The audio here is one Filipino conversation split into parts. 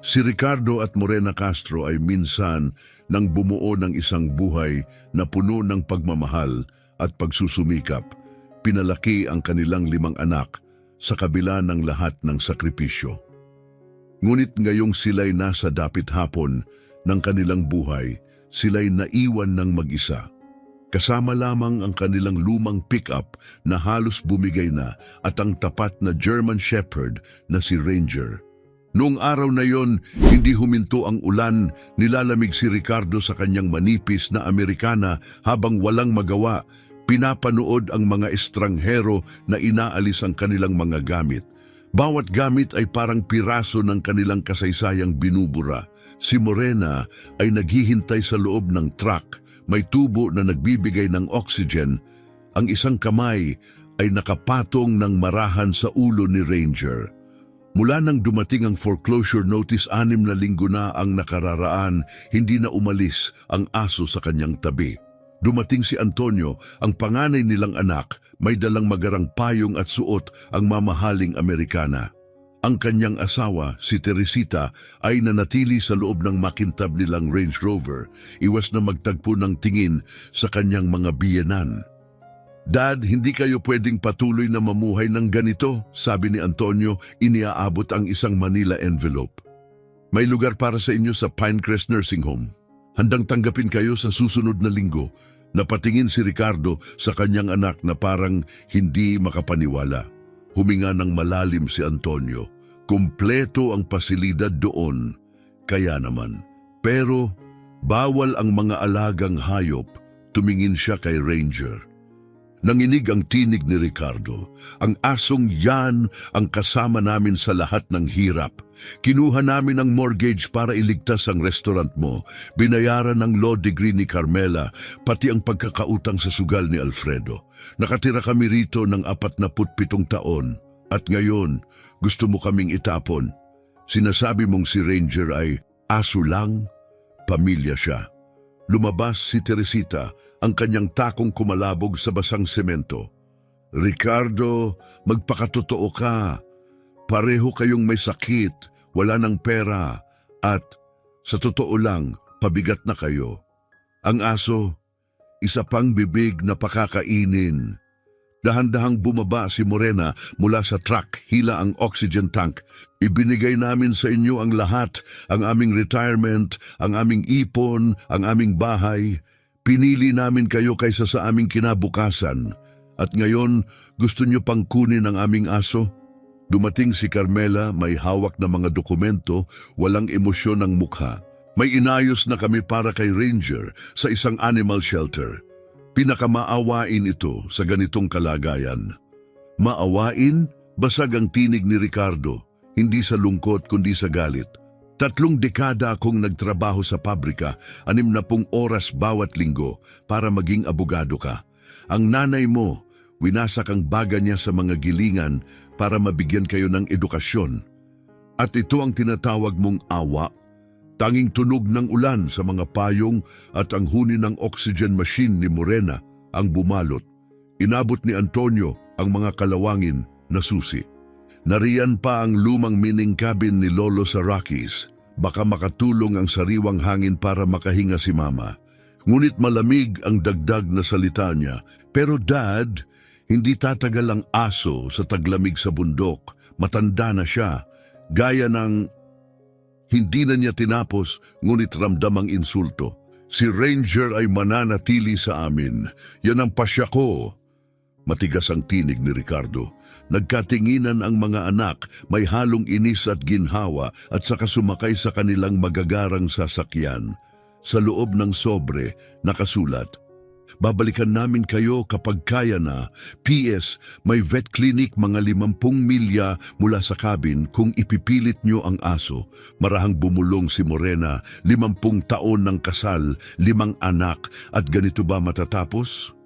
Si Ricardo at Morena Castro ay minsan nang bumuo ng isang buhay na puno ng pagmamahal at pagsusumikap. Pinalaki ang kanilang 5 anak sa kabila ng lahat ng sakripisyo. Ngunit ngayong sila'y nasa dapit hapon ng kanilang buhay, sila'y naiwan ng mag-isa. Kasama lamang ang kanilang lumang pick-up na halos bumigay na at ang tapat na German Shepherd na si Ranger. Noong araw na yon, hindi huminto ang ulan, nilalamig si Ricardo sa kanyang manipis na Amerikana habang walang magawa, pinapanood ang mga estranghero na inaalis ang kanilang mga gamit. Bawat gamit ay parang piraso ng kanilang kasaysayang binubura. Si Morena ay naghihintay sa loob ng truck, may tubo na nagbibigay ng oxygen. Ang isang kamay ay nakapatong ng marahan sa ulo ni Ranger. Mula nang dumating ang foreclosure notice, 6 na linggo na ang nakararaan, hindi na umalis ang aso sa kanyang tabi. Dumating si Antonio, ang panganay nilang anak, may dalang magarang payong at suot ang mamahaling Amerikana. Ang kanyang asawa, si Teresita, ay nanatili sa loob ng makintab nilang Range Rover, iwas na magtagpo ng tingin sa kanyang mga biyenan. "Dad, hindi kayo pwedeng patuloy na mamuhay ng ganito," sabi ni Antonio, iniaabot ang isang Manila envelope. "May lugar para sa inyo sa Pinecrest Nursing Home. Handang tanggapin kayo sa susunod na linggo." Napatingin si Ricardo sa kanyang anak na parang hindi makapaniwala. Huminga ng malalim si Antonio. Kumpleto ang pasilidad doon, kaya naman. Pero bawal ang mga alagang hayop. Tumingin siya kay Ranger. Nanginig ang tinig ni Ricardo. "Ang asong yan ang kasama namin sa lahat ng hirap. Kinuha namin ang mortgage para iligtas ang restaurant mo. Binayaran ng law degree ni Carmela, pati ang pagkakautang sa sugal ni Alfredo. Nakatira kami rito ng 47 taon. At ngayon, gusto mo kaming itapon. Sinasabi mong si Ranger ay aso lang, pamilya siya." Lumabas si Teresita, ang kanyang takong kumalabog sa basang semento. "Ricardo, magpakatotoo ka. Pareho kayong may sakit, wala ng pera, at sa totoo lang, pabigat na kayo. Ang aso, isa pang bibig na pakakainin." Dahan-dahang bumaba si Morena mula sa truck, hila ang oxygen tank. "Ibinigay namin sa inyo ang lahat, ang aming retirement, ang aming ipon, ang aming bahay. Pinili namin kayo kaysa sa aming kinabukasan. At ngayon, gusto niyo pang kunin ang aming aso?" Dumating si Carmela, may hawak na mga dokumento, walang emosyon ng mukha. "May inayos na kami para kay Ranger sa isang animal shelter. Pinakamaawain ito sa ganitong kalagayan." "Maawain?" Basag ang tinig ni Ricardo, hindi sa lungkot kundi sa galit. 3 dekada akong nagtrabaho sa pabrika, 60 oras bawat linggo para maging abogado ka. Ang nanay mo, winasak ang baga niya sa mga gilingan para mabigyan kayo ng edukasyon. At ito ang tinatawag mong awa? Tanging tunog ng ulan sa mga payong at ang huni ng oxygen machine ni Morena ang bumalot. Inabot ni Antonio ang mga kalawangin na susi. Nariyan pa ang lumang mining cabin ni Lolo sa Rockies. Baka makatulong ang sariwang hangin para makahinga si Mama. Ngunit malamig ang dagdag na salita niya. "Pero Dad, hindi tatagal ang aso sa taglamig sa bundok. Matanda na siya." Gaya ng hindi na niya tinapos, ngunit ramdam ang insulto. "Si Ranger ay mananatili sa amin. Yan ang pasya ko." Matigas ang tinig ni Ricardo. Nagkatinginan ang mga anak, may halong inis at ginhawa at saka sumakay sa kanilang magagarang sasakyan. Sa loob ng sobre, nakasulat, "Babalikan namin kayo kapag kaya na. PS, may vet clinic mga 50 milya mula sa cabin kung ipipilit nyo ang aso." Marahang bumulong si Morena, 50 taon ng kasal, 5 anak, at ganito ba matatapos?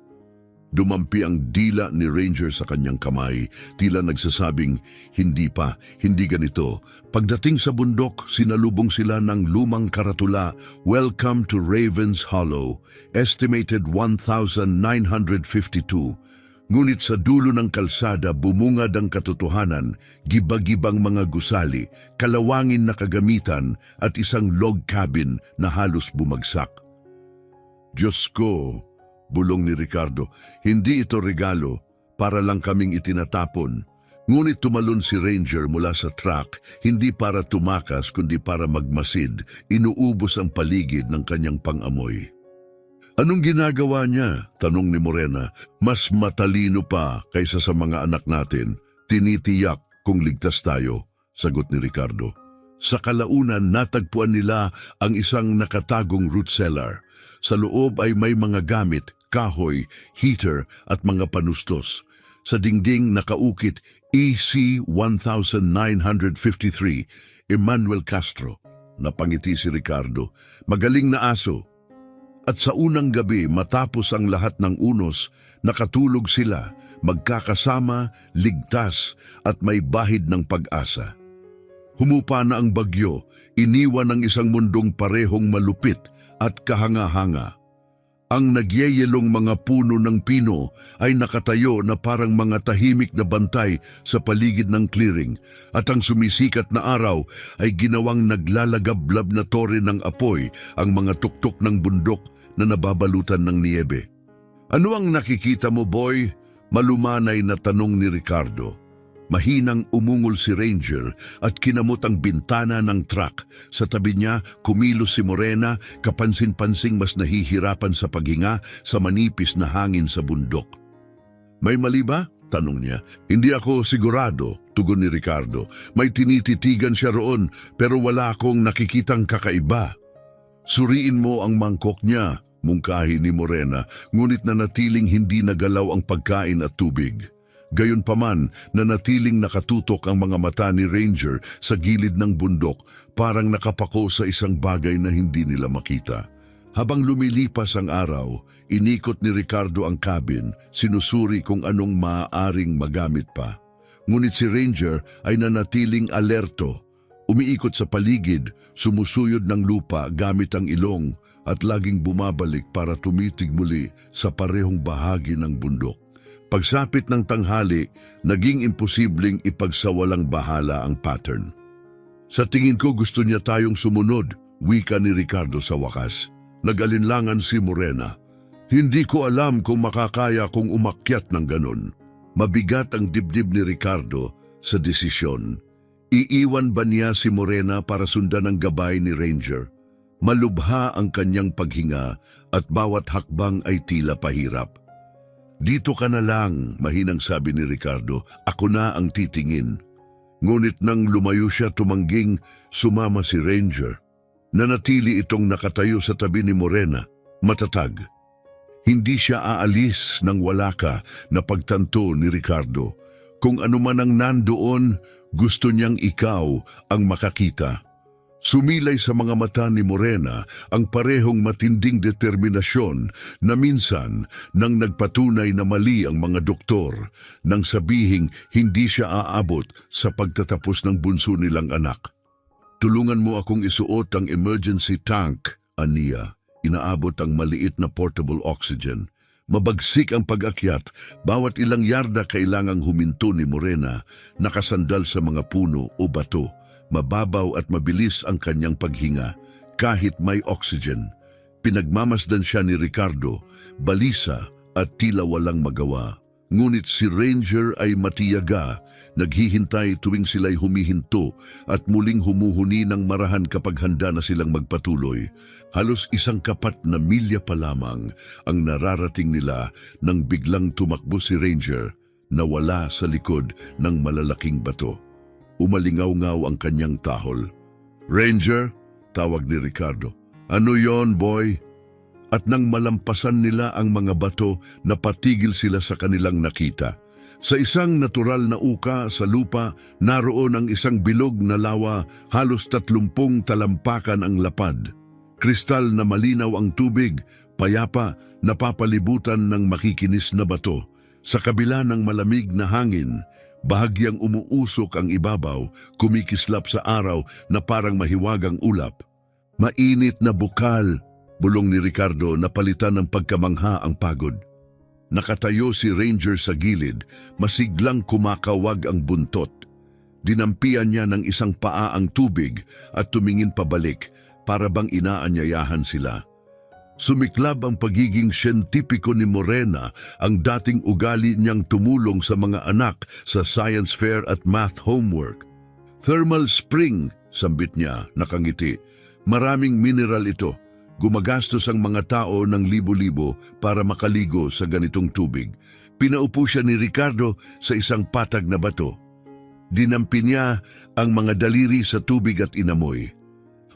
Dumampi ang dila ni Ranger sa kanyang kamay, tila nagsasabing, "Hindi pa, hindi ganito." Pagdating sa bundok, sinalubong sila ng lumang karatula, "Welcome to Ravens Hollow, estimated 1,952. Ngunit sa dulo ng kalsada bumungad ang katotohanan, gibagibang mga gusali, kalawangin na kagamitan at isang log cabin na halos bumagsak. Diyos ko, bulong ni Ricardo, hindi ito regalo, para lang kaming itinatapon. Ngunit tumalon si Ranger mula sa truck, hindi para tumakas kundi para magmasid, inuubos ang paligid ng kanyang pangamoy. Anong ginagawa niya? Tanong ni Morena. Mas matalino pa kaysa sa mga anak natin. Tinitiyak kung ligtas tayo, sagot ni Ricardo. Sa kalaunan, natagpuan nila ang isang nakatagong root cellar. Sa loob ay may mga gamit, kahoy, heater at mga panustos. Sa dingding nakaukit EC 1953, Emmanuel Castro. Napangiti si Ricardo. Magaling na aso. At sa unang gabi, matapos ang lahat ng unos, nakatulog sila, magkakasama, ligtas at may bahid ng pag-asa. Humupa na ang bagyo, iniwan ang isang mundong parehong malupit at kahanga-hanga. Ang nagyeyelong mga puno ng pino ay nakatayo na parang mga tahimik na bantay sa paligid ng clearing, at ang sumisikat na araw ay ginawang naglalagablab na tore ng apoy ang mga tuktok ng bundok na nababalutan ng niyebe. Ano ang nakikita mo, boy? Malumanay na tanong ni Ricardo. Mahinang umungol si Ranger at kinamot ang bintana ng truck. Sa tabi niya, kumilos si Morena, kapansin-pansing mas nahihirapan sa paghinga sa manipis na hangin sa bundok. May mali ba? Tanong niya. Hindi ako sigurado, tugon ni Ricardo. May tinititigan siya roon pero wala akong nakikitang kakaiba. Suriin mo ang mangkok niya, mungkahi ni Morena, ngunit nanatiling hindi nagalaw ang pagkain at tubig. Gayunpaman, nanatiling nakatutok ang mga mata ni Ranger sa gilid ng bundok, parang nakapako sa isang bagay na hindi nila makita. Habang lumilipas ang araw, inikot ni Ricardo ang cabin, sinusuri kung anong maaaring magamit pa. Ngunit si Ranger ay nanatiling alerto. Umiikot sa paligid, sumusuyod ng lupa gamit ang ilong at laging bumabalik para tumitig muli sa parehong bahagi ng bundok. Pagsapit ng tanghali, naging imposibleng ipagsawalang bahala ang pattern. Sa tingin ko gusto niya tayong sumunod, wika ni Ricardo sa wakas. Nag-alinlangan si Morena. Hindi ko alam kung makakaya kong umakyat ng ganon. Mabigat ang dibdib ni Ricardo sa desisyon. Iiwan ba niya si Morena para sundan ang gabay ni Ranger? Malubha ang kanyang paghinga at bawat hakbang ay tila pahirap. Dito ka na lang, mahinang sabi ni Ricardo, ako na ang titingin. Ngunit nang lumayo siya tumangging, sumama si Ranger. Nanatili itong nakatayo sa tabi ni Morena, matatag. Hindi siya aalis nang wala ka na pagtanto ni Ricardo. Kung ano man ang nandoon, gusto niyang ikaw ang makakita. Sumilay sa mga mata ni Morena ang parehong matinding determinasyon na minsan nang nagpatunay na mali ang mga doktor nang sabihing hindi siya aabot sa pagtatapos ng bunso nilang anak. Tulungan mo akong isuot ang emergency tank, aniya. Inaabot ang maliit na portable oxygen. Mabagsik ang pag-akyat, bawat ilang yarda kailangang huminto ni Morena, nakasandal sa mga puno o bato. Mababaw at mabilis ang kanyang paghinga, kahit may oxygen. Pinagmamasdan siya ni Ricardo, balisa at tila walang magawa. Ngunit si Ranger ay matiyaga, naghihintay tuwing sila'y humihinto at muling humuhuni ng marahan kapag handa na silang magpatuloy. Halos isang kapat na milya pa lamang ang nararating nila nang biglang tumakbo si Ranger na wala sa likod ng malalaking bato. Umalingaw-ngaw ang kanyang tahol. "Ranger," tawag ni Ricardo. "Ano yon, boy?" At nang malampasan nila ang mga bato, napatigil sila sa kanilang nakita. Sa isang natural na uka sa lupa, naroon ang isang bilog na lawa, halos 30 talampakan ang lapad. Kristal na malinaw ang tubig, payapa, napapalibutan ng makikinis na bato. Sa kabila ng malamig na hangin, bahagyang umuusok ang ibabaw, kumikislap sa araw na parang mahiwagang ulap. "Mainit na bukal," bulong ni Ricardo na palitan ng pagkamangha ang pagod. Nakatayo si Ranger sa gilid, masiglang kumakawag ang buntot. Dinampian niya ng isang paa ang tubig at tumingin pabalik para bang inaanyayahan sila. Sumiklab ang pagiging siyentipiko ni Morena, ang dating ugali niyang tumulong sa mga anak sa science fair at math homework. Thermal spring, sambit niya, nakangiti. Maraming mineral ito. Gumagastos ang mga tao ng libo-libo para makaligo sa ganitong tubig. Pinaupo siya ni Ricardo sa isang patag na bato. Dinampi niya ang mga daliri sa tubig at inamoy.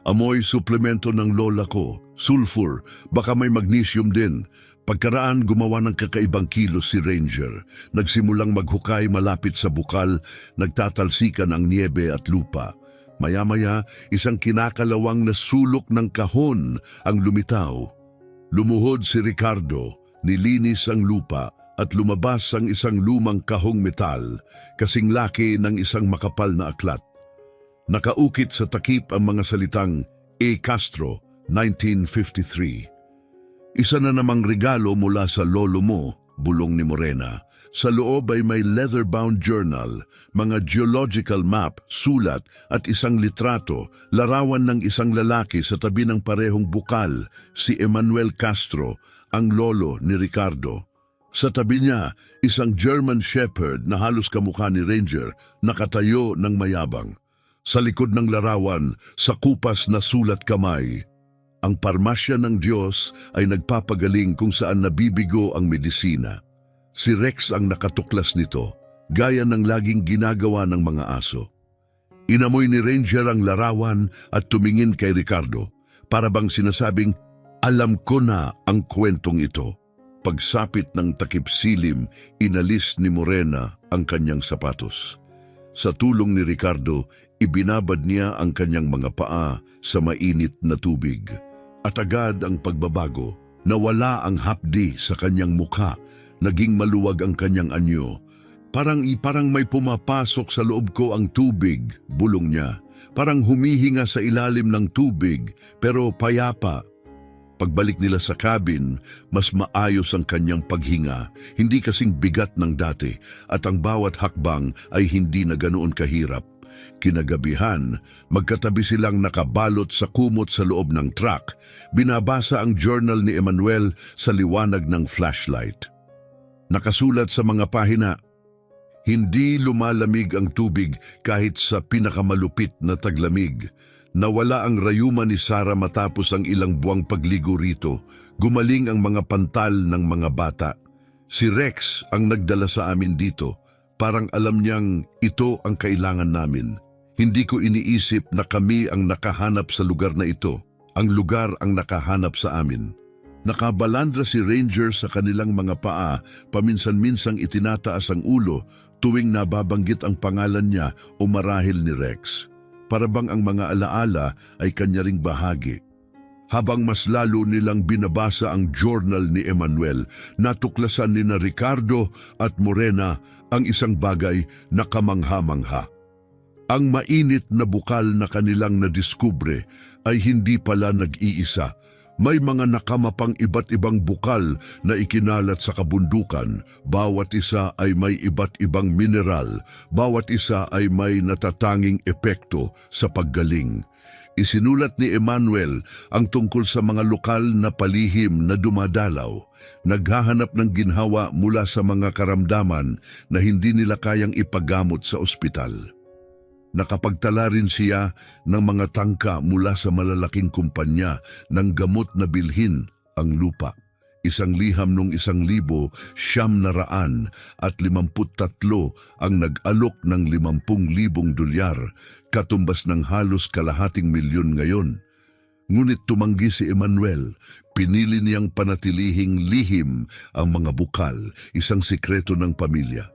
Amoy suplemento ng lola ko, sulfur, baka may magnesium din. Pagkaraan gumawa ng kakaibang kilos si Ranger. Nagsimulang maghukay malapit sa bukal, nagtatalsikan ang niebe at lupa. Maya-maya, isang kinakalawang na sulok ng kahon ang lumitaw. Lumuhod si Ricardo, nilinis ang lupa at lumabas ang isang lumang kahong metal, kasing laki ng isang makapal na aklat. Nakaukit sa takip ang mga salitang A. Castro, 1953. Isa na namang regalo mula sa lolo mo, bulong ni Morena. Sa loob ay may leather-bound journal, mga geological map, sulat at isang litrato, larawan ng isang lalaki sa tabi ng parehong bukal, si Emmanuel Castro, ang lolo ni Ricardo. Sa tabi niya, isang German Shepherd na halos kamukha ni Ranger, nakatayo ng mayabang. Sa likod ng larawan, sa kupas na sulat kamay. Ang parmasya ng Diyos ay nagpapagaling kung saan nabibigo ang medisina. Si Rex ang nakatuklas nito, gaya ng laging ginagawa ng mga aso. Inamoy ni Ranger ang larawan at tumingin kay Ricardo, para bang sinasabing, alam ko na ang kwentong ito. Pagsapit ng takip silim, inalis ni Morena ang kanyang sapatos. Sa tulong ni Ricardo, ibinabad niya ang kanyang mga paa sa mainit na tubig. At agad ang pagbabago, nawala ang hapdi sa kanyang mukha, naging maluwag ang kanyang anyo. Parang may pumapasok sa loob ko ang tubig, bulong niya. Parang humihinga sa ilalim ng tubig, pero payapa. Pagbalik nila sa cabin, mas maayos ang kanyang paghinga, hindi kasing bigat ng dati, at ang bawat hakbang ay hindi na ganoon kahirap. Kinagabihan, magkatabi silang nakabalot sa kumot sa loob ng truck, binabasa ang journal ni Emmanuel sa liwanag ng flashlight. Nakasulat sa mga pahina, hindi lumalamig ang tubig kahit sa pinakamalupit na taglamig. Nawala ang rayuman ni Sarah matapos ang ilang buwang pagligo rito. Gumaling ang mga pantal ng mga bata. Si Rex ang nagdala sa amin dito. Parang alam niyang ito ang kailangan namin. Hindi ko iniisip na kami ang nakahanap sa lugar na ito. Ang lugar ang nakahanap sa amin. Nakabalandra si Ranger sa kanilang mga paa, paminsan-minsang itinataas ang ulo tuwing nababanggit ang pangalan niya o marahil ni Rex. Para bang ang mga alaala ay kanya ring bahagi. Habang mas lalo nilang binabasa ang journal ni Emmanuel, natuklasan ni na Ricardo at Morena ang isang bagay na kamangha-mangha. Ang mainit na bukal na kanilang nadiskubre ay hindi pala nag-iisa. May mga nakamapang iba't ibang bukal na ikinalat sa kabundukan. Bawat isa ay may iba't ibang mineral. Bawat isa ay may natatanging epekto sa paggaling. Isinulat ni Emmanuel ang tungkol sa mga lokal na palihim na dumadalaw. Naghahanap ng ginhawa mula sa mga karamdaman na hindi nila kayang ipagamot sa ospital. Nakapagtala rin siya ng mga tangka mula sa malalaking kumpanya ng gamot na bilhin, ang lupa. Isang liham nung 1,953 ang nag-alok ng 50,000 dolyar, katumbas ng halos kalahating milyon ngayon. Ngunit tumanggi si Emmanuel, pinili niyang panatilihing lihim ang mga bukal, isang sikreto ng pamilya.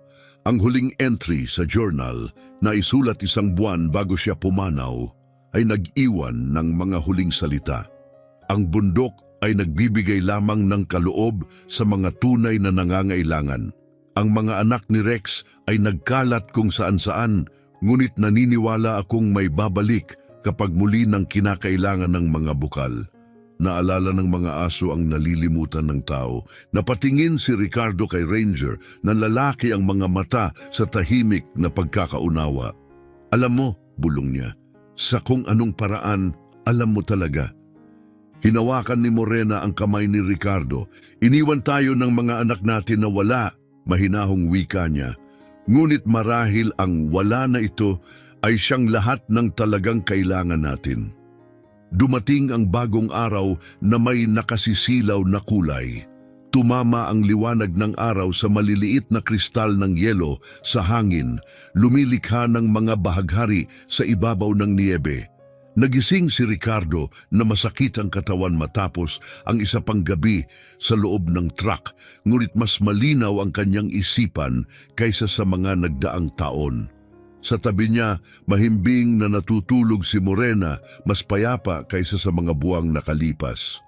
Ang huling entry sa journal na isulat 1 buwan bago siya pumanaw ay nag-iwan ng mga huling salita. Ang bundok ay nagbibigay lamang ng kaloob sa mga tunay na nangangailangan. Ang mga anak ni Rex ay nagkalat kung saan-saan, ngunit naniniwala akong may babalik kapag muli ng kinakailangan ng mga bukal. Naalala ng mga aso ang nalilimutan ng tao. Napatingin si Ricardo kay Ranger na lalaki ang mga mata sa tahimik na pagkakaunawa. Alam mo, bulong niya, sa kung anong paraan, alam mo talaga. Hinawakan ni Morena ang kamay ni Ricardo. Iniwan tayo ng mga anak natin na wala, mahinahong wika niya. Ngunit marahil ang wala na ito ay siyang lahat ng talagang kailangan natin. Dumating ang bagong araw na may nakasisilaw na kulay. Tumama ang liwanag ng araw sa maliliit na kristal ng yelo sa hangin, lumilikha ng mga bahaghari sa ibabaw ng niebe. Nagising si Ricardo na masakit ang katawan matapos ang isa pang gabi sa loob ng truck, ngunit mas malinaw ang kanyang isipan kaysa sa mga nagdaang taon. Sa tabi niya, mahimbing na natutulog si Morena, mas payapa kaysa sa mga buwang nakalipas.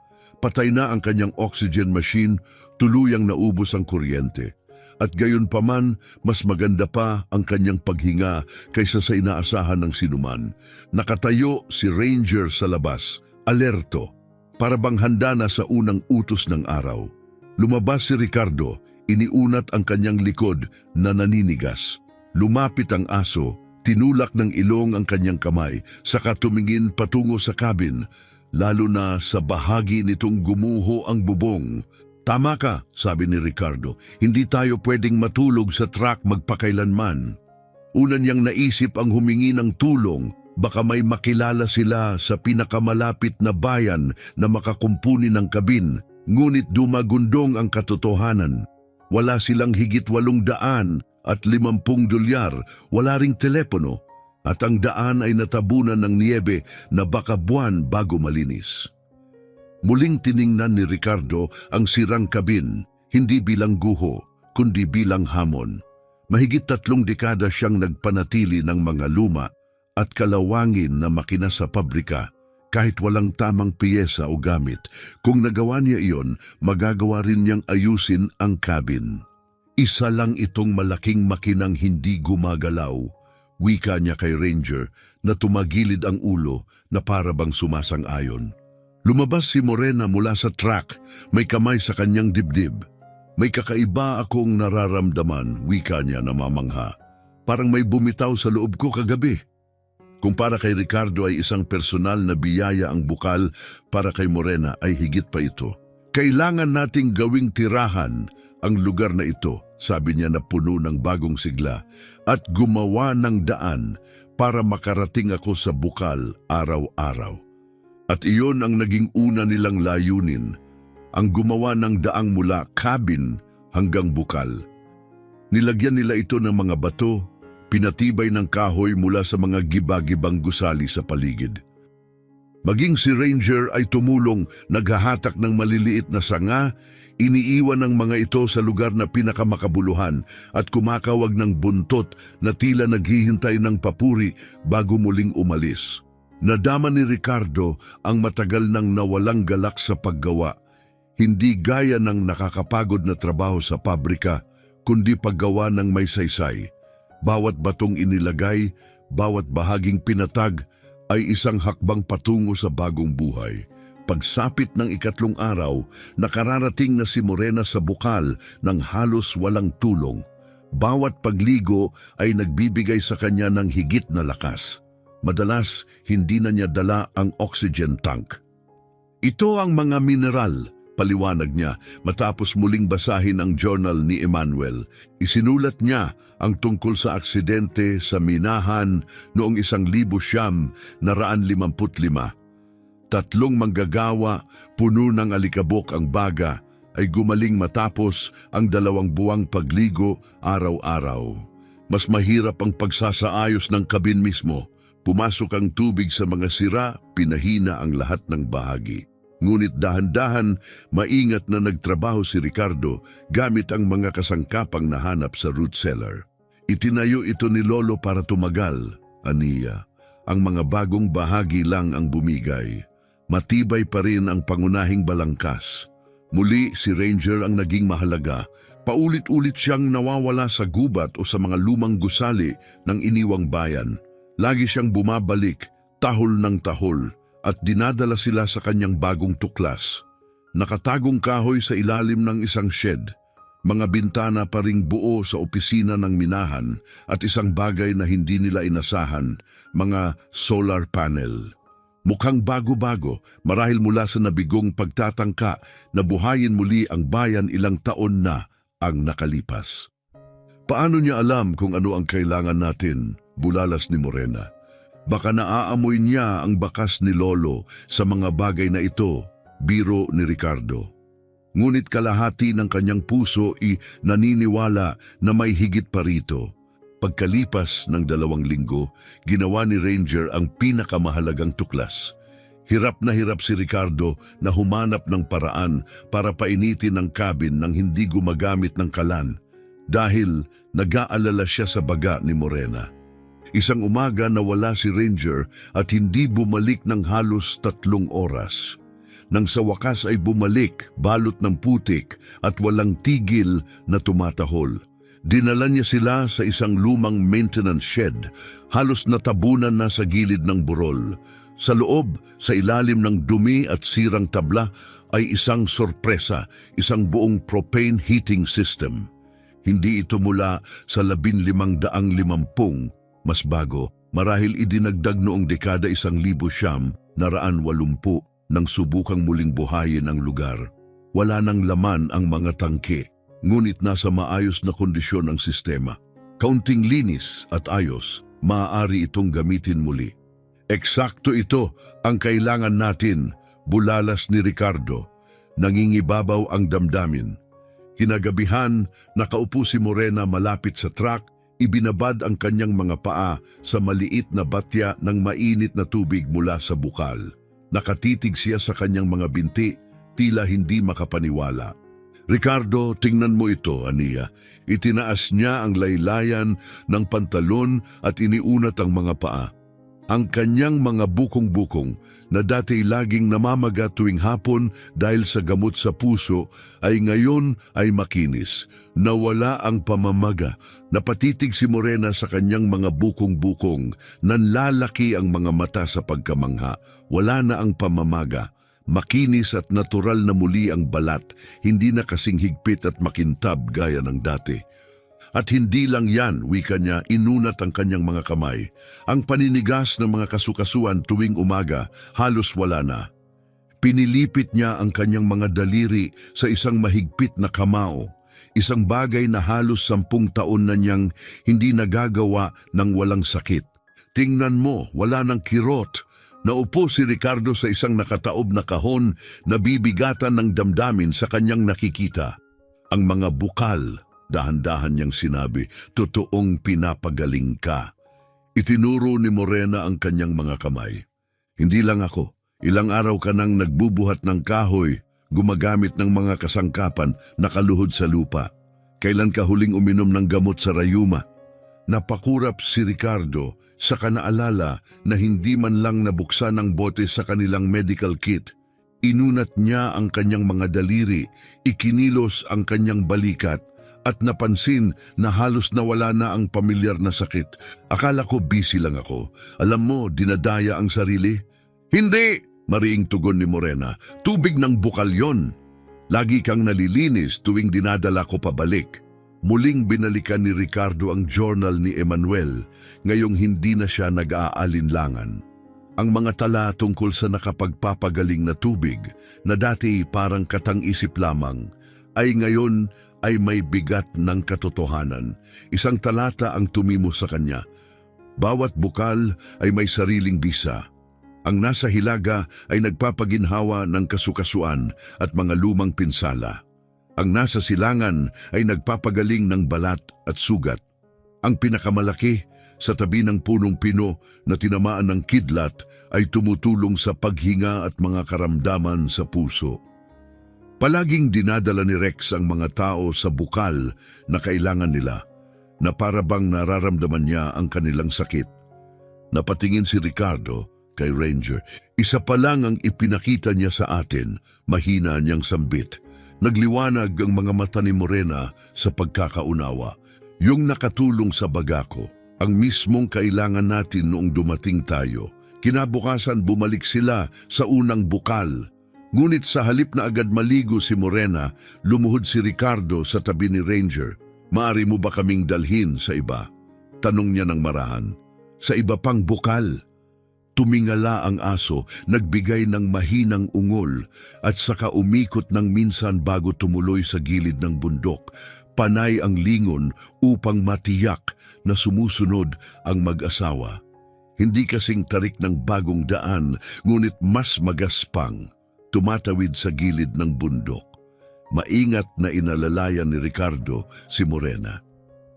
Patay na ang kanyang oxygen machine, tuluyang naubos ang kuryente. At gayon pa man, mas maganda pa ang kanyang paghinga kaysa sa inaasahan ng sinuman. Nakatayo si Ranger sa labas, alerto, para bang handa na sa unang utos ng araw. Lumabas si Ricardo, iniunat ang kanyang likod na naninigas. Lumapit ang aso, tinulak ng ilong ang kanyang kamay, saka tumingin patungo sa cabin, lalo na sa bahagi nitong gumuho ang bubong. Tama ka, sabi ni Ricardo, hindi tayo pwedeng matulog sa truck magpakailanman. Una niyang naisip ang humingi ng tulong, baka may makilala sila sa pinakamalapit na bayan na makakumpuni ng kabin, ngunit dumagundong ang katotohanan. Wala silang higit 800 at 50 dolyar, wala ring telepono, at ang daan ay natabunan ng niebe na baka buwan bago malinis. Muling tiningnan ni Ricardo ang sirang kabin, hindi bilang guho, kundi bilang hamon. Mahigit 3 dekada siyang nagpanatili ng mga luma at kalawangin na makina sa pabrika, kahit walang tamang piyesa o gamit. Kung nagawa niya iyon, magagawa rin niyang ayusin ang cabin. Isa lang itong malaking makinang hindi gumagalaw, wika niya kay Ranger na tumagilid ang ulo na para bang sumasang-ayon. Lumabas si Morena mula sa truck, may kamay sa kanyang dibdib. May kakaiba akong nararamdaman, wika niya na mamangha. Parang may bumitaw sa loob ko kagabi. Kung para kay Ricardo ay isang personal na biyaya ang bukal, para kay Morena ay higit pa ito. Kailangan nating gawing tirahan ang lugar na ito, sabi niya na puno ng bagong sigla, at gumawa ng daan para makarating ako sa bukal araw-araw. At iyon ang naging una nilang layunin, ang gumawa ng daang mula cabin hanggang bukal. Nilagyan nila ito ng mga bato, pinatibay ng kahoy mula sa mga giba-gibang gusali sa paligid. Maging si Ranger ay tumulong, naghahatak ng maliliit na sanga, iniiwan ng mga ito sa lugar na pinakamakabuluhan at kumakawag ng buntot na tila naghihintay ng papuri bago muling umalis. Nadama ni Ricardo ang matagal nang nawalang galak sa paggawa, hindi gaya ng nakakapagod na trabaho sa pabrika, kundi paggawa ng may saysay. Bawat batong inilagay, bawat bahaging pinatag, ay isang hakbang patungo sa bagong buhay. Pagsapit ng 3 araw, nakararating na si Morena sa bukal ng halos walang tulong. Bawat pagligo ay nagbibigay sa kanya ng higit na lakas. Madalas, hindi na niya dala ang oxygen tank. Ito ang mga mineral, paliwanag niya matapos muling basahin ang journal ni Emmanuel. Isinulat niya ang tungkol sa aksidente sa minahan noong 1955. 3 manggagawa, puno ng alikabok ang baga, ay gumaling matapos ang 2 buwang pagligo araw-araw. Mas mahirap ang pagsasaayos ng kabin mismo. Pumasok ang tubig sa mga sira, pinahina ang lahat ng bahagi. Ngunit dahan-dahan, maingat na nagtrabaho si Ricardo gamit ang mga kasangkapang nahanap sa root cellar. Itinayo ito ni Lolo para tumagal, aniya. Ang mga bagong bahagi lang ang bumigay. Matibay pa rin ang pangunahing balangkas. Muli si Ranger ang naging mahalaga. Paulit-ulit siyang nawawala sa gubat o sa mga lumang gusali ng iniwang bayan. Lagi siyang bumabalik, tahol ng tahol, at dinadala sila sa kanyang bagong tuklas. Nakatagong kahoy sa ilalim ng isang shed, mga bintana pa ring buo sa opisina ng minahan at isang bagay na hindi nila inasahan, mga solar panel. Mukhang bago-bago marahil mula sa nabigong pagtatangka na buhayin muli ang bayan ilang taon na ang nakalipas. Paano niya alam kung ano ang kailangan natin, bulalas ni Morena? Baka naaamoy niya ang bakas ni Lolo sa mga bagay na ito, biro ni Ricardo. Ngunit kalahati ng kanyang puso ay naniniwala na may higit pa rito. Pagkalipas ng 2 linggo, ginawa ni Ranger ang pinakamahalagang tuklas. Hirap na hirap si Ricardo na humanap ng paraan para painitin ang cabin nang hindi gumagamit ng kalan dahil nag-aalala siya sa baga ni Morena. Isang umaga nawala si Ranger at hindi bumalik ng halos 3 oras. Nang sa wakas ay bumalik, balot ng putik at walang tigil na tumatahol. Dinala niya sila sa isang lumang maintenance shed, halos natabunan na sa gilid ng burol. Sa loob, sa ilalim ng dumi at sirang tabla, ay isang sorpresa, isang buong propane heating system. Hindi ito mula sa 1550, mas bago, marahil idinagdag noong dekada 1980 nang subukang muling buhayin ang lugar. Wala nang laman ang mga tangke, ngunit nasa maayos na kondisyon ang sistema. Kaunting linis at ayos, maaari itong gamitin muli. Eksakto ito ang kailangan natin, bulalas ni Ricardo. Nangingibabaw ang damdamin. Kinagabihan, nakaupo si Morena malapit sa truck, ibinabad ang kanyang mga paa sa maliit na batya ng mainit na tubig mula sa bukal. Nakatitig siya sa kanyang mga binti, tila hindi makapaniwala. Ricardo, tingnan mo ito, Ania. Itinaas niya ang laylayan ng pantalon at iniunat ang mga paa. Ang kanyang mga bukong-bukong na dati laging namamaga tuwing hapon dahil sa gamot sa puso ay ngayon ay makinis. Nawala ang pamamaga. Napatitig si Morena sa kanyang mga bukong-bukong. Nanlalaki ang mga mata sa pagkamangha. Wala na ang pamamaga. Makinis at natural na muli ang balat. Hindi na kasing higpit at makintab gaya ng dati. At hindi lang yan, wika niya, inunat ang kanyang mga kamay. Ang paninigas ng mga kasukasuan tuwing umaga, halos wala na. Pinilipit niya ang kanyang mga daliri sa isang mahigpit na kamao, isang bagay na halos 10 taon na niyang hindi nagagawa ng walang sakit. Tingnan mo, wala ng kirot. Naupo si Ricardo sa isang nakataob na kahon na bibigatan ng damdamin sa kanyang nakikita. Ang mga bukal, dahan-dahan niyang sinabi, totoong pinapagaling ka. Itinuro ni Morena ang kanyang mga kamay. Hindi lang ako, ilang araw ka nang nagbubuhat ng kahoy, gumagamit ng mga kasangkapan nakaluhod sa lupa. Kailan ka huling uminom ng gamot sa rayuma? Napakurap si Ricardo sa kanaalala na hindi man lang nabuksan ang bote sa kanilang medical kit. Inunat niya ang kanyang mga daliri, ikinilos ang kanyang balikat, at napansin na halos nawala na ang pamilyar na sakit. Akala ko busy lang ako. Alam mo, dinadaya ang sarili. Hindi! Mariing tugon ni Morena. Tubig ng bukal yon. Lagi kang nalilinis tuwing dinadala ko pabalik. Muling binalikan ni Ricardo ang journal ni Emmanuel, ngayong hindi na siya nag-aalinlangan. Ang mga tala tungkol sa nakapagpapagaling na tubig, na dati parang katang-isip lamang, ay ngayon ay may bigat ng katotohanan. Isang talata ang tumimo sa kanya. Bawat bukal ay may sariling bisa. Ang nasa hilaga ay nagpapaginhawa ng kasukasuan at mga lumang pinsala. Ang nasa silangan ay nagpapagaling ng balat at sugat. Ang pinakamalaki, sa tabi ng punong pino na tinamaan ng kidlat, ay tumutulong sa paghinga at mga karamdaman sa puso. Palaging dinadala ni Rex ang mga tao sa bukal na kailangan nila, na para bang nararamdaman niya ang kanilang sakit. Napatingin si Ricardo kay Ranger. Isa pa lang ang ipinakita niya sa atin, mahina niyang sambit. Nagliwanag ang mga mata ni Morena sa pagkakaunawa. Yung nakatulong sa baga ko, ang mismong kailangan natin noong dumating tayo. Kinabukasan bumalik sila sa unang bukal. Ngunit sa halip na agad maligo si Morena, lumuhod si Ricardo sa tabi ni Ranger. "Maari mo ba kaming dalhin sa iba?" Tanong niya ng marahan. "Sa iba pang bukal?" Tumingala ang aso, nagbigay ng mahinang ungol at saka umikot ng minsan bago tumuloy sa gilid ng bundok. Panay ang lingon upang matiyak na sumusunod ang mag-asawa. Hindi kasing tarik ng bagong daan, ngunit mas magaspang. Tumatawid sa gilid ng bundok. Maingat na inalalayan ni Ricardo si Morena.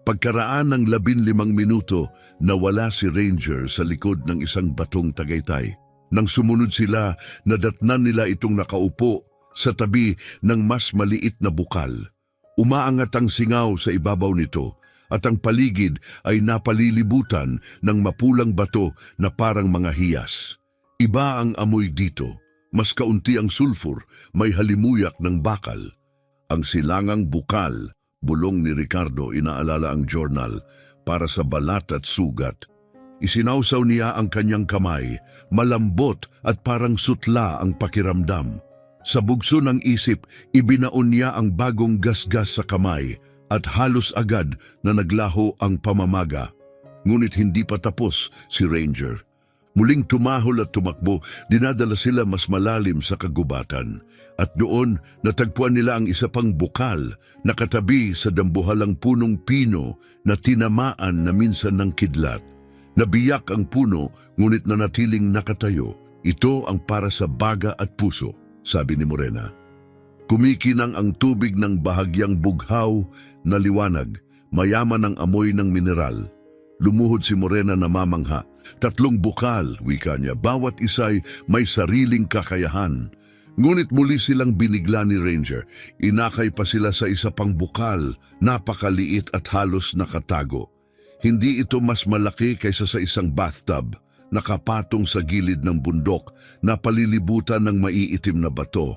Pagkaraan ng 15 minuto, nawala si Ranger sa likod ng isang batong Tagaytay. Nang sumunod sila, nadatnan nila itong nakaupo sa tabi ng mas maliit na bukal. Umaangat ang singaw sa ibabaw nito at ang paligid ay napalilibutan ng mapulang bato na parang mga hiyas. Iba ang amoy dito, mas kaunti ang sulfur, may halimuyak ng bakal. Ang silangang bukal, bulong ni Ricardo, inaalala ang journal para sa balat at sugat. Isinawsaw niya ang kanyang kamay, malambot at parang sutla ang pakiramdam. Sa bugso ng isip, ibinaon niya ang bagong gasgas sa kamay at halos agad na naglaho ang pamamaga. Ngunit hindi pa tapos si Ranger. Muling tumahol at tumakbo, dinadala sila mas malalim sa kagubatan. At doon, natagpuan nila ang isa pang bukal, nakatabi sa dambuhalang punong pino na tinamaan na minsan ng kidlat. Nabiyak ang puno, ngunit nanatiling nakatayo. "Ito ang para sa baga at puso," sabi ni Morena. Kumikinang ang tubig ng bahagyang bughaw na liwanag, mayaman ang amoy ng mineral. Lumuhod si Morena na mamangha. 3 bukal, wika niya, bawat isa'y may sariling kakayahan. Ngunit muli silang binigla ni Ranger. Inakay pa sila sa isa pang bukal, napakaliit at halos nakatago. Hindi ito mas malaki kaysa sa isang bathtub, nakapatong sa gilid ng bundok na palilibutan ng maiitim na bato.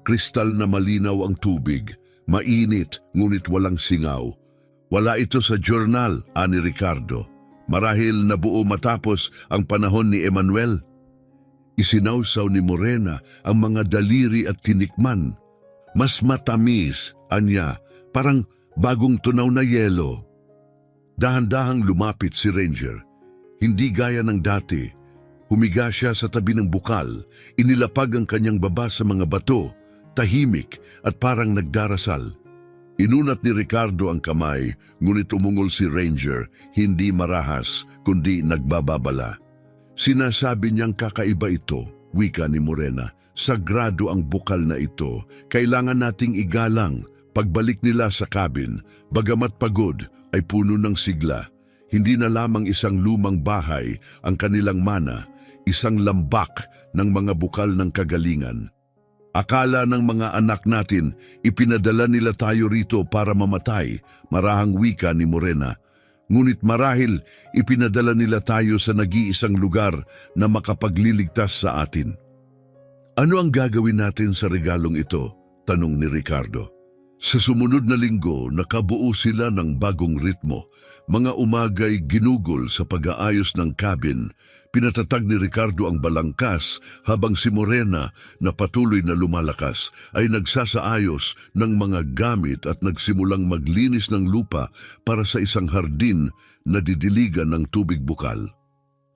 Kristal na malinaw ang tubig, mainit ngunit walang singaw. Wala ito sa journal, ani Ricardo. Marahil nabuo matapos ang panahon ni Emmanuel. Isinawsaw ni Morena ang mga daliri at tinikman. Mas matamis, anya, parang bagong tunaw na yelo. Dahan-dahang lumapit si Ranger. Hindi gaya ng dati. Humiga siya sa tabi ng bukal, inilapag ang kanyang baba sa mga bato, tahimik at parang nagdarasal. Inunat ni Ricardo ang kamay, ngunit umungol si Ranger, hindi marahas, kundi nagbababala. Sinasabi niyang kakaiba ito, wika ni Morena. Sagrado ang bukal na ito, kailangan nating igalang. Pagbalik nila sa cabin, bagamat pagod, ay puno ng sigla. Hindi na lamang isang lumang bahay ang kanilang mana, isang lambak ng mga bukal ng kagalingan. Akala ng mga anak natin, ipinadala nila tayo rito para mamatay, marahang wika ni Morena. Ngunit marahil ipinadala nila tayo sa nag-iisang lugar na makapagliligtas sa atin. Ano ang gagawin natin sa regalong ito? Tanong ni Ricardo. Sa sumunod na linggo, nakabuo sila ng bagong ritmo. Mga umagay ginugol sa pag-aayos ng cabin. Pinatatag ni Ricardo ang balangkas habang si Morena na patuloy na lumalakas ay nagsasaayos ng mga gamit at nagsimulang maglinis ng lupa para sa isang hardin na didiligan ng tubig bukal.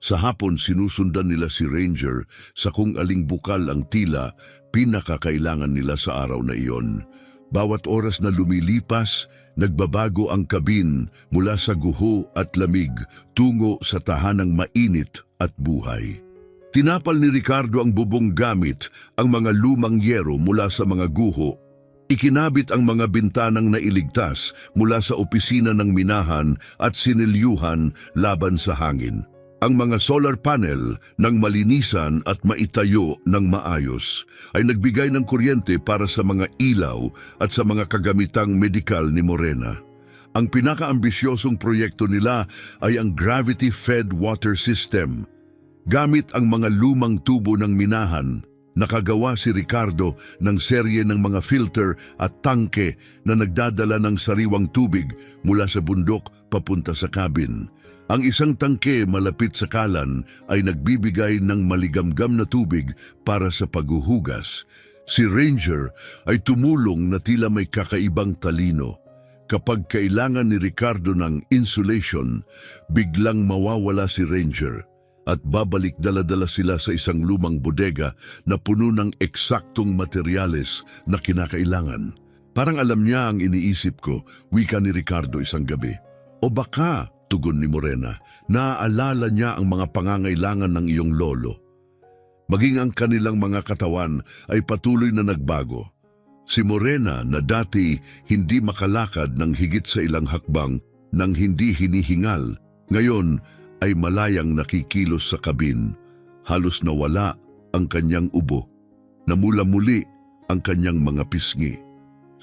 Sa hapon sinusundan nila si Ranger sa kung aling bukal ang tila pinakakailangan nila sa araw na iyon. Bawat oras na lumilipas, nagbabago ang kabin mula sa guho at lamig tungo sa tahanang mainit at buhay. Tinapal ni Ricardo ang bubong gamit ang mga lumang yero mula sa mga guho. Ikinabit ang mga bintanang nailigtas mula sa opisina ng minahan at sinilyuhan laban sa hangin. Ang mga solar panel ng malinisan at maitayo ng maayos ay nagbigay ng kuryente para sa mga ilaw at sa mga kagamitang medikal ni Morena. Ang pinakaambisyosong proyekto nila ay ang gravity-fed water system. Gamit ang mga lumang tubo ng minahan, nakagawa si Ricardo ng serye ng mga filter at tangke na nagdadala ng sariwang tubig mula sa bundok papunta sa cabin. Ang isang tangke malapit sa kalan ay nagbibigay ng maligamgam na tubig para sa paghuhugas. Si Ranger ay tumulong na tila may kakaibang talino. Kapag kailangan ni Ricardo ng insulation, biglang mawawala si Ranger at babalik dala-dala sila sa isang lumang bodega na puno ng eksaktong materyales na kinakailangan. Parang alam niya ang iniisip ko, wika ni Ricardo isang gabi. O baka, tugon ni Morena, naaalala niya ang mga pangangailangan ng iyong lolo. Maging ang kanilang mga katawan ay patuloy na nagbago. Si Morena na dati hindi makalakad ng higit sa ilang hakbang nang hindi hinihingal, ngayon ay malayang nakikilos sa kabin. Halos nawala ang kanyang ubo. Namula muli ang kanyang mga pisngi.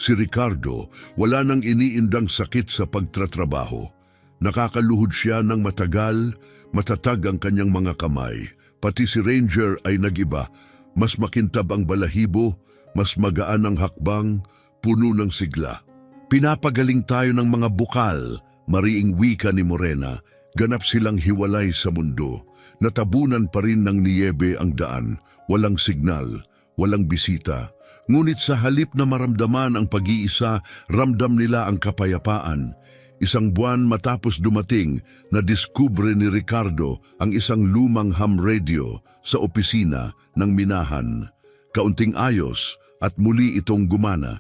Si Ricardo wala nang iniindang sakit sa pagtratrabaho. Nakakaluhod siya ng matagal, matatag ang kanyang mga kamay. Pati si Ranger ay nagiba, mas makintab ang balahibo, mas magaan ang hakbang, puno ng sigla. Pinapagaling tayo ng mga bukal, mariing wika ni Morena. Ganap silang hiwalay sa mundo. Natabunan pa rin ng niyebe ang daan, walang signal, walang bisita. Ngunit sa halip na maramdaman ang pag-iisa, ramdam nila ang kapayapaan. Isang buwan matapos dumating, nadiskubre ni Ricardo ang isang lumang ham radio sa opisina ng minahan. Kaunting ayos at muli itong gumana.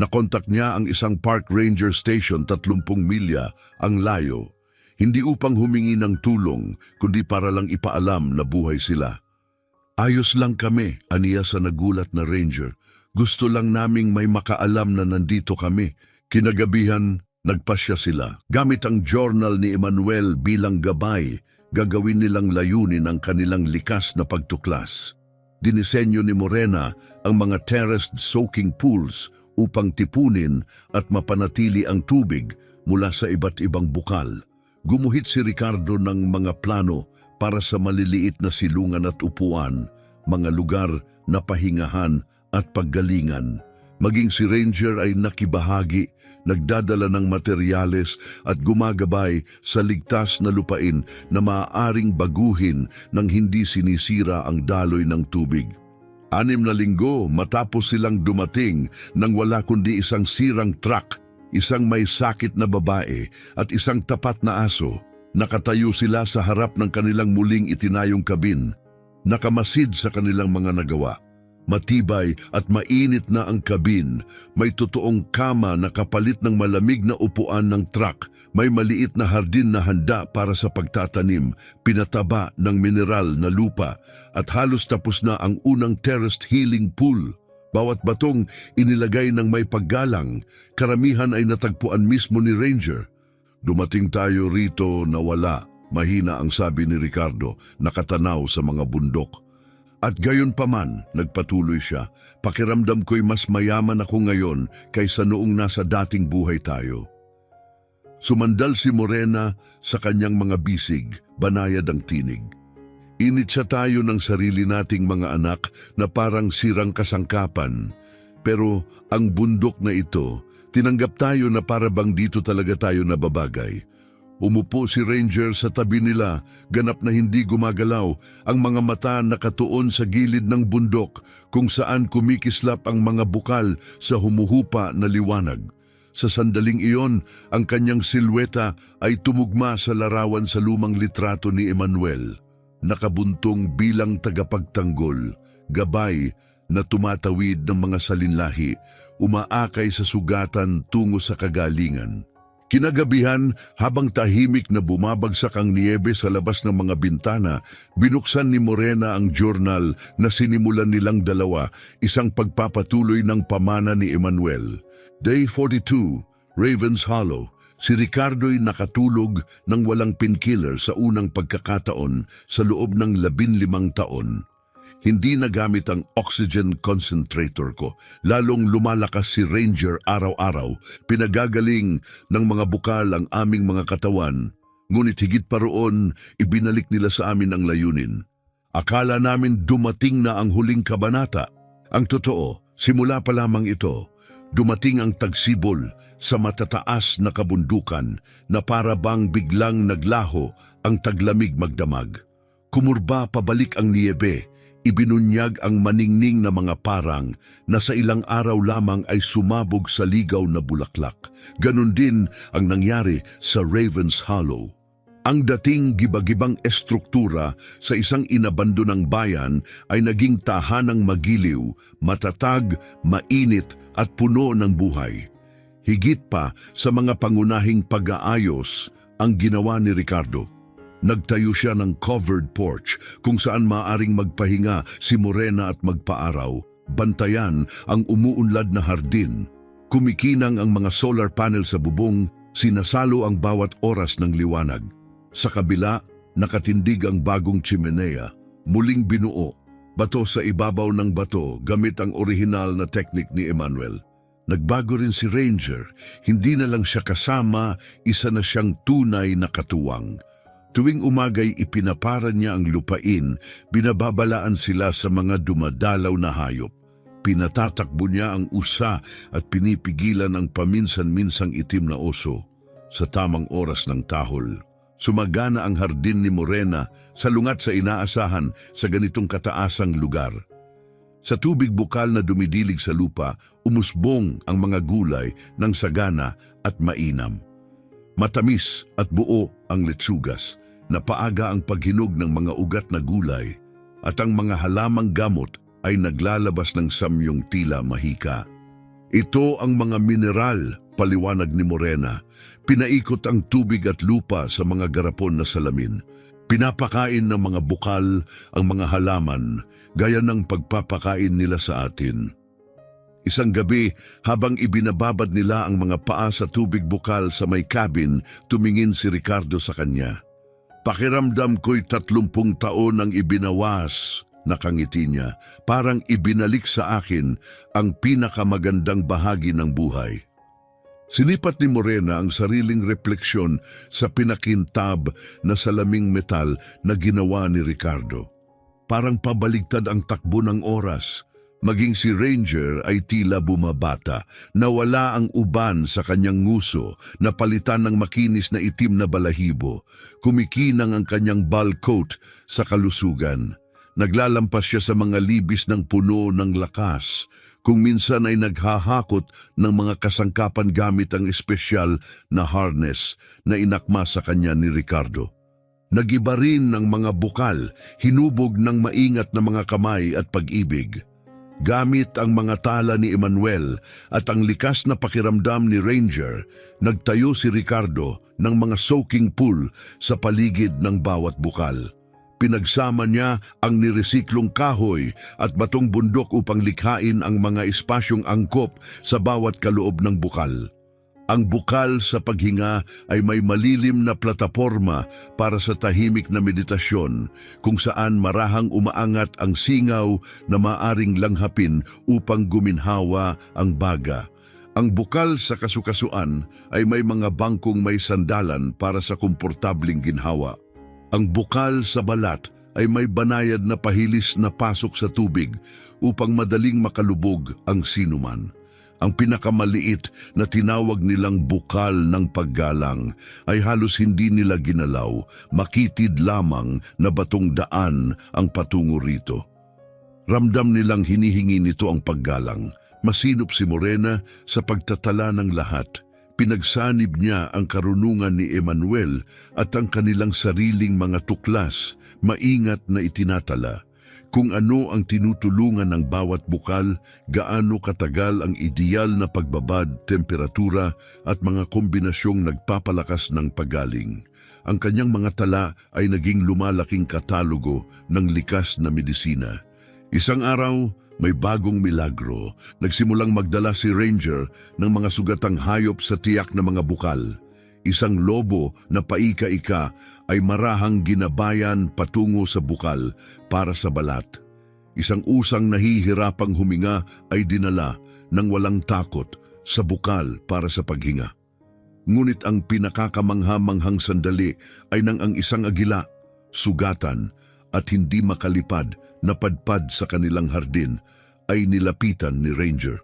Nakontak niya ang isang park ranger station 30 milya ang layo. Hindi upang humingi ng tulong, kundi para lang ipaalam na buhay sila. Ayos lang kami, aniya sa nagulat na ranger. Gusto lang naming may makaalam na nandito kami. Kinagabihan, nagpasya sila. Gamit ang journal ni Emmanuel bilang gabay, gagawin nilang layunin ang kanilang likas na pagtuklas. Dinisenyo ni Morena ang mga terraced soaking pools upang tipunin at mapanatili ang tubig mula sa iba't ibang bukal. Gumuhit si Ricardo ng mga plano para sa maliliit na silungan at upuan, mga lugar na pahingahan at paggalingan. Maging si Ranger ay nakibahagi, nagdadala ng materyales at gumagabay sa ligtas na lupain na maaaring baguhin nang hindi sinisira ang daloy ng tubig. 6 na linggo matapos silang dumating nang wala kundi isang sirang truck, isang may sakit na babae at isang tapat na aso. Nakatayo sila sa harap ng kanilang muling itinayong kabin, nakamasid sa kanilang mga nagawa. Matibay at mainit na ang kabin, may totoong kama na kapalit ng malamig na upuan ng truck, may maliit na hardin na handa para sa pagtatanim, pinataba ng mineral na lupa, at halos tapos na ang unang terraced healing pool. Bawat batong inilagay ng may paggalang, karamihan ay natagpuan mismo ni Ranger. Dumating tayo rito na wala, mahina ang sabi ni Ricardo, nakatanaw sa mga bundok. At gayon pa man, nagpatuloy siya, pakiramdam ko'y mas mayaman ako ngayon kaysa noong nasa dating buhay tayo. Sumandal si Morena sa kanyang mga bisig, banayad ang tinig. Initsa tayo ng sarili nating mga anak na parang sirang kasangkapan. Pero ang bundok na ito, tinanggap tayo na para bang dito talaga tayo nababagay. Umupo si Ranger sa tabi nila, ganap na hindi gumagalaw, ang mga mata nakatuon sa gilid ng bundok kung saan kumikislap ang mga bukal sa humuhupa na liwanag. Sa sandaling iyon, ang kanyang silweta ay tumugma sa larawan sa lumang litrato ni Emmanuel. Nakabuntong bilang tagapagtanggol, gabay na tumatawid ng mga salinlahi, umaakay sa sugatan tungo sa kagalingan. Kinagabihan, habang tahimik na bumabagsak ang niyebe sa labas ng mga bintana, binuksan ni Morena ang journal na sinimulan nilang dalawa, isang pagpapatuloy ng pamana ni Emmanuel. Day 42, Ravens Hollow. Si Ricardo'y nakatulog ng walang painkiller sa unang pagkakataon sa loob ng 15 taon. Hindi nagamit ang oxygen concentrator ko. Lalong lumalakas si Ranger araw-araw. Pinagagaling ng mga bukal ang aming mga katawan. Ngunit higit pa roon, ibinalik nila sa amin ang layunin. Akala namin dumating na ang huling kabanata. Ang totoo, simula pa lamang ito. Dumating ang tagsibol sa matataas na kabundukan na para bang biglang naglaho ang taglamig magdamag. Kumurba pabalik ang niyebe, ibinunyag ang maningning na mga parang na sa ilang araw lamang ay sumabog sa ligaw na bulaklak. Ganon din ang nangyari sa Ravens Hollow. Ang dating gibagibang estruktura sa isang inabandonang bayan ay naging tahanang magiliw, matatag, mainit at puno ng buhay. Higit pa sa mga pangunahing pag-aayos ang ginawa ni Ricardo. Nagtayo siya ng covered porch kung saan maaring magpahinga si Morena at magpaaraw, bantayan ang umuunlad na hardin. Kumikinang ang mga solar panel sa bubong, sinasalo ang bawat oras ng liwanag. Sa kabila, nakatindig ang bagong chimenea, muling binuo, bato sa ibabaw ng bato gamit ang orihinal na teknik ni Emmanuel. Nagbago rin si Ranger, hindi na lang siya kasama, isa na siyang tunay na katuwang. Tuwing umagay ipinapara niya ang lupain, binababalaan sila sa mga dumadalaw na hayop. Pinatatakbo niya ang usa at pinipigilan ang paminsan-minsang itim na oso. Sa tamang oras ng tahol, sumagana ang hardin ni Morena, salungat sa inaasahan sa ganitong kataasang lugar. Sa tubig bukal na dumidilig sa lupa, umusbong ang mga gulay ng sagana at mainam. Matamis at buo ang letsugas, napaaga ang paghinog ng mga ugat na gulay, at ang mga halamang gamot ay naglalabas ng samyong tila mahika. Ito ang mga mineral, paliwanag ni Morena. Pinaikot ang tubig at lupa sa mga garapon na salamin. Pinapakain ng mga bukal ang mga halaman, gaya ng pagpapakain nila sa atin. Isang gabi, habang ibinababad nila ang mga paa sa tubig bukal sa may cabin, tumingin si Ricardo sa kanya. Pakiramdam ko'y 30 taon ang ibinawas, nakangiti niya, parang ibinalik sa akin ang pinakamagandang bahagi ng buhay. Sinipat ni Morena ang sariling refleksyon sa pinakintab na salaming metal na ginawa ni Ricardo. Parang pabaligtad ang takbo ng oras. Maging si Ranger ay tila bumabata, nawala ang uban sa kanyang nguso, napalitan ng makinis na itim na balahibo, kumikinang ang kanyang ball coat sa kalusugan. Naglalampas siya sa mga libis ng puno ng lakas, kung minsan ay naghahakot ng mga kasangkapan gamit ang espesyal na harness na inakma sa kanya ni Ricardo. Nagiba rin ng mga bukal, hinubog ng maingat na mga kamay at pag-ibig. Gamit ang mga tala ni Emmanuel at ang likas na pakiramdam ni Ranger, nagtayo si Ricardo ng mga soaking pool sa paligid ng bawat bukal. Pinagsama niya ang niresiklong kahoy at batong bundok upang likhain ang mga espasyong angkop sa bawat kaloob ng bukal. Ang bukal sa paghinga ay may malilim na plataporma para sa tahimik na meditasyon kung saan marahang umaangat ang singaw na maaring langhapin upang guminhawa ang baga. Ang bukal sa kasukasuan ay may mga bangkong may sandalan para sa komportabling ginhawa. Ang bukal sa balat ay may banayad na pahilis na pasok sa tubig upang madaling makalubog ang sinuman. Ang pinakamaliit na tinawag nilang bukal ng paggalang ay halos hindi nila ginalaw, makitid lamang na batong daan ang patungo rito. Ramdam nilang hinihingi nito ang paggalang. Masinop si Morena sa pagtatala ng lahat. Pinagsanib niya ang karunungan ni Emmanuel at ang kanilang sariling mga tuklas, maingat na itinatala. Kung ano ang tinutulungan ng bawat bukal, gaano katagal ang ideal na pagbabad, temperatura at mga kombinasyong nagpapalakas ng pagaling. Ang kanyang mga tala ay naging lumalaking katalogo ng likas na medisina. Isang araw, may bagong milagro. Nagsimulang magdala si Ranger ng mga sugatang hayop sa tiyak na mga bukal. Isang lobo na paika-ika ay marahang ginabayan patungo sa bukal para sa balat. Isang usang nahihirapang huminga ay dinala ng walang takot sa bukal para sa paghinga. Ngunit ang pinakakamangha-manghang sandali ay nang ang isang agila, sugatan at hindi makalipad na padpad sa kanilang hardin ay nilapitan ni Ranger.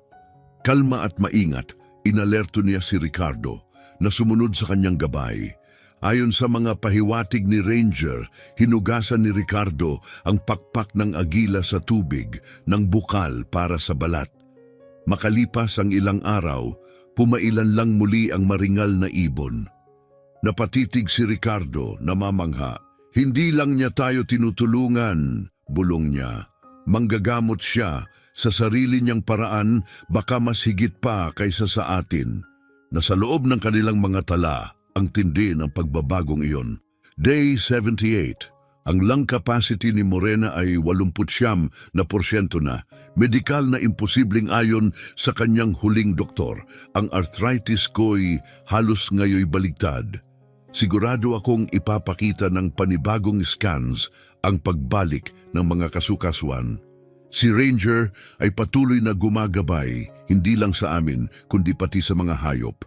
Kalma at maingat, inalerto niya si Ricardo na sumunod sa kanyang gabay. Ayon sa mga pahiwatig ni Ranger, hinugasan ni Ricardo ang pakpak ng agila sa tubig ng bukal para sa balat. Makalipas ang ilang araw, pumailan lang muli ang maringal na ibon. Napatitig si Ricardo, namamangha. Hindi lang niya tayo tinutulungan, bulong niya. Manggagamot siya sa sarili niyang paraan, baka mas higit pa kaysa sa atin. Nasa loob ng kanilang mga tala ang tindi ng pagbabagong iyon. Day 78. Ang lung capacity ni Morena ay 89% na. Medikal na imposibleng ayon sa kanyang huling doktor. Ang arthritis ko'y halos ngayoy baligtad. Sigurado akong ipapakita ng panibagong scans ang pagbalik ng mga kasukasuan. Si Ranger ay patuloy na gumagabay, hindi lang sa amin, kundi pati sa mga hayop.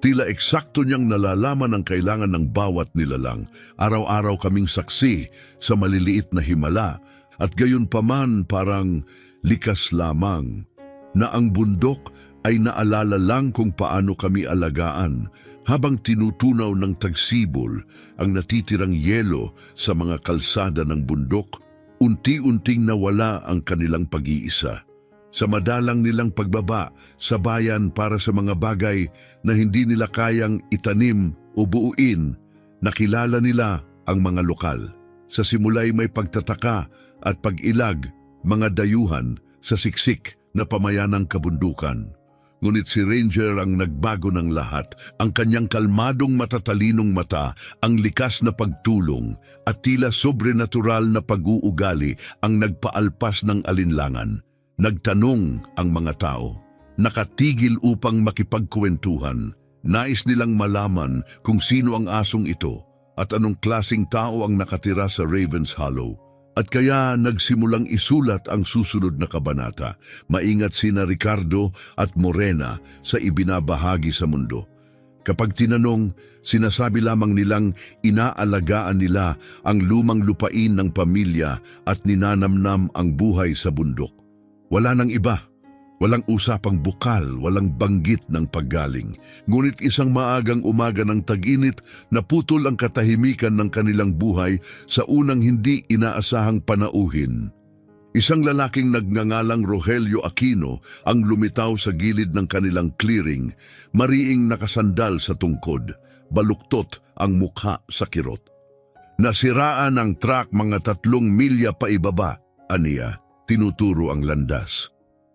Tila eksakto niyang nalalaman ang kailangan ng bawat nilalang. Araw-araw kaming saksi sa maliliit na himala at gayon paman parang likas lamang na ang bundok ay naalala lang kung paano kami alagaan habang tinutunaw ng tagsibol ang natitirang yelo sa mga kalsada ng bundok. Unti-unting nawala ang kanilang pag-iisa. Sa madalang nilang pagbaba sa bayan para sa mga bagay na hindi nila kayang itanim o buuin, nakilala nila ang mga lokal. Sa simula'y may pagtataka at pag-ilag, mga dayuhan sa siksik na pamayanang kabundukan. Ngunit si Ranger ang nagbago ng lahat, ang kanyang kalmadong matatalinong mata, ang likas na pagtulong at tila sobrenatural na pag-uugali ang nagpaalpas ng alinlangan. Nagtanong ang mga tao, nakatigil upang makipagkwentuhan. Nais nilang malaman kung sino ang asong ito at anong klasing tao ang nakatira sa Ravens Hollow. At kaya nagsimulang isulat ang susunod na kabanata. Maingat sina Ricardo at Morena sa ibinabahagi sa mundo. Kapag tinanong, sinasabi lamang nilang inaalagaan nila ang lumang lupain ng pamilya at ninanamnam ang buhay sa bundok. Wala nang iba. Walang usapang bukal, walang banggit ng paggaling. Ngunit isang maagang umaga ng tag-init, naputol ang katahimikan ng kanilang buhay sa unang hindi inaasahang panauhin. Isang lalaking nagngangalang Rogelio Aquino ang lumitaw sa gilid ng kanilang clearing, mariing nakasandal sa tungkod, baluktot ang mukha sa kirot. Nasiraan ang truck mga 3 milya pa ibaba, aniya, tinuturo ang landas.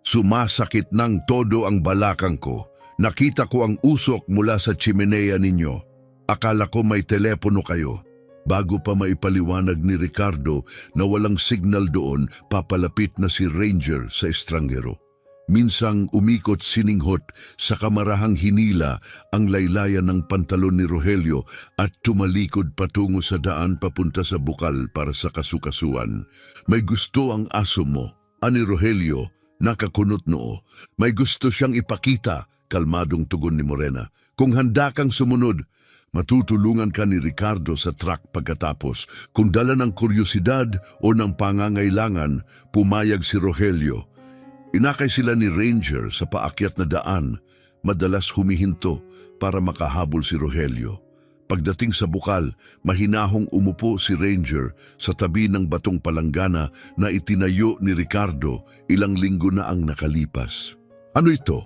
Sumasakit ng todo ang balakang ko. Nakita ko ang usok mula sa chimenea ninyo. Akala ko may telepono kayo. Bago pa maipaliwanag ni Ricardo na walang signal doon, papalapit na si Ranger sa estranghero. Minsang umikot sininghot sa kamarahang hinila ang laylayan ng pantalon ni Rogelio at tumalikod patungo sa daan papunta sa bukal para sa kasukasuan. May gusto ang aso mo, ani Rogelio. Nakakunot noo. May gusto siyang ipakita, kalmadong tugon ni Morena. Kung handa kang sumunod, matutulungan ka ni Ricardo sa truck pagkatapos. Kung dala ng kuryosidad o ng pangangailangan, pumayag si Rogelio. Inakay sila ni Ranger sa paakyat na daan, madalas humihinto para makahabol si Rogelio. Pagdating sa bukal, mahinahong umupo si Ranger sa tabi ng batong palanggana na itinayo ni Ricardo ilang linggo na ang nakalipas. Ano ito?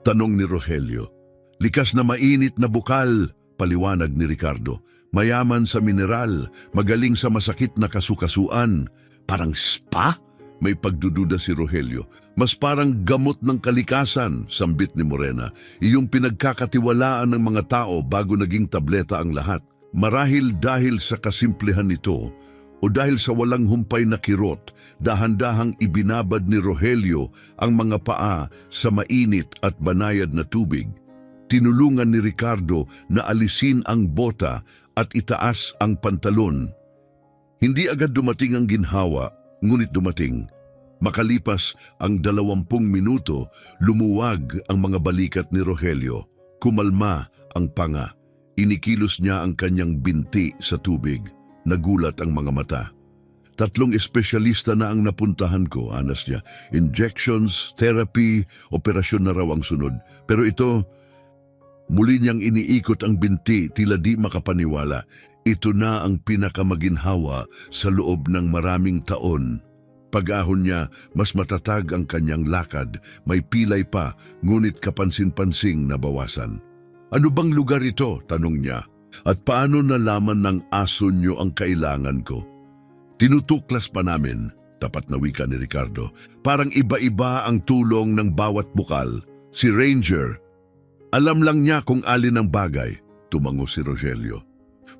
Tanong ni Rogelio. Likas na mainit na bukal, paliwanag ni Ricardo. Mayaman sa mineral, magaling sa masakit na kasukasuan. Parang spa? May pagdududa si Rogelio. Mas parang gamot ng kalikasan, sambit ni Morena. Iyong pinagkakatiwalaan ng mga tao bago naging tableta ang lahat. Marahil dahil sa kasimplehan nito o dahil sa walang humpay na kirot, dahan-dahang ibinabad ni Rogelio ang mga paa sa mainit at banayad na tubig. Tinulungan ni Ricardo na alisin ang bota at itaas ang pantalon. Hindi agad dumating ang ginhawa, ngunit dumating. Makalipas ang 20 minuto, lumuwag ang mga balikat ni Rogelio. Kumalma ang panga. Inikilos niya ang kanyang binti sa tubig. Nagulat ang mga mata. 3 espesyalista na ang napuntahan ko, anas niya. Injections, therapy, operasyon na raw ang sunod. Pero ito, muli niyang iniikot ang binti, tila di makapaniwala. Ito na ang pinakamaginhawa sa loob ng maraming taon. Pag-ahon niya, mas matatag ang kanyang lakad, may pilay pa, ngunit kapansin-pansing nabawasan. Ano bang lugar ito? Tanong niya. At paano nalaman ng aso niyo ang kailangan ko? Tinutuklas pa namin, tapat na wika ni Ricardo. Parang iba-iba ang tulong ng bawat bukal. Si Ranger, alam lang niya kung alin ang bagay, tumango si Rogelio.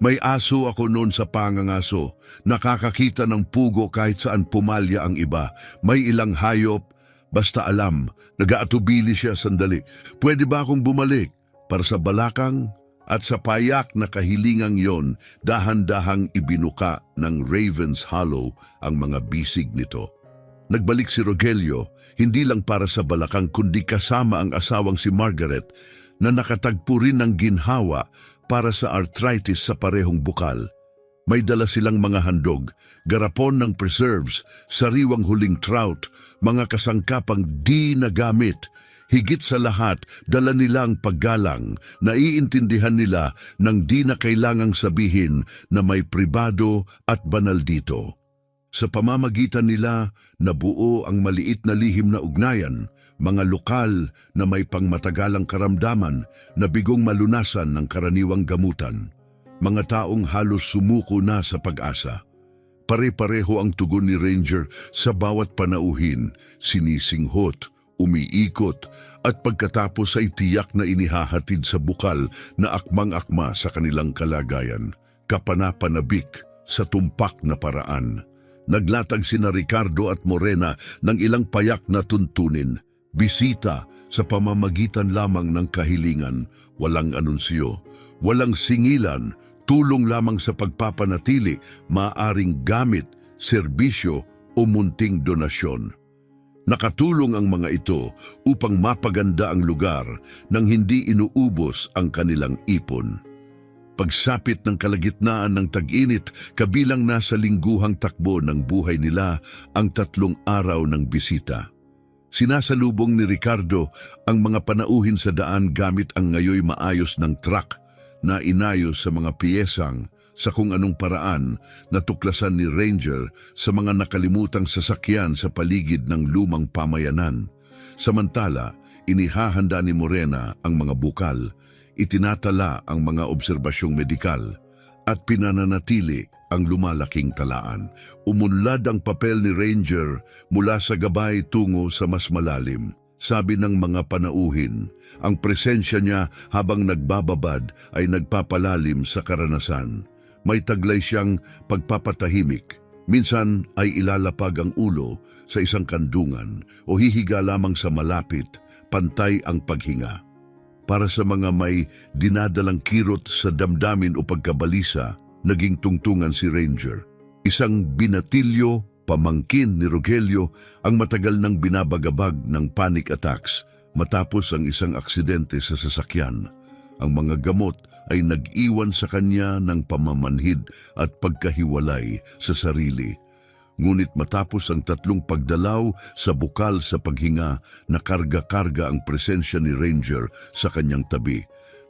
May aso ako noon sa pangangaso, nakakakita ng pugo kahit saan pumalya ang iba. May ilang hayop, basta alam, nag-aatubili siya sandali. Pwede ba akong bumalik para sa balakang? At sa payak na kahilingang yon, dahan-dahang ibinuka ng Raven's Hollow ang mga bisig nito. Nagbalik si Rogelio, hindi lang para sa balakang kundi kasama ang asawang si Margaret na nakatagpo rin ng ginhawa para sa arthritis sa parehong bukal. May dala silang mga handog, garapon ng preserves, sariwang huling trout, mga kasangkapang di nagamit. Higit sa lahat, dala nilang paggalang, naiintindihan nila nang di na kailangang sabihin na may pribado at banal dito. Sa pamamagitan nila, nabuo ang maliit na lihim na ugnayan, mga lokal na may pangmatagalang karamdaman na bigong malunasan ng karaniwang gamutan. Mga taong halos sumuko na sa pag-asa. Pare-pareho ang tugon ni Ranger sa bawat panauhin, sinisinghot, umiikot, at pagkatapos ay tiyak na inihahatid sa bukal na akmang-akma sa kanilang kalagayan, kapanapanabik sa tumpak na paraan. Naglatag sina Ricardo at Morena ng ilang payak na tuntunin, bisita sa pamamagitan lamang ng kahilingan, walang anunsyo, walang singilan, tulong lamang sa pagpapanatili, maaring gamit, serbisyo o munting donasyon. Nakatulong ang mga ito upang mapaganda ang lugar nang hindi inuubos ang kanilang ipon. Pagsapit ng kalagitnaan ng tag-init, kabilang na sa lingguhang takbo ng buhay nila ang 3 araw ng bisita. Sinasalubong ni Ricardo ang mga panauhin sa daan gamit ang ngayoy maayos ng truck na inayos sa mga piyesang sa kung anong paraan natuklasan ni Ranger sa mga nakalimutang sasakyan sa paligid ng lumang pamayanan. Samantala, inihahanda ni Morena ang mga bukal, itinatala ang mga obserbasyong medikal, at pinananatili ang lumalaking talaan. Umunlad ang papel ni Ranger mula sa gabay tungo sa mas malalim. Sabi ng mga panauhin, ang presensya niya habang nagbababad ay nagpapalalim sa karanasan. May taglay siyang pagpapatahimik. Minsan ay ilalapag ang ulo sa isang kandungan o hihiga lamang sa malapit, pantay ang paghinga. Para sa mga may dinadalang kirot sa damdamin o pagkabalisa, naging tungtungan si Ranger. Isang binatilyo, pamangkin ni Rogelio, ang matagal nang binabagabag ng panic attacks matapos ang isang aksidente sa sasakyan. Ang mga gamot ay nag-iwan sa kanya ng pamamanhid at pagkahiwalay sa sarili. Ngunit matapos ang 3 pagdalaw sa bukal sa paghinga, nakarga-karga ang presensya ni Ranger sa kanyang tabi.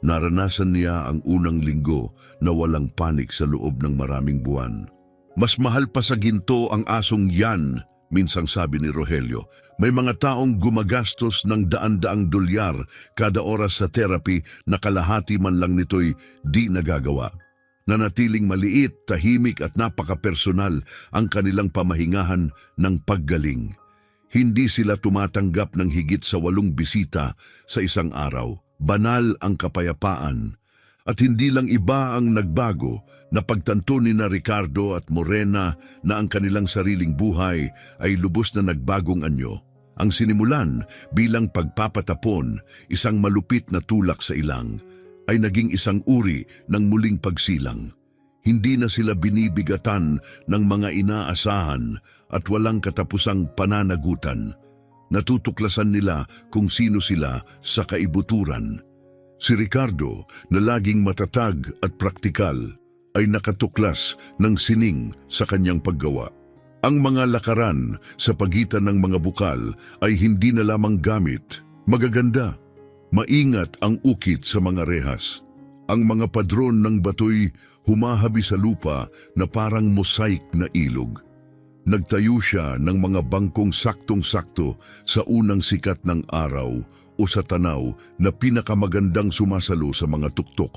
Naranasan niya ang unang linggo na walang panik sa loob ng maraming buwan. Mas mahal pa sa ginto ang asong yan, minsang sabi ni Rogelio. May mga taong gumagastos ng daan-daang dolyar kada oras sa therapy na kalahati man lang nito'y di nagagawa. Nanatiling maliit, tahimik at napaka-personal ang kanilang pamahingahan ng paggaling. Hindi sila tumatanggap ng higit sa 8 bisita sa isang araw. Banal ang kapayapaan. At hindi lang iba ang nagbago na pagtanto ni na Ricardo at Morena na ang kanilang sariling buhay ay lubos na nagbagong anyo. Ang sinimulan bilang pagpapatapon, isang malupit na tulak sa ilang, ay naging isang uri ng muling pagsilang. Hindi na sila binibigatan ng mga inaasahan at walang katapusang pananagutan. Natutuklasan nila kung sino sila sa kaibuturan. Si Ricardo, na laging matatag at praktikal, ay nakatuklas ng sining sa kanyang paggawa. Ang mga lakaran sa pagitan ng mga bukal ay hindi na lamang gamit. Magaganda, maingat ang ukit sa mga rehas. Ang mga padron ng batoy humahabi sa lupa na parang mosaic na ilog. Nagtayo siya ng mga bangkong saktong-sakto sa unang sikat ng araw o sa tanaw na pinakamagandang sumasalo sa mga tuktok.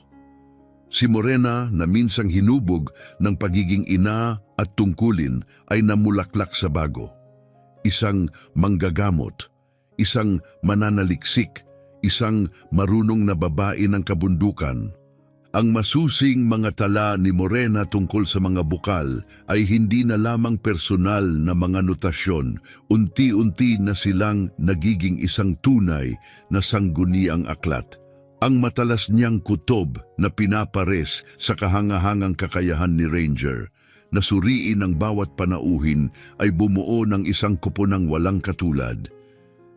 Si Morena na minsang hinubog ng pagiging ina at tungkulin ay namulaklak sa bago. Isang manggagamot, isang mananaliksik, isang marunong na babae ng kabundukan. Ang masusing mga tala ni Morena tungkol sa mga bukal ay hindi na lamang personal na mga notasyon, unti-unti na silang nagiging isang tunay na sangguniang aklat. Ang matalas niyang kutob na pinapares sa kahangahangang kakayahan ni Ranger na suriin ang bawat panauhin ay bumuo ng isang kuponang walang katulad.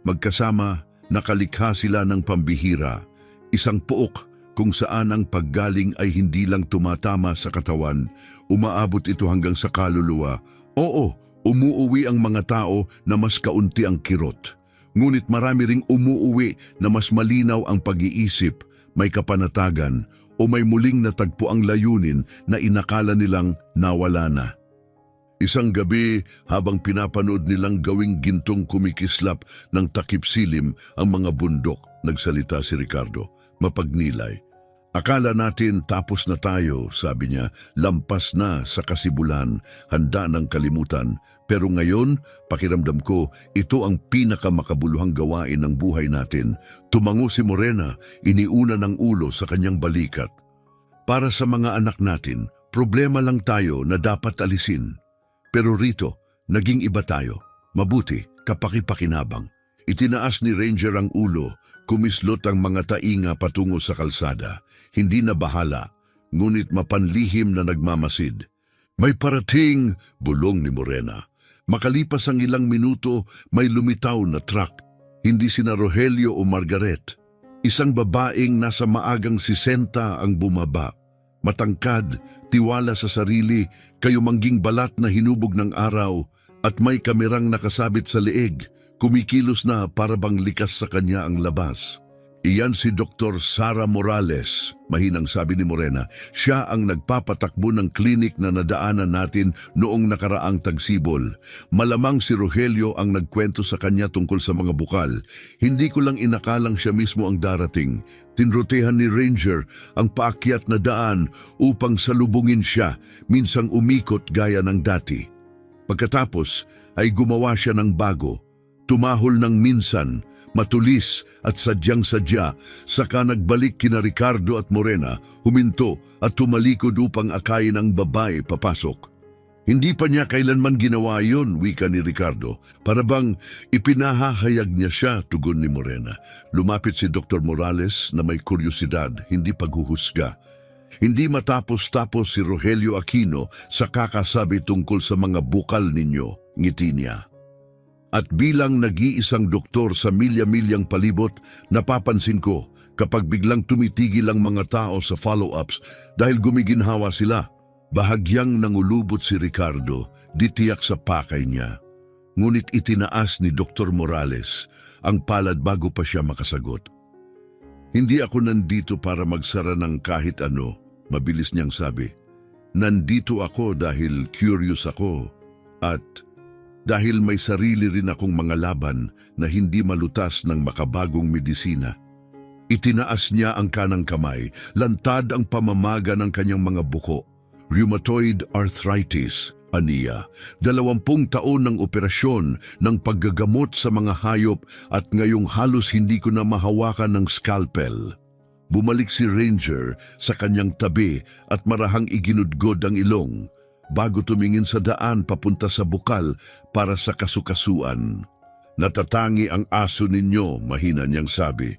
Magkasama, nakalikha sila ng pambihira, isang puok kung saan ang paggaling ay hindi lang tumatama sa katawan, umaabot ito hanggang sa kaluluwa. Oo, umuuwi ang mga tao na mas kaunti ang kirot. Ngunit marami ring umuuwi na mas malinaw ang pag-iisip, may kapanatagan o may muling natagpo ang layunin na inakala nilang nawala na. Isang gabi habang pinapanood nilang gawing gintong kumikislap ng takip silim ang mga bundok, nagsalita si Ricardo, mapagnilay. Akala natin tapos na tayo, sabi niya, lampas na sa kasibulan, handa ng kalimutan. Pero ngayon, pakiramdam ko, ito ang pinakamakabuluhang gawain ng buhay natin. Tumango si Morena, iniuna ng ulo sa kanyang balikat. Para sa mga anak natin, problema lang tayo na dapat alisin. Pero rito, naging iba tayo. Mabuti, kapaki-pakinabang. Itinaas ni Ranger ang ulo, kumislot ang mga tainga patungo sa kalsada. Hindi na bahala, ngunit mapanlihim na nagmamasid. May parating, bulong ni Morena. Makalipas ang ilang minuto, may lumitaw na truck. Hindi sina Rogelio o Margaret. Isang babaeng nasa maagang 60 ang bumaba. Matangkad, tiwala sa sarili, kayumangging balat na hinubog ng araw at may kamerang nakasabit sa leeg. Kumikilos na para bang likas sa kanya ang labas. Iyan si Dr. Sara Morales, mahinang sabi ni Morena. Siya ang nagpapatakbo ng klinik na nadaanan natin noong nakaraang tagsibol. Malamang si Rogelio ang nagkwento sa kanya tungkol sa mga bukal. Hindi ko lang inakalang siya mismo ang darating. Tinrotehan ni Ranger ang paakyat na daan upang salubungin siya, minsang umikot gaya ng dati. Pagkatapos ay gumawa siya ng bago. Tumahol ng minsan, matulis at sadyang-sadya, saka nagbalik kina Ricardo at Morena, huminto at tumalikod upang akayin ang babae papasok. Hindi pa niya kailanman ginawa yon, wika ni Ricardo. Para bang ipinahahayag niya siya, tugon ni Morena. Lumapit si Dr. Morales na may kuryosidad, hindi paghuhusga. Hindi matapos-tapos si Rogelio Aquino sa kakasabi tungkol sa mga bukal ninyo, ngiti niya. At bilang nag-iisang doktor sa milya-milyang palibot, napapansin ko kapag biglang tumitigil ang mga tao sa follow-ups dahil gumiginhawa sila. Bahagyang nangulubot si Ricardo, ditiyak sa pakay niya. Ngunit itinaas ni Dr. Morales ang palad bago pa siya makasagot. Hindi ako nandito para magsara ng kahit ano, mabilis niyang sabi. Nandito ako dahil curious ako at dahil may sarili rin akong mga laban na hindi malutas ng makabagong medisina. Itinaas niya ang kanang kamay, lantad ang pamamaga ng kanyang mga buko. Rheumatoid arthritis, aniya. 20 taon ng operasyon ng paggagamot sa mga hayop at ngayong halos hindi ko na mahawakan ng scalpel. Bumalik si Ranger sa kanyang tabi at marahang iginudgod ang ilong bago tumingin sa daan papunta sa bukal para sa kasukasuan. Natatangi ang aso ninyo, mahina niyang sabi.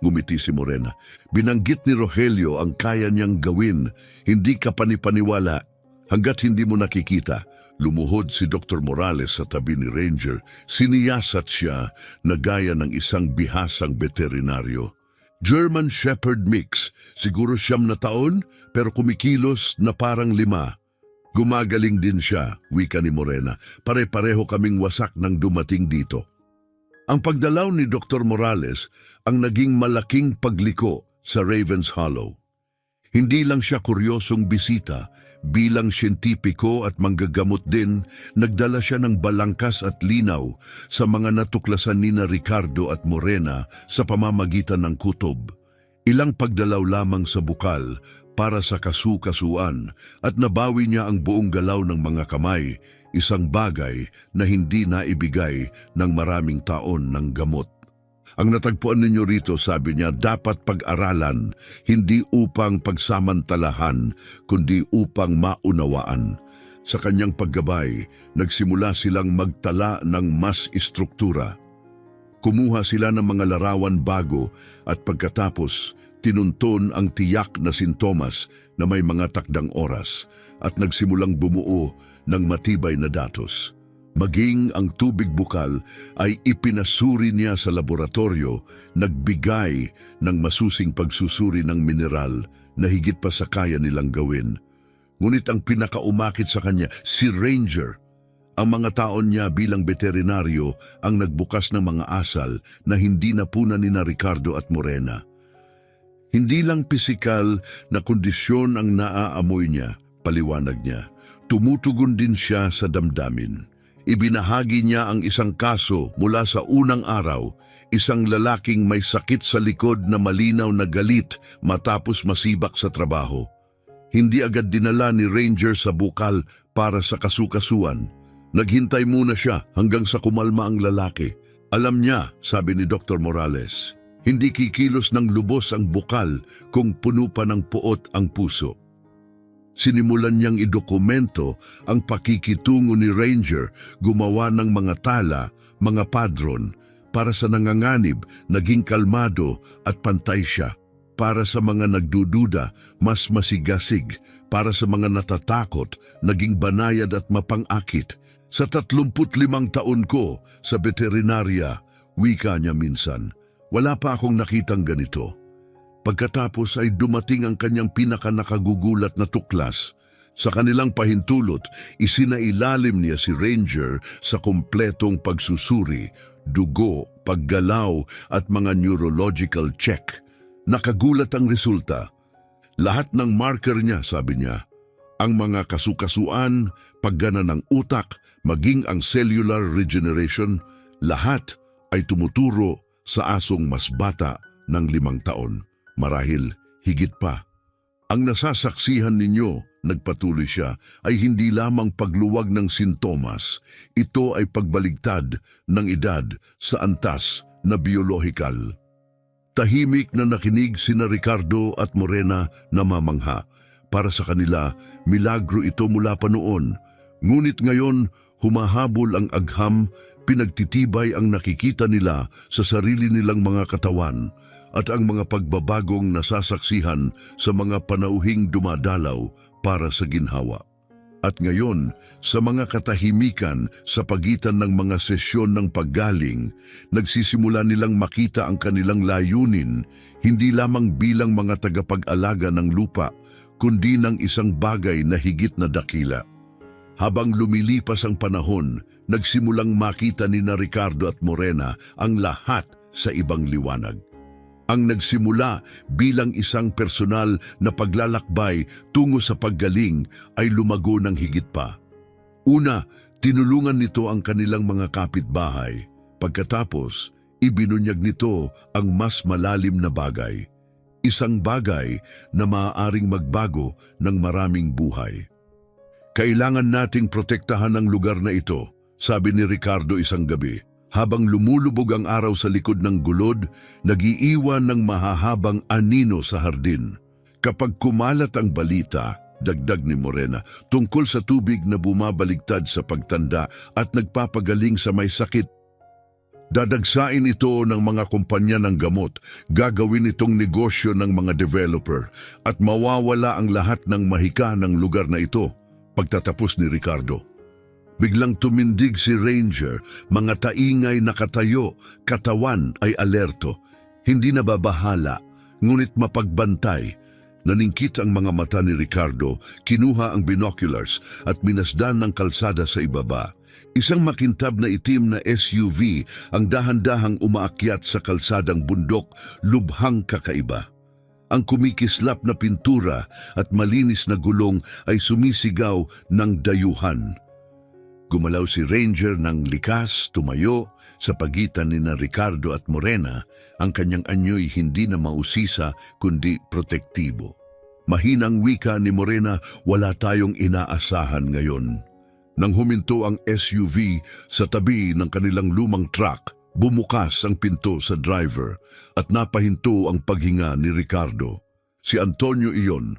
Ngumiti si Morena. Binanggit ni Rogelio ang kaya niyang gawin. Hindi ka panipaniwala hanggat hindi mo nakikita. Lumuhod si Dr. Morales sa tabi ni Ranger. Siniyasat siya na gaya ng isang bihasang veterinaryo. German Shepherd Mix, siguro 9 na taon pero kumikilos na parang 5. Gumagaling din siya, wika ni Morena. Pare-pareho kaming wasak nang dumating dito. Ang pagdalaw ni Dr. Morales ang naging malaking pagliko sa Ravens Hollow. Hindi lang siya kuryosong bisita, bilang siyentipiko at manggagamot din, nagdala siya ng balangkas at linaw sa mga natuklasan nina Ricardo at Morena sa pamamagitan ng kutob. Ilang pagdalaw lamang sa bukal para sa kasu-kasuan at nabawi niya ang buong galaw ng mga kamay, isang bagay na hindi naibigay ng maraming taon ng gamot. Ang natagpuan ninyo rito, sabi niya, dapat pag-aralan, hindi upang pagsamantalahan, kundi upang maunawaan. Sa kanyang paggabay, nagsimula silang magtala ng mas istruktura. Kumuha sila ng mga larawan bago at pagkatapos, tinunton ang tiyak na sintomas na may mga takdang oras at nagsimulang bumuo ng matibay na datos. Maging ang tubig bukal ay ipinasuri niya sa laboratorio, nagbigay ng masusing pagsusuri ng mineral na higit pa sa kaya nilang gawin. Ngunit ang pinakaumakit sa kanya, si Ranger. Ang mga taon niya bilang veterinaryo ang nagbukas ng mga asal na hindi napunan ni Ricardo at Morena. Hindi lang pisikal na kondisyon ang naaamoy niya, paliwanag niya. Tumutugon din siya sa damdamin. Ibinahagi niya ang isang kaso mula sa unang araw, isang lalaking may sakit sa likod na malinaw na galit matapos masibak sa trabaho. Hindi agad dinala ni Ranger sa bukal para sa kasukasuan. Naghintay muna siya hanggang sa kumalma ang lalaki. Alam niya, sabi ni Dr. Morales, hindi kikilos ng lubos ang bukal kung puno pa ng puot ang puso. Sinimulan niyang idokumento ang pakikitungo ni Ranger, gumawa ng mga tala, mga padron, para sa nanganganib, naging kalmado at pantay siya. Para sa mga nagdududa, mas masigasig. Para sa mga natatakot, naging banayad at mapangakit. Sa 35 taon ko sa veterinarya, wika niya minsan, wala pa akong nakitang ganito. Pagkatapos ay dumating ang kanyang pinakanakagugulat na tuklas. Sa kanilang pahintulot, isinailalim niya si Ranger sa kumpletong pagsusuri, dugo, paggalaw at mga neurological check. Nakagulat ang resulta. Lahat ng marker niya, sabi niya, ang mga kasukasuan, paggana ng utak, maging ang cellular regeneration, lahat ay tumuturo sa asong mas bata ng 5 taon. Marahil higit pa. Ang nasasaksihan ninyo, nagpatuloy siya, ay hindi lamang pagluwag ng sintomas. Ito ay pagbaligtad ng edad sa antas na biolohikal. Tahimik na nakinig sina Ricardo at Morena na mamangha. Para sa kanila, milagro ito mula pa noon. Ngunit ngayon, humahabol ang agham, pinagtitibay ang nakikita nila sa sarili nilang mga katawan at ang mga pagbabagong nasasaksihan sa mga panauhing dumadalaw para sa ginhawa. At ngayon, sa mga katahimikan sa pagitan ng mga sesyon ng paggaling, nagsisimula nilang makita ang kanilang layunin, hindi lamang bilang mga tagapag-alaga ng lupa, kundi ng isang bagay na higit na dakila. Habang lumilipas ang panahon, nagsimulang makita ni Ricardo at Morena ang lahat sa ibang liwanag. Ang nagsimula bilang isang personal na paglalakbay tungo sa paggaling ay lumago ng higit pa. Una, tinulungan nito ang kanilang mga kapitbahay. Pagkatapos, ibinunyag nito ang mas malalim na bagay. Isang bagay na maaaring magbago ng maraming buhay. Kailangan nating protektahan ang lugar na ito, sabi ni Ricardo isang gabi. Habang lumulubog ang araw sa likod ng gulod, nag-iiwan ng mahahabang anino sa hardin. Kapag kumalat ang balita, dagdag ni Morena, tungkol sa tubig na bumabaligtad sa pagtanda at nagpapagaling sa may sakit, dadagsain ito ng mga kumpanya ng gamot, gagawin itong negosyo ng mga developer, at mawawala ang lahat ng mahika ng lugar na ito. Pagtatapos ni Ricardo, biglang tumindig si Ranger, mga taingay nakatayo, katawan ay alerto, hindi nababahala, ngunit mapagbantay. Naningkit ang mga mata ni Ricardo, kinuha ang binoculars at minasdan ng kalsada sa ibaba. Isang makintab na itim na SUV ang dahan-dahang umaakyat sa kalsadang bundok, lubhang kakaiba. Ang kumikislap na pintura at malinis na gulong ay sumisigaw ng dayuhan. Gumalaw si Ranger ng likas, tumayo sa pagitan ni na Ricardo at Morena. Ang kanyang anyo'y hindi na mausisa kundi protektibo. Mahinang wika ni Morena, wala tayong inaasahan ngayon. Nang huminto ang SUV sa tabi ng kanilang lumang truck, bumukas ang pinto sa driver at napahinto ang paghinga ni Ricardo. Si Antonio iyon.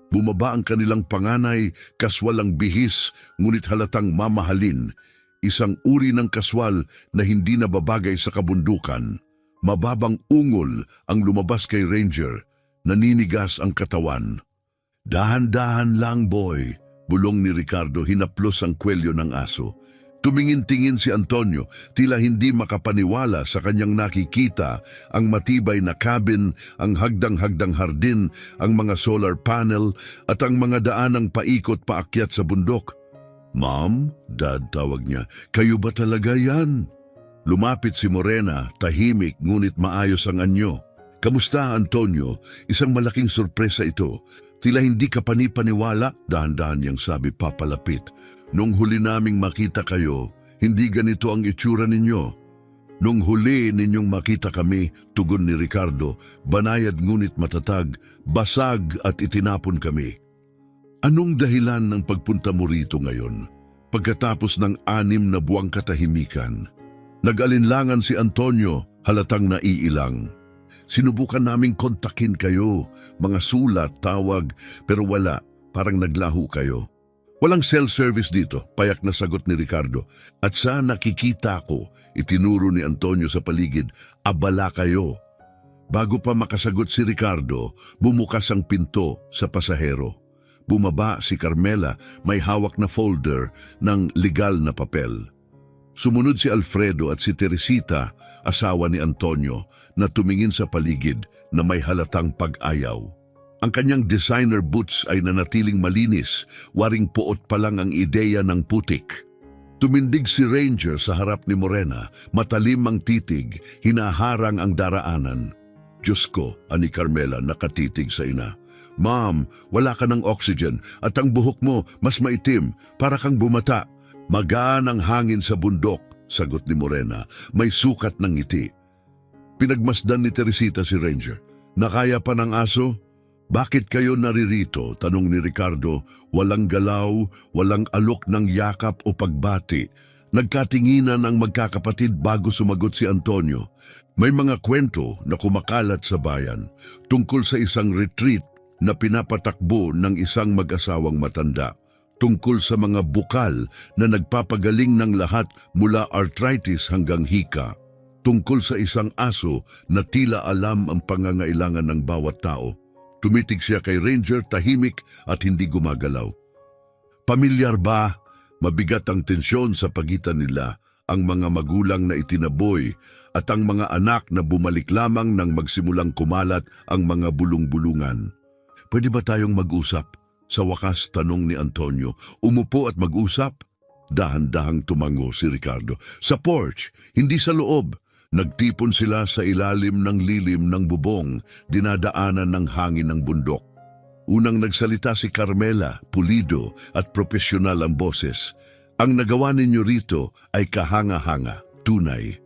Bumaba ang kanilang panganay, kaswalang bihis, ngunit halatang mamahalin. Isang uri ng kaswal na hindi nababagay sa kabundukan. Mababang ungol ang lumabas kay Ranger. Naninigas ang katawan. Dahan-dahan lang, boy. Bulong ni Ricardo, hinaplos ang kwelyo ng aso. Tumingin-tingin si Antonio, tila hindi makapaniwala sa kanyang nakikita, ang matibay na cabin, ang hagdang-hagdang hardin, ang mga solar panel, at ang mga daanang paikot paakyat sa bundok. Ma'am, Dad, tawag niya, kayo ba talaga yan? Lumapit si Morena, tahimik ngunit maayos ang anyo. Kamusta, Antonio? Isang malaking sorpresa ito. Tila hindi ka panipaniwala, dahan-dahan niyang sabi papalapit. Nung huli naming makita kayo, hindi ganito ang itsura ninyo. Nung huli ninyong makita kami, tugon ni Ricardo, banayad ngunit matatag, basag at itinapon kami. Anong dahilan ng pagpunta mo rito ngayon? Pagkatapos ng 6 na buwang katahimikan, nag-alinlangan si Antonio, halatang naiilang. Sinubukan naming kontakin kayo, mga sulat, tawag, pero wala, parang naglaho kayo. Walang cell service dito, payak na sagot ni Ricardo. At sa nakikita ko, itinuro ni Antonio sa paligid, abala kayo. Bago pa makasagot si Ricardo, bumukas ang pinto sa pasahero. Bumaba si Carmela, may hawak na folder ng legal na papel. Sumunod si Alfredo at si Teresita, asawa ni Antonio, na tumingin sa paligid na may halatang pag-ayaw. Ang kanyang designer boots ay nanatiling malinis, waring puot pa lang ang ideya ng putik. Tumindig si Ranger sa harap ni Morena, matalim ang titig, hinaharang ang daraanan. Diyos ko, ani Carmela nakatitig sa ina. Ma'am, wala ka ng oxygen at ang buhok mo mas maitim, para kang bumata. Magaan ang hangin sa bundok, sagot ni Morena, may sukat ng ngiti. Pinagmasdan ni Teresita si Ranger. Nakaya pa ng aso? Bakit kayo naririto? Tanong ni Ricardo, walang galaw, walang alok ng yakap o pagbati. Nagkatinginan ang magkakapatid bago sumagot si Antonio. May mga kwento na kumakalat sa bayan tungkol sa isang retreat na pinapatakbo ng isang mag-asawang matanda. Tungkol sa mga bukal na nagpapagaling ng lahat mula arthritis hanggang hika. Tungkol sa isang aso na tila alam ang pangangailangan ng bawat tao. Tumitig siya kay Ranger, tahimik at hindi gumagalaw. Pamilyar ba? Mabigat ang tensyon sa pagitan nila, ang mga magulang na itinaboy at ang mga anak na bumalik lamang nang magsimulang kumalat ang mga bulong-bulungan. Pwede ba tayong mag-usap? Sa wakas tanong ni Antonio. Umupo at mag-usap? Dahan-dahang tumango si Ricardo. Sa porch, hindi sa loob. Nagtipon sila sa ilalim ng lilim ng bubong, dinadaanan ng hangin ng bundok. Unang nagsalita si Carmela, pulido at profesional ang boses. Ang nagawa ninyo rito ay kahanga-hanga, tunay.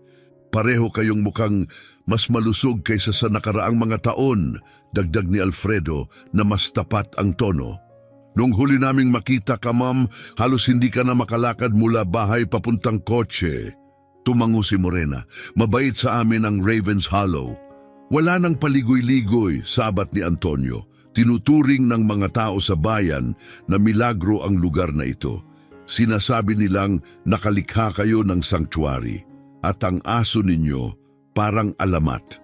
Pareho kayong mukhang mas malusog kaysa sa nakaraang mga taon, dagdag ni Alfredo na mas tapat ang tono. Nung huli naming makita ka, ma'am, halos hindi ka na makalakad mula bahay papuntang kotse. Tumango si Morena, mabait sa amin ang Ravens Hollow. Wala nang paligoy-ligoy, sabat ni Antonio. Tinuturing ng mga tao sa bayan na milagro ang lugar na ito. Sinasabi nilang nakalikha kayo ng sanctuary at ang aso ninyo parang alamat.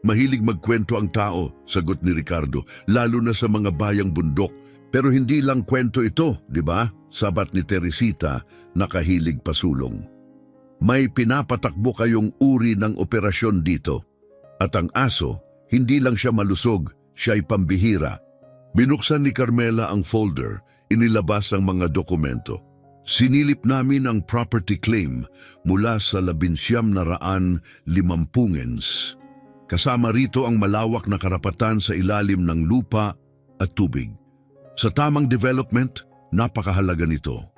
Mahilig magkwento ang tao, sagot ni Ricardo, lalo na sa mga bayang bundok. Pero hindi lang kwento ito, di ba? Sabat ni Teresita, nakahilig pasulong. May pinapatakbo kayong uri ng operasyon dito. At ang aso, hindi lang siya malusog, siya'y pambihira. Binuksan ni Carmela ang folder, inilabas ang mga dokumento. Sinilip namin ang property claim mula sa 1950 ngens. Kasama rito ang malawak na karapatan sa ilalim ng lupa at tubig. Sa tamang development, napakahalaga nito.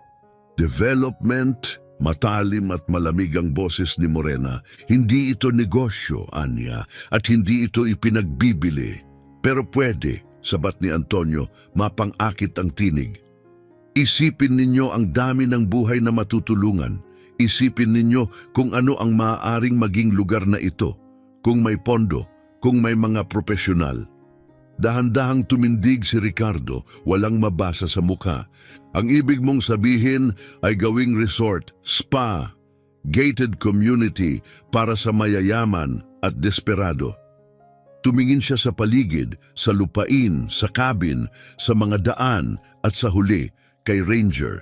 Development, matalim at malamig ang boses ni Morena. Hindi ito negosyo, Anya, at hindi ito ipinagbibili. Pero pwede, sabat ni Antonio, mapang-akit ang tinig. Isipin ninyo ang dami ng buhay na matutulungan. Isipin ninyo kung ano ang maaaring maging lugar na ito. Kung may pondo, kung may mga profesional. Dahan-dahang tumindig si Ricardo, walang mabasa sa mukha. Ang ibig mong sabihin ay gawing resort, spa, gated community para sa mayayaman at desperado. Tumingin siya sa paligid, sa lupain, sa cabin, sa mga daan at sa huli kay Ranger.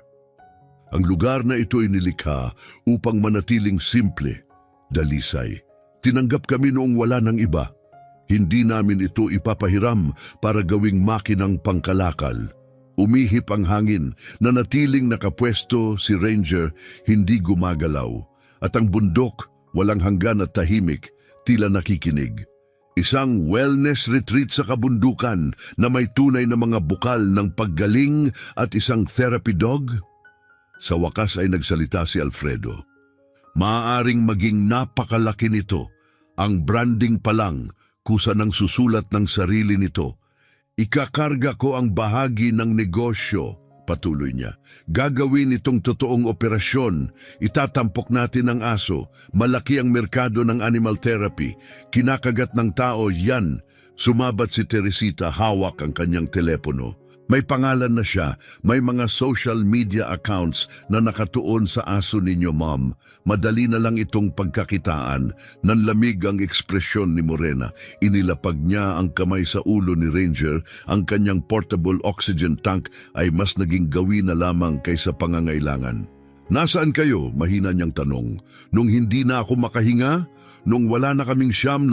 Ang lugar na ito inilikha upang manatiling simple, dalisay. Tinanggap kami noong wala ng iba. Hindi namin ito ipapahiram para gawing makinang pangkalakal. Umihip ang hangin, nanatiling nakapwesto si Ranger, hindi gumagalaw. At ang bundok, walang hanggan at tahimik, tila nakikinig. Isang wellness retreat sa kabundukan na may tunay na mga bukal ng paggaling at isang therapy dog? Sa wakas ay nagsalita si Alfredo. Maaaring maging napakalaki nito. Ang branding pa lang, kusa ng susulat ng sarili nito. Ikakarga ko ang bahagi ng negosyo, patuloy niya. Gagawin itong totoong operasyon. Itatampok natin ang aso. Malaki ang merkado ng animal therapy. Kinakagat ng tao, yan. Sumabat si Teresita, hawak ang kanyang telepono. May pangalan na siya, may mga social media accounts na nakatuon sa aso ninyo, Ma'am. Madali na lang itong pagkakitaan. Nanlamig ang ekspresyon ni Morena. Inilapag niya ang kamay sa ulo ni Ranger. Ang kanyang portable oxygen tank ay mas naging gawin na lamang kaysa pangangailangan. Nasaan kayo? Mahina niyang tanong. Nung hindi na ako makahinga? Nung wala na kaming $900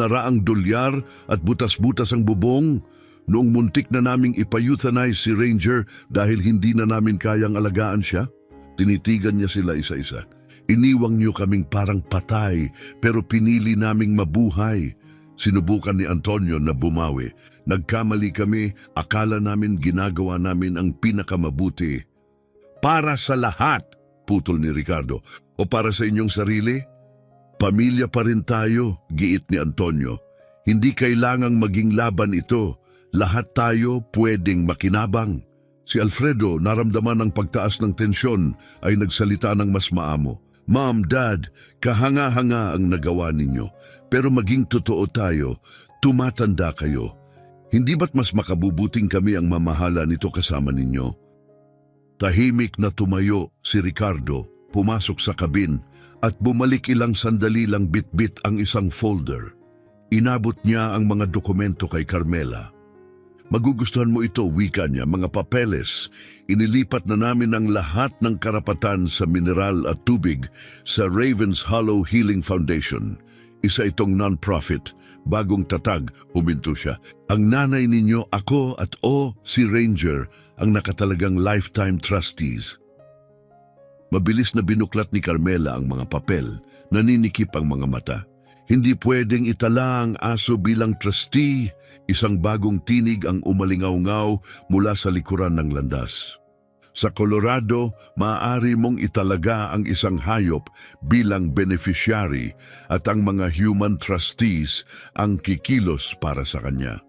at butas-butas ang bubong? Noong muntik na naming ipa-euthanize si Ranger dahil hindi na namin kayang alagaan siya? Tinitigan niya sila isa-isa. Iniwang niyo kaming parang patay pero pinili naming mabuhay. Sinubukan ni Antonio na bumawi. Nagkamali kami, akala namin ginagawa namin ang pinakamabuti. Para sa lahat, putol ni Ricardo. O para sa inyong sarili? Pamilya pa rin tayo, giit ni Antonio. Hindi kailangang maging laban ito. Lahat tayo pwedeng makinabang. Si Alfredo, naramdaman ng pagtaas ng tensyon, ay nagsalita ng mas maamo. Ma'am, Dad, kahanga-hanga ang nagawa ninyo. Pero maging totoo tayo, tumatanda kayo. Hindi ba't mas makabubuting kami ang mamahala nito kasama ninyo? Tahimik na tumayo si Ricardo, pumasok sa kabin at bumalik ilang sandali lang bit-bit ang isang folder. Inabot niya ang mga dokumento kay Carmela. Magugustuhan mo ito, wika niya, mga papeles. Inilipat na namin ang lahat ng karapatan sa mineral at tubig sa Ravens Hollow Healing Foundation. Isa itong non-profit. Bagong tatag, huminto siya. Ang nanay ninyo, ako at si Ranger, ang nakatalagang lifetime trustees. Mabilis na binuklat ni Carmela ang mga papel, naninikip ang mga mata. Hindi pwedeng itala ang aso bilang trustee. Isang bagong tinig ang umalingaw-ngaw mula sa likuran ng landas. Sa Colorado, maaari mong italaga ang isang hayop bilang beneficiary at ang mga human trustees ang kikilos para sa kanya.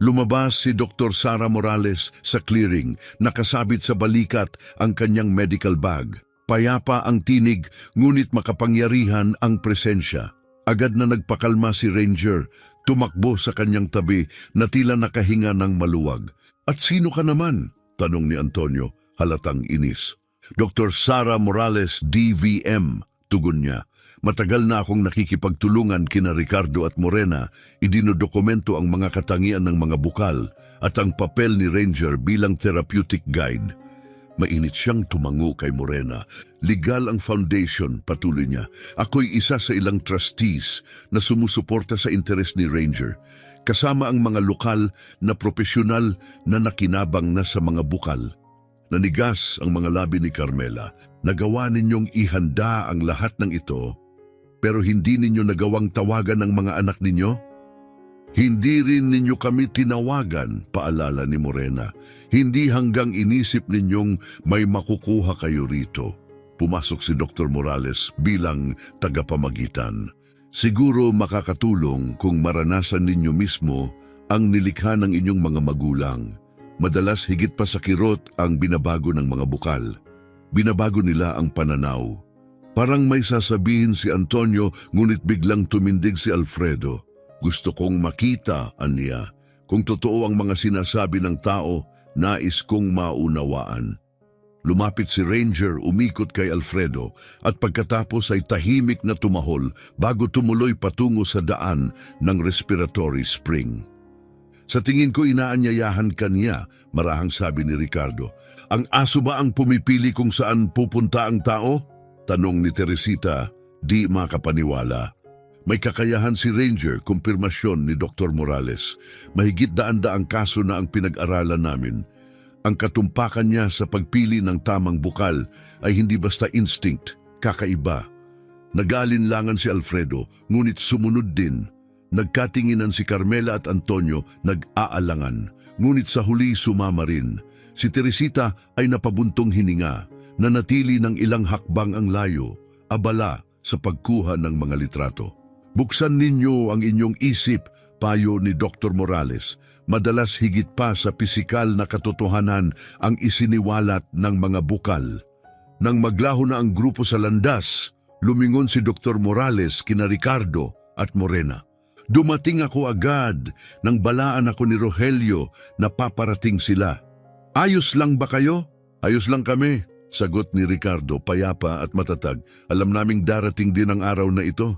Lumabas si Dr. Sara Morales sa clearing, nakasabit sa balikat ang kanyang medical bag. Payapa ang tinig, ngunit makapangyarihan ang presensya. Agad na nagpakalma si Ranger, tumakbo sa kanyang tabi na tila nakahinga ng maluwag. At sino ka naman? Tanong ni Antonio, halatang inis. Dr. Sara Morales, DVM, tugon niya. Matagal na akong nakikipagtulungan kina Ricardo at Morena, idinodokumento ang mga katangian ng mga bukal at ang papel ni Ranger bilang therapeutic guide. Mainit siyang tumango kay Morena. Legal ang foundation, patuloy niya. Ako'y isa sa ilang trustees na sumusuporta sa interes ni Ranger, kasama ang mga lokal na propesyonal na nakinabang na sa mga bukal. Nanigas ang mga labi ni Carmela. Nagawa ninyong ihanda ang lahat ng ito, pero hindi ninyo nagawang tawagan ng mga anak ninyo? Hindi rin ninyo kami tinawagan, paalala ni Morena. Hindi hanggang inisip ninyong may makukuha kayo rito. Pumasok si Dr. Morales bilang tagapamagitan. Siguro makakatulong kung maranasan ninyo mismo ang nilikha ng inyong mga magulang. Madalas higit pa sa kirot ang binabago ng mga bukal. Binabago nila ang pananaw. Parang may sasabihin si Antonio, ngunit biglang tumindig si Alfredo. Gusto kong makita, aniya, kung totoo ang mga sinasabi ng tao, nais kong maunawaan. Lumapit si Ranger, umikot kay Alfredo, at pagkatapos ay tahimik na tumahol bago tumuloy patungo sa daan ng respiratory spring. Sa tingin ko inaanyayahan ka niya, marahang sabi ni Ricardo. Ang aso ba ang pumipili kung saan pupunta ang tao? Tanong ni Teresita, di makapaniwala. May kakayahan si Ranger, kumpirmasyon ni Dr. Morales. Mahigit daan-daang kaso na ang pinag-aralan namin. Ang katumpakan niya sa pagpili ng tamang bukal ay hindi basta instinct, kakaiba. Nag-aalinlangan si Alfredo, ngunit sumunod din. Nagkatinginan si Carmela at Antonio, nag-aalangan, ngunit sa huli sumama rin. Si Teresita ay napabuntong hininga, nanatili ng ilang hakbang ang layo, abala sa pagkuha ng mga litrato. Buksan ninyo ang inyong isip, payo ni Dr. Morales. Madalas higit pa sa pisikal na katotohanan ang isiniwalat ng mga bukal. Nang maglaho na ang grupo sa landas, lumingon si Dr. Morales kina Ricardo at Morena. Dumating ako agad nang balaan ako ni Rogelio na paparating sila. Ayos lang ba kayo? Ayos lang kami, sagot ni Ricardo, payapa at matatag. Alam naming darating din ang araw na ito.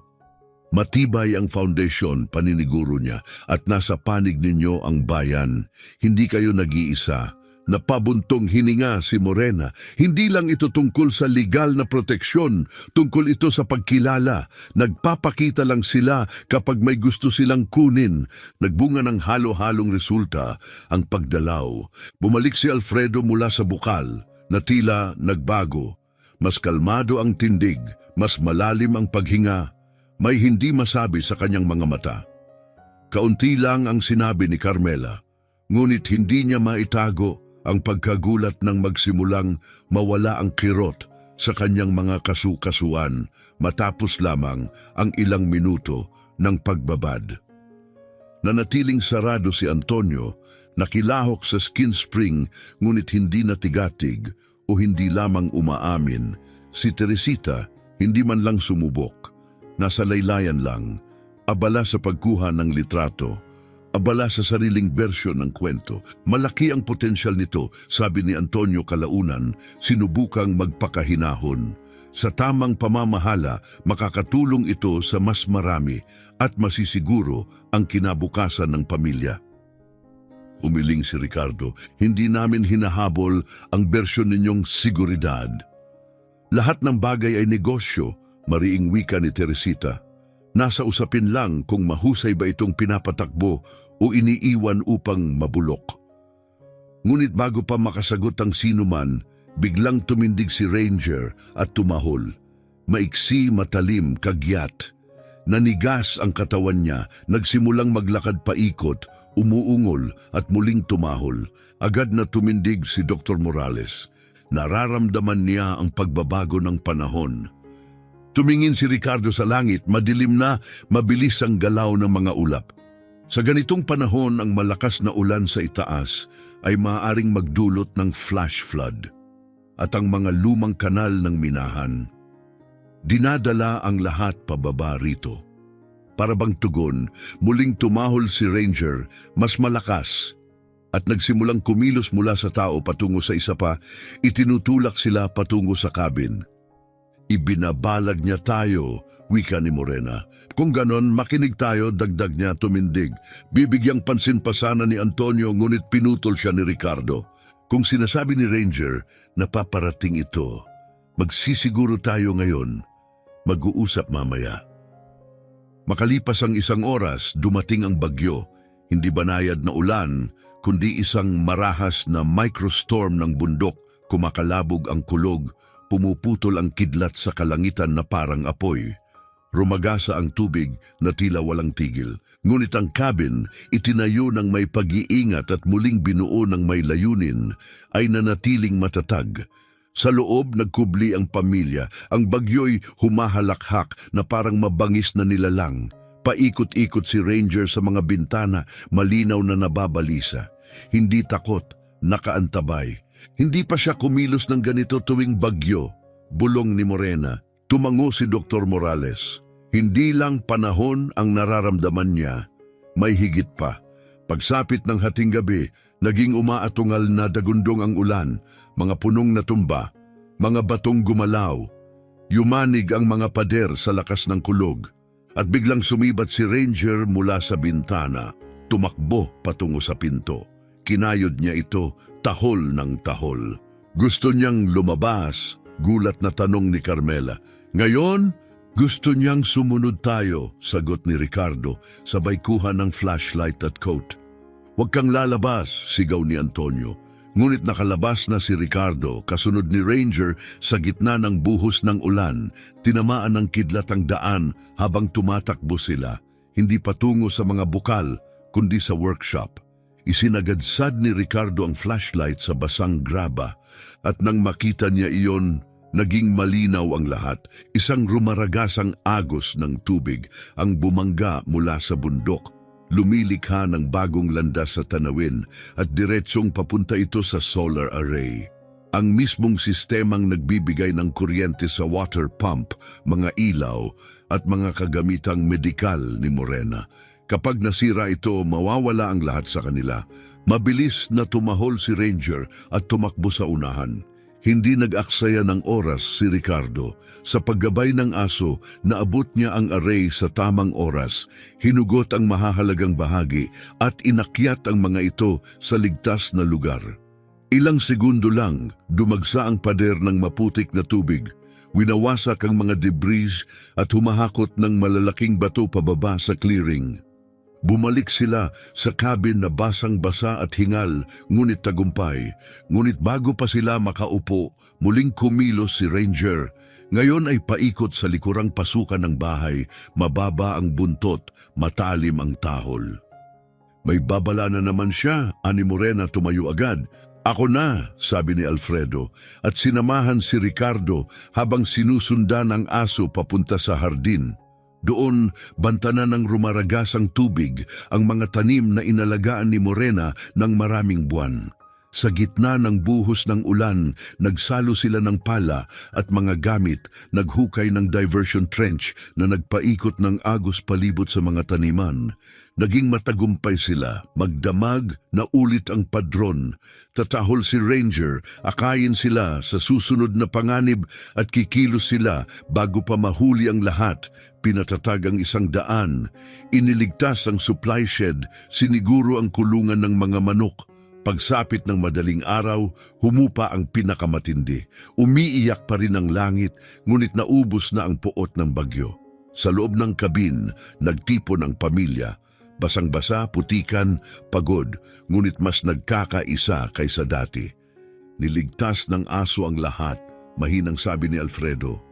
Matibay ang foundation, paniniguro niya, at nasa panig ninyo ang bayan. Hindi kayo nag-iisa. Napabuntong hininga si Morena. Hindi lang ito tungkol sa legal na proteksyon, tungkol ito sa pagkilala. Nagpapakita lang sila kapag may gusto silang kunin. Nagbunga ng halo-halong resulta ang pagdalaw. Bumalik si Alfredo mula sa bukal, na tila nagbago. Mas kalmado ang tindig, mas malalim ang paghinga. May hindi masabi sa kanyang mga mata. Kaunti lang ang sinabi ni Carmela, ngunit hindi niya maitago ang pagkagulat ng magsimulang mawala ang kirot sa kanyang mga kasukasuan matapos lamang ang ilang minuto ng pagbabad. Nanatiling sarado si Antonio, nakilahok sa skin spring ngunit hindi natigatig o hindi lamang umaamin. Si Teresita hindi man lang sumubok. Nasa laylayan lang, abala sa pagkuha ng litrato, abala sa sariling bersyon ng kwento. Malaki ang potensyal nito, sabi ni Antonio kalaunan, sinubukang magpakahinahon. Sa tamang pamamahala, makakatulong ito sa mas marami at masisiguro ang kinabukasan ng pamilya. Umiling si Ricardo, hindi namin hinahabol ang bersyon ninyong seguridad. Lahat ng bagay ay negosyo, mariing wika ni Teresita. Nasa usapin lang kung mahusay ba itong pinapatakbo o iniiwan upang mabulok. Ngunit bago pa makasagot ang sinuman, biglang tumindig si Ranger at tumahol. Maiksi, matalim, kagyat. Nanigas ang katawan niya, nagsimulang maglakad paikot, umuungol at muling tumahol. Agad na tumindig si Dr. Morales. Nararamdaman niya ang pagbabago ng panahon. Tumingin si Ricardo sa langit, madilim na, mabilis ang galaw ng mga ulap. Sa ganitong panahon, ang malakas na ulan sa itaas ay maaaring magdulot ng flash flood at ang mga lumang kanal ng minahan. Dinadala ang lahat pababa rito. Para bang tugon, muling tumahol si Ranger, mas malakas, at nagsimulang kumilos mula sa tao patungo sa isa pa, itinutulak sila patungo sa cabin. Ibinabalag niya tayo, wika ni Morena. Kung ganon, makinig tayo, dagdag niya tumindig. Bibigyang pansin pa sana ni Antonio, ngunit pinutol siya ni Ricardo. Kung sinasabi ni Ranger na paparating ito, magsisiguro tayo ngayon, mag-uusap mamaya. Makalipas ang 1 oras, dumating ang bagyo. Hindi banayad na ulan, kundi isang marahas na microstorm ng bundok. Kumakalabog ang kulog, pumuputol ang kidlat sa kalangitan na parang apoy. Rumagasa ang tubig na tila walang tigil. Ngunit ang cabin, itinayo ng may pag-iingat at muling binuo ng may layunin, ay nanatiling matatag. Sa loob nagkubli ang pamilya, ang bagyo'y humahalakhak na parang mabangis na nilalang. Paikot-ikot si Ranger sa mga bintana, malinaw na nababalisa. Hindi takot, nakaantabay. Hindi pa siya kumilos ng ganito tuwing bagyo. Bulong ni Morena. Tumango si Dr. Morales. Hindi lang panahon ang nararamdaman niya, may higit pa. Pagsapit ng hating gabi, naging umaatungal na dagundong ang ulan, mga punong natumba, mga batong gumalaw. Yumanig ang mga pader sa lakas ng kulog. At biglang sumibat si Ranger mula sa bintana, tumakbo patungo sa pinto. Kinayod niya ito, tahol ng tahol. Gusto niyang lumabas, gulat na tanong ni Carmela. Ngayon, gusto niyang sumunod tayo, sagot ni Ricardo, sabay kuha ng flashlight at coat. Huwag kang lalabas, sigaw ni Antonio. Ngunit nakalabas na si Ricardo, kasunod ni Ranger sa gitna ng buhos ng ulan. Tinamaan ng kidlat ang daan habang tumatakbo sila, hindi patungo sa mga bukal, kundi sa workshop. Isinagadsad ni Ricardo ang flashlight sa basang graba at nang makita niya iyon, naging malinaw ang lahat. Isang rumaragasang agos ng tubig ang bumangga mula sa bundok. Lumilikha ng bagong landas sa tanawin at diretsong papunta ito sa solar array. Ang mismong sistemang nagbibigay ng kuryente sa water pump, mga ilaw at mga kagamitang medikal ni Morena. Kapag nasira ito, mawawala ang lahat sa kanila. Mabilis na tumahol si Ranger at tumakbo sa unahan. Hindi nag-aksaya ng oras si Ricardo. Sa paggabay ng aso, naabot niya ang array sa tamang oras, hinugot ang mahahalagang bahagi at inakyat ang mga ito sa ligtas na lugar. Ilang segundo lang, dumagsa ang pader ng maputik na tubig. Winawasak ang mga debris at humahakot ng malalaking bato pababa sa clearing. Bumalik sila sa cabin na basang-basa at hingal, ngunit tagumpay. Ngunit bago pa sila makaupo, muling kumilos si Ranger. Ngayon ay paikot sa likurang pasukan ng bahay, mababa ang buntot, matalim ang tahol. May babala na naman siya, ani Morena tumayo agad. Ako na, sabi ni Alfredo, at sinamahan si Ricardo habang sinusundan ang aso papunta sa hardin. Doon, bantanan ng rumaragasang tubig ang mga tanim na inalagaan ni Morena ng maraming buwan. Sa gitna ng buhos ng ulan, nagsalo sila ng pala at mga gamit, naghukay ng diversion trench na nagpaikot ng agos palibot sa mga taniman. Naging matagumpay sila, magdamag na ulit ang padron. Tatahol si Ranger, akayin sila sa susunod na panganib at kikilos sila bago pa mahuli ang lahat. Pinatatag ang 100, iniligtas ang supply shed, siniguro ang kulungan ng mga manok. Pagsapit ng madaling araw, humupa ang pinakamatindi. Umiiyak pa rin ang langit, ngunit naubos na ang puot ng bagyo. Sa loob ng kabin, nagtipon ang pamilya. Basang-basa, putikan, pagod, ngunit mas nagkakaisa kaysa dati. Niligtas ng aso ang lahat, mahinang sabi ni Alfredo.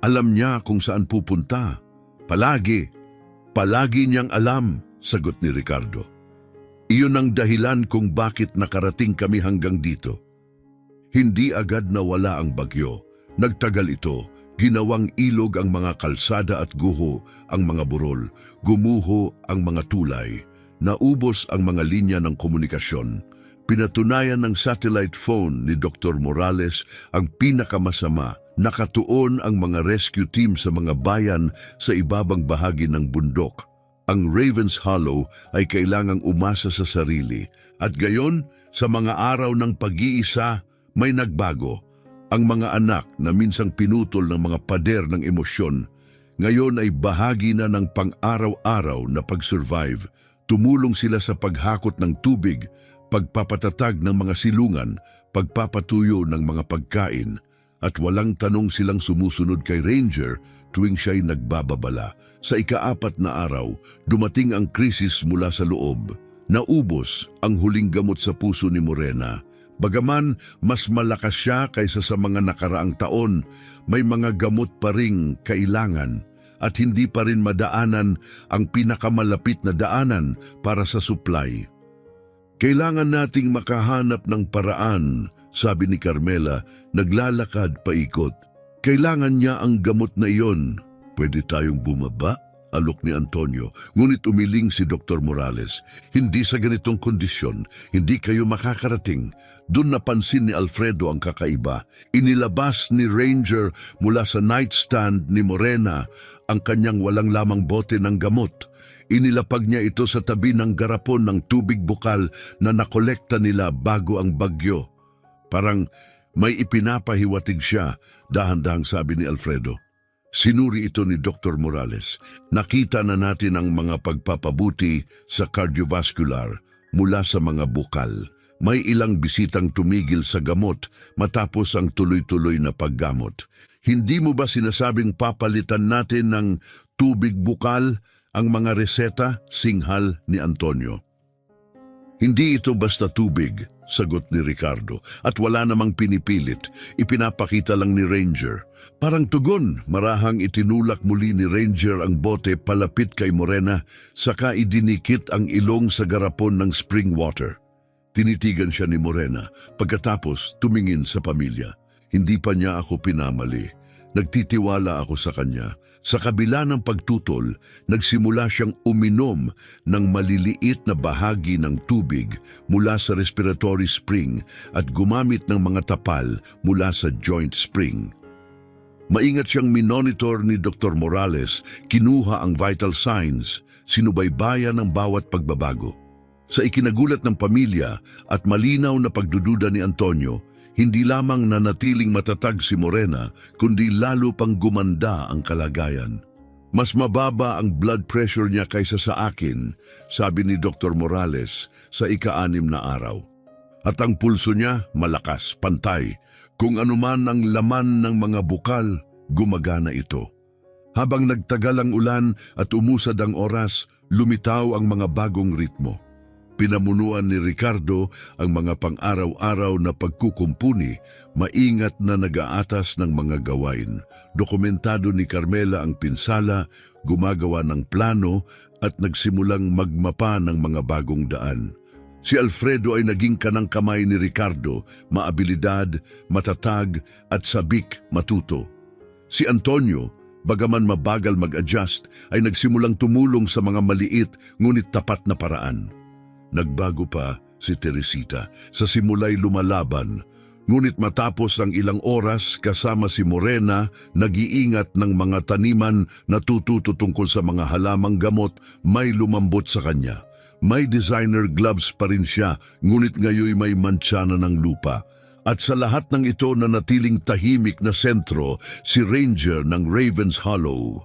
Alam niya kung saan pupunta. Palagi niyang alam, sagot ni Ricardo. Iyon ang dahilan kung bakit nakarating kami hanggang dito. Hindi agad nawala ang bagyo. Nagtagal ito. Ginawang ilog ang mga kalsada at guho ang mga burol, gumuho ang mga tulay, naubos ang mga linya ng komunikasyon. Pinatunayan ng satellite phone ni Dr. Morales ang pinakamasama, nakatuon ang mga rescue team sa mga bayan sa ibabang bahagi ng bundok. Ang Ravens Hollow ay kailangang umasa sa sarili at gayon sa mga araw ng pag-iisa may nagbago. Ang mga anak na minsang pinutol ng mga pader ng emosyon, ngayon ay bahagi na ng pang-araw-araw na pag-survive. Tumulong sila sa paghakot ng tubig, pagpapatatag ng mga silungan, pagpapatuyo ng mga pagkain, at walang tanong silang sumusunod kay Ranger tuwing siya'y nagbababala. Sa ika-4 na araw, dumating ang krisis mula sa loob. Naubos ang huling gamot sa puso ni Morena. Bagaman mas malakas siya kaysa sa mga nakaraang taon, may mga gamot pa ring kailangan at hindi pa rin madaanan ang pinakamalapit na daanan para sa supply. Kailangan nating makahanap ng paraan, sabi ni Carmela, naglalakad paikot. Kailangan niya ang gamot na iyon. Pwede tayong bumaba? Alok ni Antonio, ngunit umiling si Dr. Morales. Hindi sa ganitong kondisyon, hindi kayo makakarating. Doon napansin ni Alfredo ang kakaiba. Inilabas ni Ranger mula sa nightstand ni Morena ang kanyang walang lamang bote ng gamot. Inilapag niya ito sa tabi ng garapon ng tubig bukal na nakolekta nila bago ang bagyo. Parang may ipinapahiwatig siya, dahan-dahang sabi ni Alfredo. Sinuri ito ni Dr. Morales. Nakita na natin ang mga pagpapabuti sa cardiovascular mula sa mga bukal. May ilang bisitang tumigil sa gamot matapos ang tuloy-tuloy na paggamot. Hindi mo ba sinasabing papalitan natin ng tubig bukal ang mga reseta? Singhal ni Antonio. Hindi ito basta tubig, sagot ni Ricardo, at wala namang pinipilit. Ipinapakita lang ni Ranger. Parang tugon, marahang itinulak muli ni Ranger ang bote palapit kay Morena, saka idinikit ang ilong sa garapon ng spring water. Tinitigan siya ni Morena, pagkatapos tumingin sa pamilya. Hindi pa niya ako pinamali. Nagtitiwala ako sa kanya. Sa kabila ng pagtutol, nagsimula siyang uminom ng maliliit na bahagi ng tubig mula sa respiratory spring at gumamit ng mga tapal mula sa joint spring. Maingat siyang minonitor ni Dr. Morales, kinuha ang vital signs, sinubaybayan ang bawat pagbabago. Sa ikinagulat ng pamilya at malinaw na pagdududa ni Antonio, hindi lamang nanatiling matatag si Morena, kundi lalo pang gumanda ang kalagayan. Mas mababa ang blood pressure niya kaysa sa akin, sabi ni Dr. Morales sa ika-6 na araw. At ang pulso niya malakas, pantay. Kung anuman ang laman ng mga bukal, gumagana ito. Habang nagtagal ang ulan at umusad ang oras, lumitaw ang mga bagong ritmo. Pinamunuan ni Ricardo ang mga pang-araw-araw na pagkukumpuni, maingat na nag-aatas ng mga gawain. Dokumentado ni Carmela ang pinsala, gumagawa ng plano at nagsimulang magmapa ng mga bagong daan. Si Alfredo ay naging kanang kamay ni Ricardo, maabilidad, matatag at sabik matuto. Si Antonio, bagaman mabagal mag-adjust, ay nagsimulang tumulong sa mga maliit ngunit tapat na paraan. Nagbago pa si Teresita. Sa simula'y lumalaban, ngunit matapos ang ilang oras kasama si Morena, nag-iingat ng mga taniman na tututo tungkol sa mga halamang gamot, may lumambot sa kanya. May designer gloves pa rin siya, ngunit ngayon may mantsana ng lupa. At sa lahat ng ito na natiling tahimik na sentro, si Ranger ng Ravens Hollow.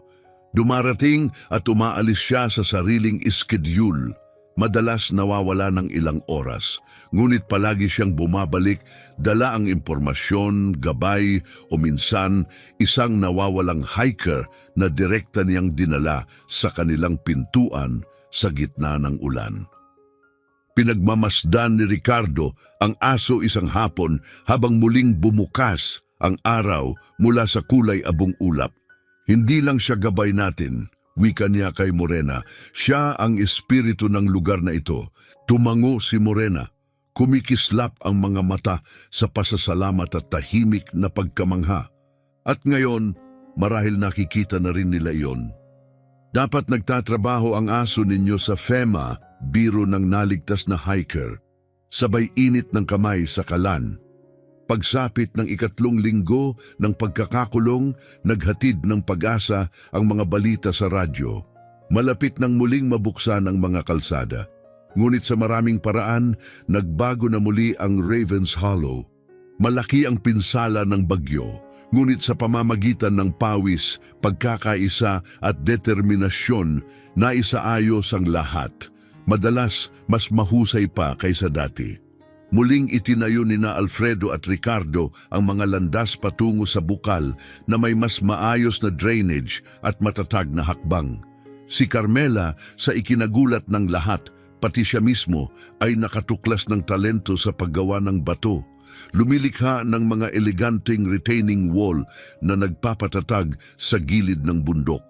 Dumarating at umaalis siya sa sariling schedule. Madalas nawawala ng ilang oras, ngunit palagi siyang bumabalik, dala ang impormasyon, gabay o minsan isang nawawalang hiker na direkta niyang dinala sa kanilang pintuan sa gitna ng ulan. Pinagmamasdan ni Ricardo ang aso isang hapon habang muling bumukas ang araw mula sa kulay abong ulap. Hindi lang siya gabay natin, wika niya kay Morena. Siya ang espiritu ng lugar na ito. Tumango si Morena. Kumikislap ang mga mata sa pasasalamat at tahimik na pagkamangha. At ngayon, marahil nakikita na rin nila iyon. Dapat nagtatrabaho ang aso ninyo sa FEMA, biro ng naligtas na hiker. Sabay init ng kamay sa kalan. Pagsapit ng 3 linggo ng pagkakakulong, naghatid ng pag-asa ang mga balita sa radyo. Malapit nang muling mabuksan ang mga kalsada. Ngunit sa maraming paraan, nagbago na muli ang Ravens Hollow. Malaki ang pinsala ng bagyo, ngunit sa pamamagitan ng pawis, pagkakaisa at determinasyon, naisaayos ang lahat. Madalas, mas mahusay pa kaysa dati. Muling itinayo nina Alfredo at Ricardo ang mga landas patungo sa bukal na may mas maayos na drainage at matatag na hakbang. Si Carmela, sa ikinagulat ng lahat, pati siya mismo, ay nakatuklas ng talento sa paggawa ng bato. Lumilikha ng mga eleganteng retaining wall na nagpapatatag sa gilid ng bundok.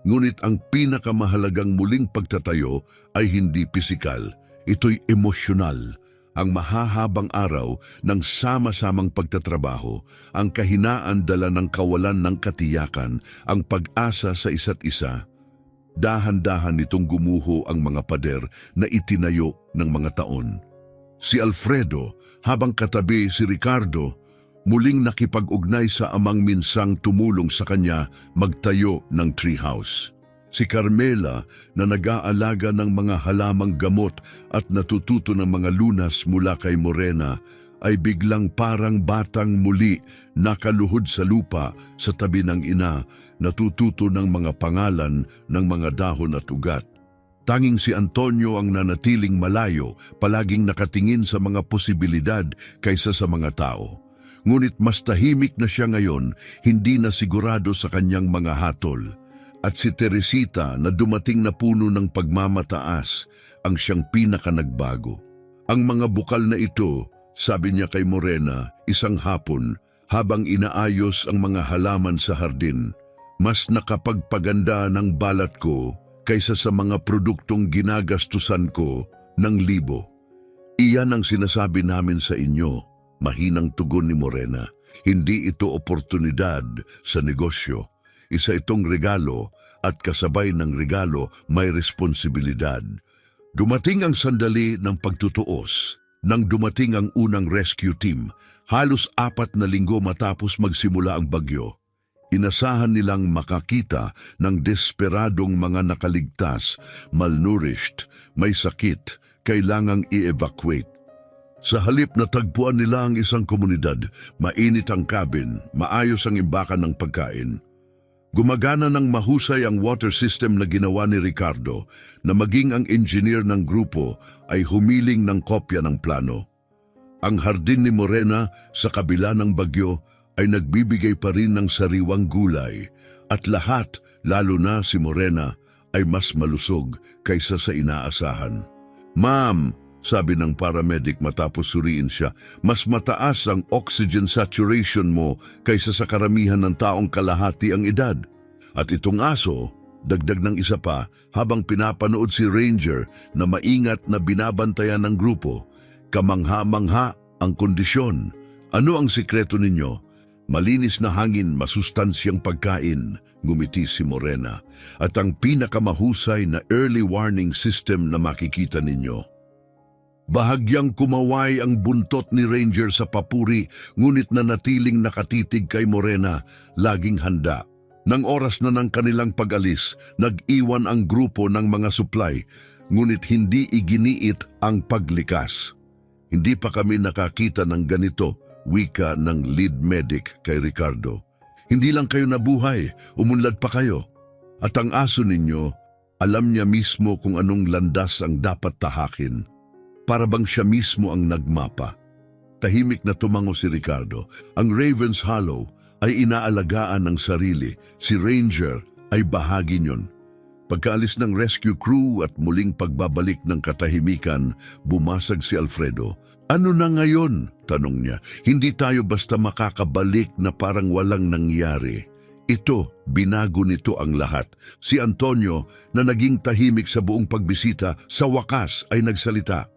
Ngunit ang pinakamahalagang muling pagtatayo ay hindi pisikal. Ito'y emosyonal. Ang mahahabang araw ng sama-samang pagtatrabaho, ang kahinaan dala ng kawalan ng katiyakan, ang pag-asa sa isa't isa. Dahan-dahan nitong gumuho ang mga pader na itinayo ng mga taon. Si Alfredo, habang katabi si Ricardo, muling nakipag-ugnay sa amang minsang tumulong sa kanya magtayo ng treehouse. Si Carmela na nag-aalaga ng mga halamang gamot at natututo ng mga lunas mula kay Morena ay biglang parang batang muli nakaluhod sa lupa sa tabi ng ina, natututo ng mga pangalan ng mga dahon at ugat. Tanging si Antonio ang nanatiling malayo, palaging nakatingin sa mga posibilidad kaysa sa mga tao. Ngunit mas tahimik na siya ngayon, hindi na sigurado sa kanyang mga hatol. At si Teresita na dumating na puno ng pagmamataas ang siyang pinaka-nagbago. Ang mga bukal na ito, sabi niya kay Morena, isang hapon habang inaayos ang mga halaman sa hardin, mas nakapagpaganda ng balat ko kaysa sa mga produktong ginagastusan ko ng libo. Iyan ang sinasabi namin sa inyo, mahinang tugon ni Morena. Hindi ito oportunidad sa negosyo. Isa itong regalo at kasabay ng regalo may responsibilidad. Dumating ang sandali ng pagtutuos. Nang dumating ang unang rescue team, halos 4 na linggo matapos magsimula ang bagyo, inasahan nilang makakita ng desperadong mga nakaligtas, malnourished, may sakit, kailangang i-evacuate. Sa halip na tagpuan nila ang isang komunidad, mainit ang cabin, maayos ang imbakan ng pagkain. Gumagana ng mahusay ang water system na ginawa ni Ricardo na maging ang engineer ng grupo ay humiling ng kopya ng plano. Ang hardin ni Morena sa kabila ng bagyo ay nagbibigay pa rin ng sariwang gulay at lahat, lalo na si Morena, ay mas malusog kaysa sa inaasahan. "Ma'am," sabi ng paramedic matapos suriin siya, "mas mataas ang oxygen saturation mo kaysa sa karamihan ng taong kalahati ang edad." At itong aso, dagdag ng isa pa, habang pinapanood si Ranger na maingat na binabantayan ng grupo, kamangha-mangha ang kondisyon. "Ano ang sikreto ninyo?" "Malinis na hangin, masustansyang pagkain," ngumiti si Morena, "at ang pinakamahusay na early warning system na makikita ninyo." Bahagyang kumaway ang buntot ni Ranger sa papuri, ngunit nanatiling nakatitig kay Morena, laging handa. Nang oras na ng kanilang pag-alis, nag-iwan ang grupo ng mga supply, ngunit hindi iginiit ang paglikas. "Hindi pa kami nakakita ng ganito," wika ng lead medic kay Ricardo. "Hindi lang kayo nabuhay, umunlad pa kayo. At ang aso ninyo, alam niya mismo kung anong landas ang dapat tahakin. Para bang siya mismo ang nagmapa." Tahimik na tumango si Ricardo. Ang Raven's Hollow ay inaalagaan ng sarili. Si Ranger ay bahagi niyon. Pagkaalis ng rescue crew at muling pagbabalik ng katahimikan, bumasag si Alfredo. "Ano na ngayon?" tanong niya. "Hindi tayo basta makakabalik na parang walang nangyari. Ito, binago nito ang lahat." Si Antonio, na naging tahimik sa buong pagbisita, sa wakas ay nagsalita.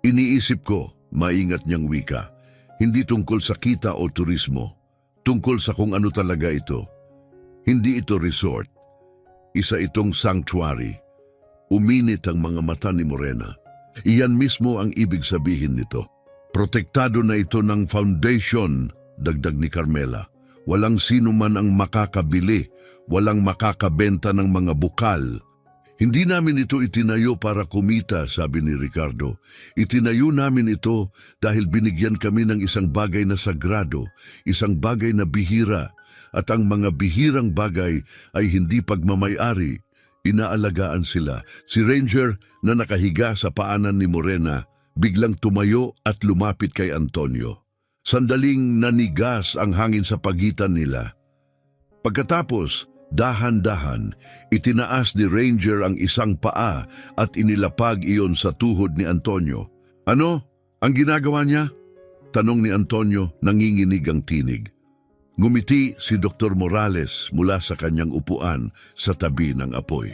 "Iniisip ko," maingat niyang wika, "hindi tungkol sa kita o turismo. Tungkol sa kung ano talaga ito. Hindi ito resort. Isa itong sanctuary." Uminit ang mga mata ni Morena. Iyan mismo ang ibig sabihin nito. "Protektado na ito ng foundation," dagdag ni Carmela. "Walang sino man ang makakabili, walang makakabenta ng mga bukal." "Hindi namin ito itinayo para kumita," sabi ni Ricardo. "Itinayo namin ito dahil binigyan kami ng isang bagay na sagrado, isang bagay na bihira, at ang mga bihirang bagay ay hindi pagmamay-ari, inaalagaan sila." Si Ranger na nakahiga sa paanan ni Morena, biglang tumayo at lumapit kay Antonio. Sandaling nanigas ang hangin sa pagitan nila. Pagkatapos, dahan-dahan, itinaas ni Ranger ang isang paa at inilapag iyon sa tuhod ni Antonio. Ano? Ang ginagawa niya? Tanong ni Antonio, nanginginig ang tinig. Ngumiti si Dr. Morales mula sa kanyang upuan sa tabi ng apoy.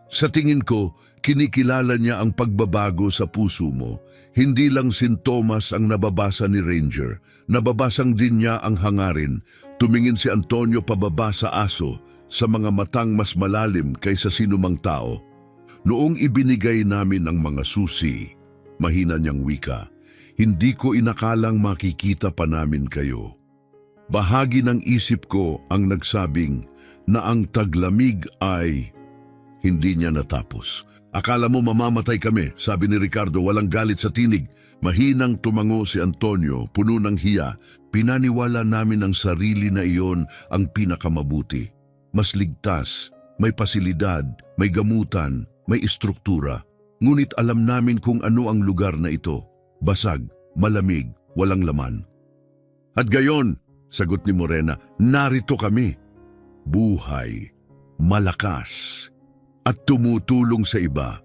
Sa tingin ko, kinikilala niya ang pagbabago sa puso mo. Hindi lang sintomas ang nababasa ni Ranger, nababasang din niya ang hangarin. Tumingin si Antonio pababa sa aso, sa mga matang mas malalim kaysa sinumang tao. Noong ibinigay namin ang mga susi, mahina niyang wika, hindi ko inakalang makikita pa namin kayo. Bahagi ng isip ko ang nagsabing na ang taglamig ay hindi niya natapos. Akala mo mamamatay kami, sabi ni Ricardo, walang galit sa tinig. Mahinang tumango si Antonio, puno ng hiya. Pinaniwala namin ang sarili na iyon ang pinakamabuti. Mas ligtas, may pasilidad, may gamutan, may istruktura. Ngunit alam namin kung ano ang lugar na ito. Basag, malamig, walang laman. At gayon, sagot ni Morena, narito kami. Buhay, malakas, at tumutulong sa iba.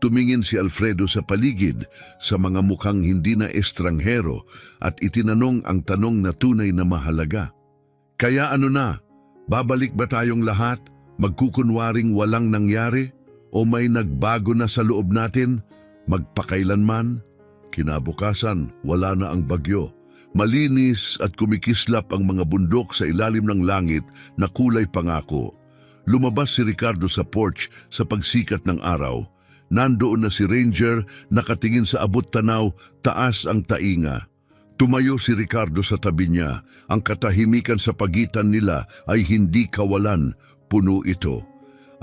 Tumingin si Alfredo sa paligid sa mga mukhang hindi na estranghero at itinanong ang tanong na tunay na mahalaga. Kaya ano na, babalik ba tayong lahat? Magkukunwaring walang nangyari? O may nagbago na sa loob natin? Magpakailanman? Kinabukasan, wala na ang bagyo. Malinis at kumikislap ang mga bundok sa ilalim ng langit na kulay pangako. Lumabas si Ricardo sa porch sa pagsikat ng araw. Nandoon na si Ranger, nakatingin sa abot tanaw, taas ang tainga. Tumayo si Ricardo sa tabi niya. Ang katahimikan sa pagitan nila ay hindi kawalan, puno ito.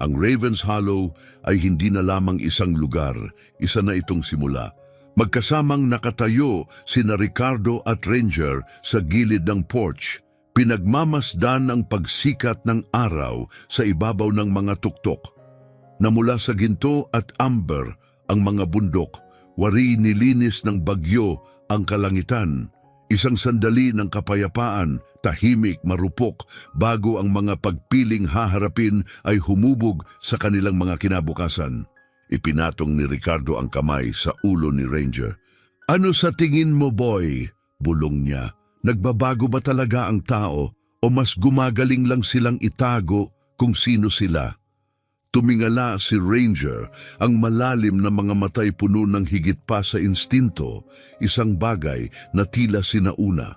Ang Ravens Hollow ay hindi na lamang isang lugar, isa na itong simula. Magkasamang nakatayo sina Ricardo at Ranger sa gilid ng porch. Pinagmamasdan ang pagsikat ng araw sa ibabaw ng mga tuktok. Namula sa ginto at amber ang mga bundok, wari nilinis ng bagyo ang kalangitan. Isang sandali ng kapayapaan, tahimik, marupok, bago ang mga pagpiling haharapin ay humubog sa kanilang mga kinabukasan. Ipinatong ni Ricardo ang kamay sa ulo ni Ranger. Ano sa tingin mo, boy? Bulong niya. Nagbabago ba talaga ang tao o mas gumagaling lang silang itago kung sino sila? Tumingala si Ranger, ang malalim na mga matay puno ng higit pa sa instinto, isang bagay na tila sinauna.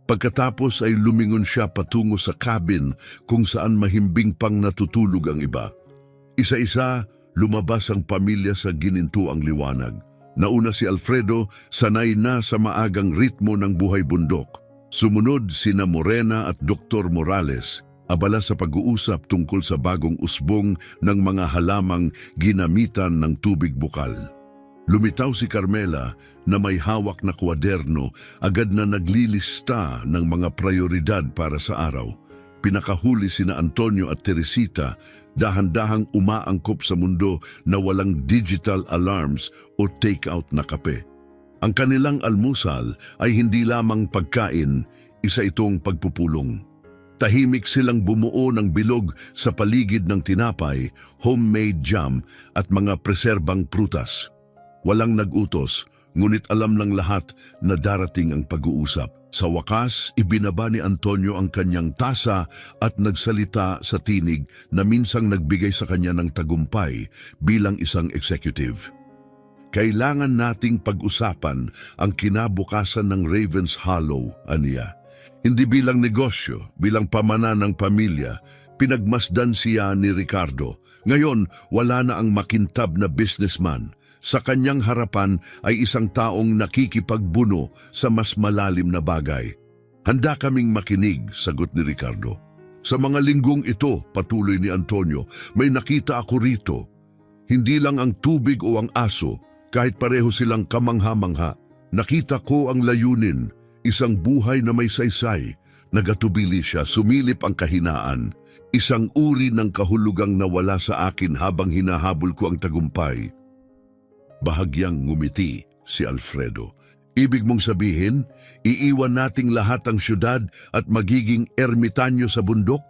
Pagkatapos ay lumingon siya patungo sa cabin kung saan mahimbing pang natutulog ang iba. Isa-isa, lumabas ang pamilya sa ginintuang liwanag. Nauna si Alfredo, sanay na sa maagang ritmo ng buhay bundok. Sumunod sina Morena at Dr. Morales, abala sa pag-uusap tungkol sa bagong usbong ng mga halamang ginamitan ng tubig bukal. Lumitaw si Carmela na may hawak na kwaderno, agad na naglilista ng mga prioridad para sa araw. Pinakahuli sina Antonio at Teresita, dahan-dahang umaangkop sa mundo na walang digital alarms o take-out na kape. Ang kanilang almusal ay hindi lamang pagkain, isa itong pagpupulong. Tahimik silang bumuo ng bilog sa paligid ng tinapay, homemade jam at mga preserbang prutas. Walang nag-utos, ngunit alam ng lahat na darating ang pag-uusap. Sa wakas, ibinaba ni Antonio ang kanyang tasa at nagsalita sa tinig na minsang nagbigay sa kanya ng tagumpay bilang isang executive. Kailangan nating pag-usapan ang kinabukasan ng Ravens Hollow, aniya. Hindi bilang negosyo, bilang pamana ng pamilya, pinagmasdan siya ni Ricardo. Ngayon, wala na ang makintab na businessman. Sa kanyang harapan ay isang taong nakikipagbuno sa mas malalim na bagay. Handa kaming makinig, sagot ni Ricardo. Sa mga linggong ito, patuloy ni Antonio, may nakita ako rito. Hindi lang ang tubig o ang aso, kahit pareho silang kamangha-mangha. Nakita ko ang layunin, isang buhay na may saysay. Nagatubili siya, sumilip ang kahinaan. Isang uri ng kahulugang nawala sa akin habang hinahabol ko ang tagumpay. Bahagyang ngumiti. si Alfredo. Ibig mong sabihin, iiwan nating lahat ang syudad at magiging ermitanyo sa bundok?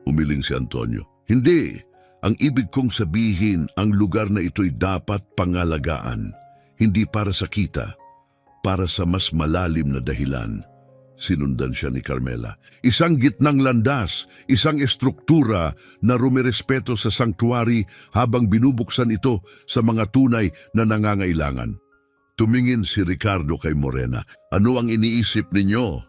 Umiling si Antonio. Hindi. Ang ibig kong sabihin, ang lugar na ito'y dapat pangalagaan. Hindi para sa kita, para sa mas malalim na dahilan. Sinundan siya ni Carmela. Isang gitnang landas, isang estruktura na rumirespeto sa sanctuary habang binubuksan ito sa mga tunay na nangangailangan. Tumingin si Ricardo kay Morena. Ano ang iniisip ninyo?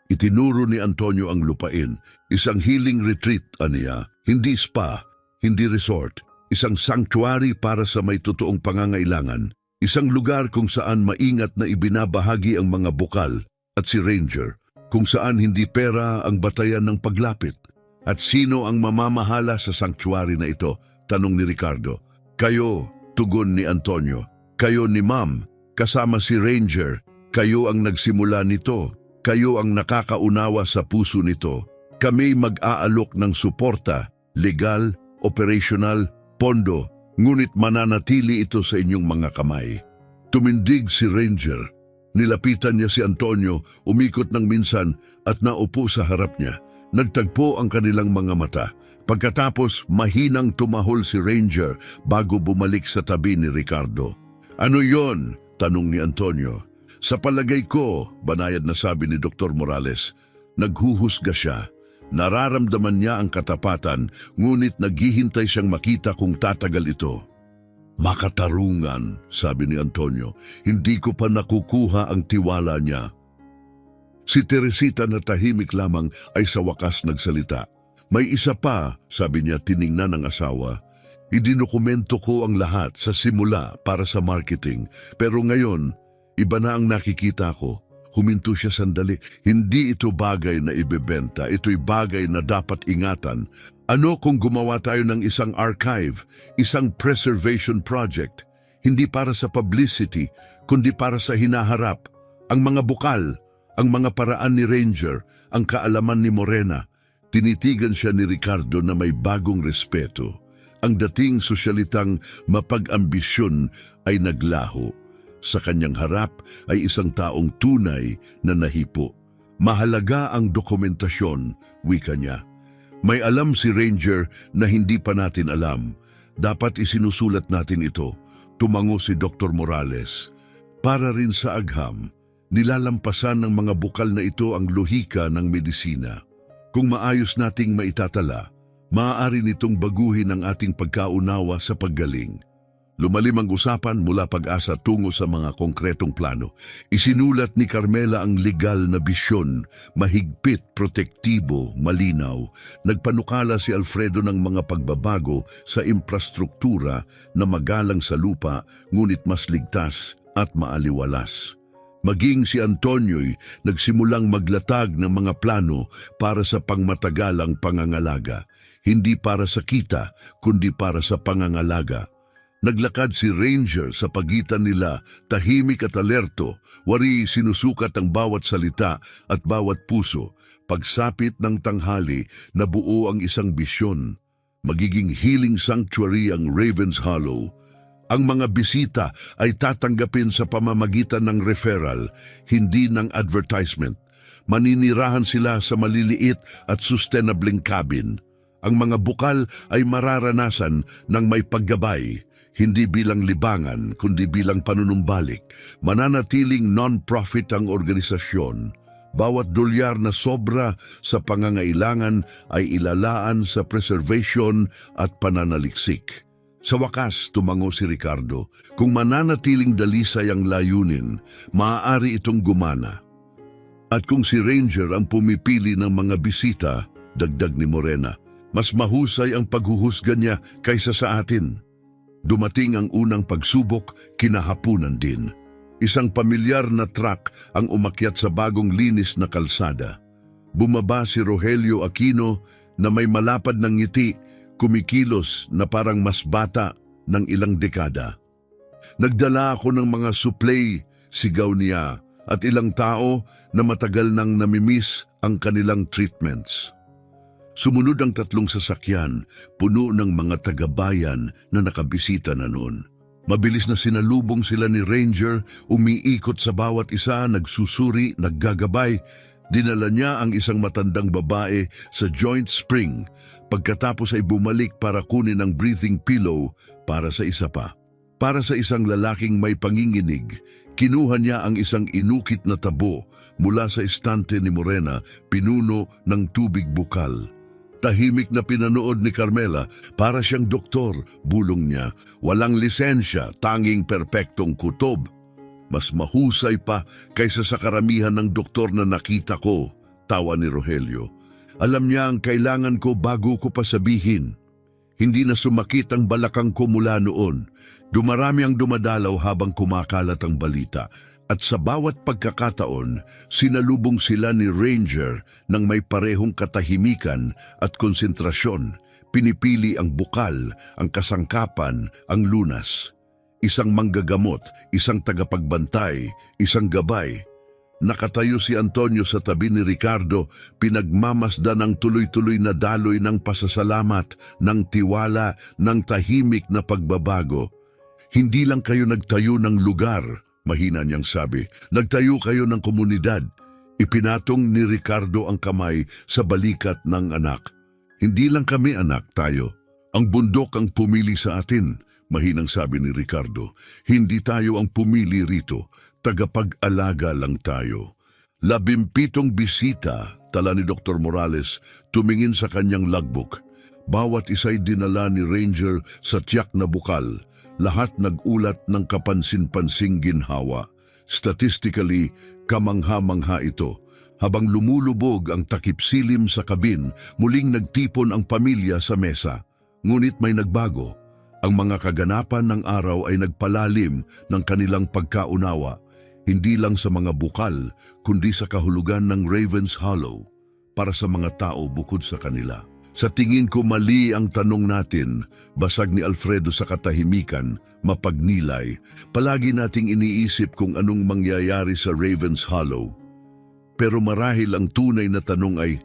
Itinuro ni Antonio ang lupain. Isang healing retreat, aniya. Hindi spa, hindi resort. Isang sanctuary para sa may totoong pangangailangan. Isang lugar kung saan maingat na ibinabahagi ang mga bukal at si Ranger. Kung saan hindi pera ang batayan ng paglapit. At sino ang mamamahala sa sanctuary na ito? Tanong ni Ricardo. Kayo, tugon ni Antonio. Kayo ni Ma'am, kasama si Ranger, kayo ang nagsimula nito, kayo ang nakakaunawa sa puso nito. Kami mag-aalok ng suporta, legal, operational, pondo, ngunit mananatili ito sa inyong mga kamay. Tumindig si Ranger. Nilapitan niya si Antonio, umikot ng minsan at naupo sa harap niya. Nagtagpo ang kanilang mga mata. Pagkatapos, mahinang tumahol si Ranger bago bumalik sa tabi ni Ricardo. Ano yon? Tanong ni Antonio. Sa palagay ko, banayad na sabi ni Dr. Morales, naghuhusga siya. Nararamdaman niya ang katapatan, ngunit naghihintay siyang makita kung tatagal ito. Makatarungan, sabi ni Antonio, hindi ko pa nakukuha ang tiwala niya. Si Teresita na tahimik lamang ay sa wakas nagsalita. May isa pa, sabi niya tiningnan ng asawa. Idinukumento ko ang lahat sa simula para sa marketing. Pero ngayon, iba na ang nakikita ko. Huminto siya sandali. Hindi ito bagay na ibebenta. Ito'y bagay na dapat ingatan. Ano kung gumawa tayo ng isang archive, isang preservation project? Hindi para sa publicity, kundi para sa hinaharap. Ang mga bukal, ang mga paraan ni Ranger, ang kaalaman ni Morena. Tinitigan siya ni Ricardo na may bagong respeto. Ang dating sosyalitang mapag-ambisyon ay naglaho. Sa kanyang harap ay isang taong tunay na nahipo. Mahalaga ang dokumentasyon, wika niya. May alam si Ranger na hindi pa natin alam. Dapat isinusulat natin ito. Tumango si Dr. Morales. Para rin sa agham, nilalampasan ng mga bukal na ito ang lohika ng medisina. Kung maayos nating maitatala, maaari nitong baguhin ang ating pagkaunawa sa paggaling. Lumalim ang usapan mula pag-asa tungo sa mga konkretong plano. Isinulat ni Carmela ang legal na bisyon, mahigpit, protektibo, malinaw. Nagpanukala si Alfredo ng mga pagbabago sa infrastruktura na magalang sa lupa, ngunit mas ligtas at maaliwalas. Maging si Antonio'y nagsimulang maglatag ng mga plano para sa pangmatagalang pangangalaga. Hindi para sa kita, kundi para sa pangangalaga. Naglakad si Ranger sa pagitan nila, tahimik at alerto, wari sinusukat ang bawat salita at bawat puso. Pagsapit ng tanghali, nabuo ang isang bisyon. Magiging healing sanctuary ang Ravens Hollow. Ang mga bisita ay tatanggapin sa pamamagitan ng referral, hindi ng advertisement. Maninirahan sila sa maliliit at sustainabling cabin. Ang mga bukal ay mararanasan ng may paggabay, hindi bilang libangan kundi bilang panunumbalik. Mananatiling non-profit ang organisasyon. Bawat dolyar na sobra sa pangangailangan ay ilalaan sa preservation at pananaliksik. Sa wakas, tumango si Ricardo, kung mananatiling dalisay ang layunin, maaari itong gumana. At kung si Ranger ang pumipili ng mga bisita, dagdag ni Morena, mas mahusay ang paghuhusga niya kaysa sa atin. Dumating ang unang pagsubok, kinahapunan din. Isang pamilyar na truck ang umakyat sa bagong linis na kalsada. Bumaba si Rogelio Aquino na may malapad ng ngiti, kumikilos na parang mas bata ng ilang dekada. Nagdala ako ng mga suplay, sigaw niya, at ilang tao na matagal nang namimiss ang kanilang treatments. Sumunod ang 3 sasakyan, puno ng mga tagabayan na nakabisita na noon. Mabilis na sinalubong sila ni Ranger, umiikot sa bawat isa, nagsusuri, naggagabay. Dinala niya ang isang matandang babae sa joint spring. Pagkatapos ay bumalik para kunin ang breathing pillow para sa isa pa. Para sa isang lalaking may panginginig, kinuha niya ang isang inukit na tabo mula sa estante ni Morena, pinuno ng tubig bukal. Tahimik na pinanood ni Carmela, para siyang doktor, bulong niya. Walang lisensya, tanging perpektong kutob. Mas mahusay pa kaysa sa karamihan ng doktor na nakita ko, tawa ni Rogelio. Alam niya ang kailangan ko bago ko pa sabihin. Hindi na sumakit ang balakang ko mula noon. Dumarami ang dumadalaw habang kumakalat ang balita. At sa bawat pagkakataon, sinalubong sila ni Ranger ng may parehong katahimikan at konsentrasyon. Pinipili ang bukal, ang kasangkapan, ang lunas. Isang manggagamot, isang tagapagbantay, isang gabay. Nakatayo si Antonio sa tabi ni Ricardo, pinagmamasdan ang tuloy-tuloy na daloy ng pasasalamat, ng tiwala, ng tahimik na pagbabago. Hindi lang kayo nagtayo ng lugar, mahina niyang sabi. Nagtayo kayo ng komunidad. Ipinatong ni Ricardo ang kamay sa balikat ng anak. Hindi lang kami anak, tayo. Ang bundok ang pumili sa atin, mahinang sabi ni Ricardo. Hindi tayo ang pumili rito, tagapag-alaga lang tayo. 17 bisita, tala ni Dr. Morales, tumingin sa kanyang logbook. Bawat isa'y dinala ni Ranger sa tiyak na bukal. Lahat nagulat ng kapansin-pansing ginhawa. Statistically, kamangha-mangha ito. Habang lumulubog ang takip-silim sa kabin, muling nagtipon ang pamilya sa mesa. Ngunit may nagbago. Ang mga kaganapan ng araw ay nagpalalim ng kanilang pagkaunawa. Hindi lang sa mga bukal, kundi sa kahulugan ng Ravens Hollow para sa mga tao bukod sa kanila. Sa tingin ko mali ang tanong natin, basag ni Alfredo sa katahimikan, mapagnilay. Palagi nating iniisip kung anong mangyayari sa Ravens Hollow. Pero marahil ang tunay na tanong ay,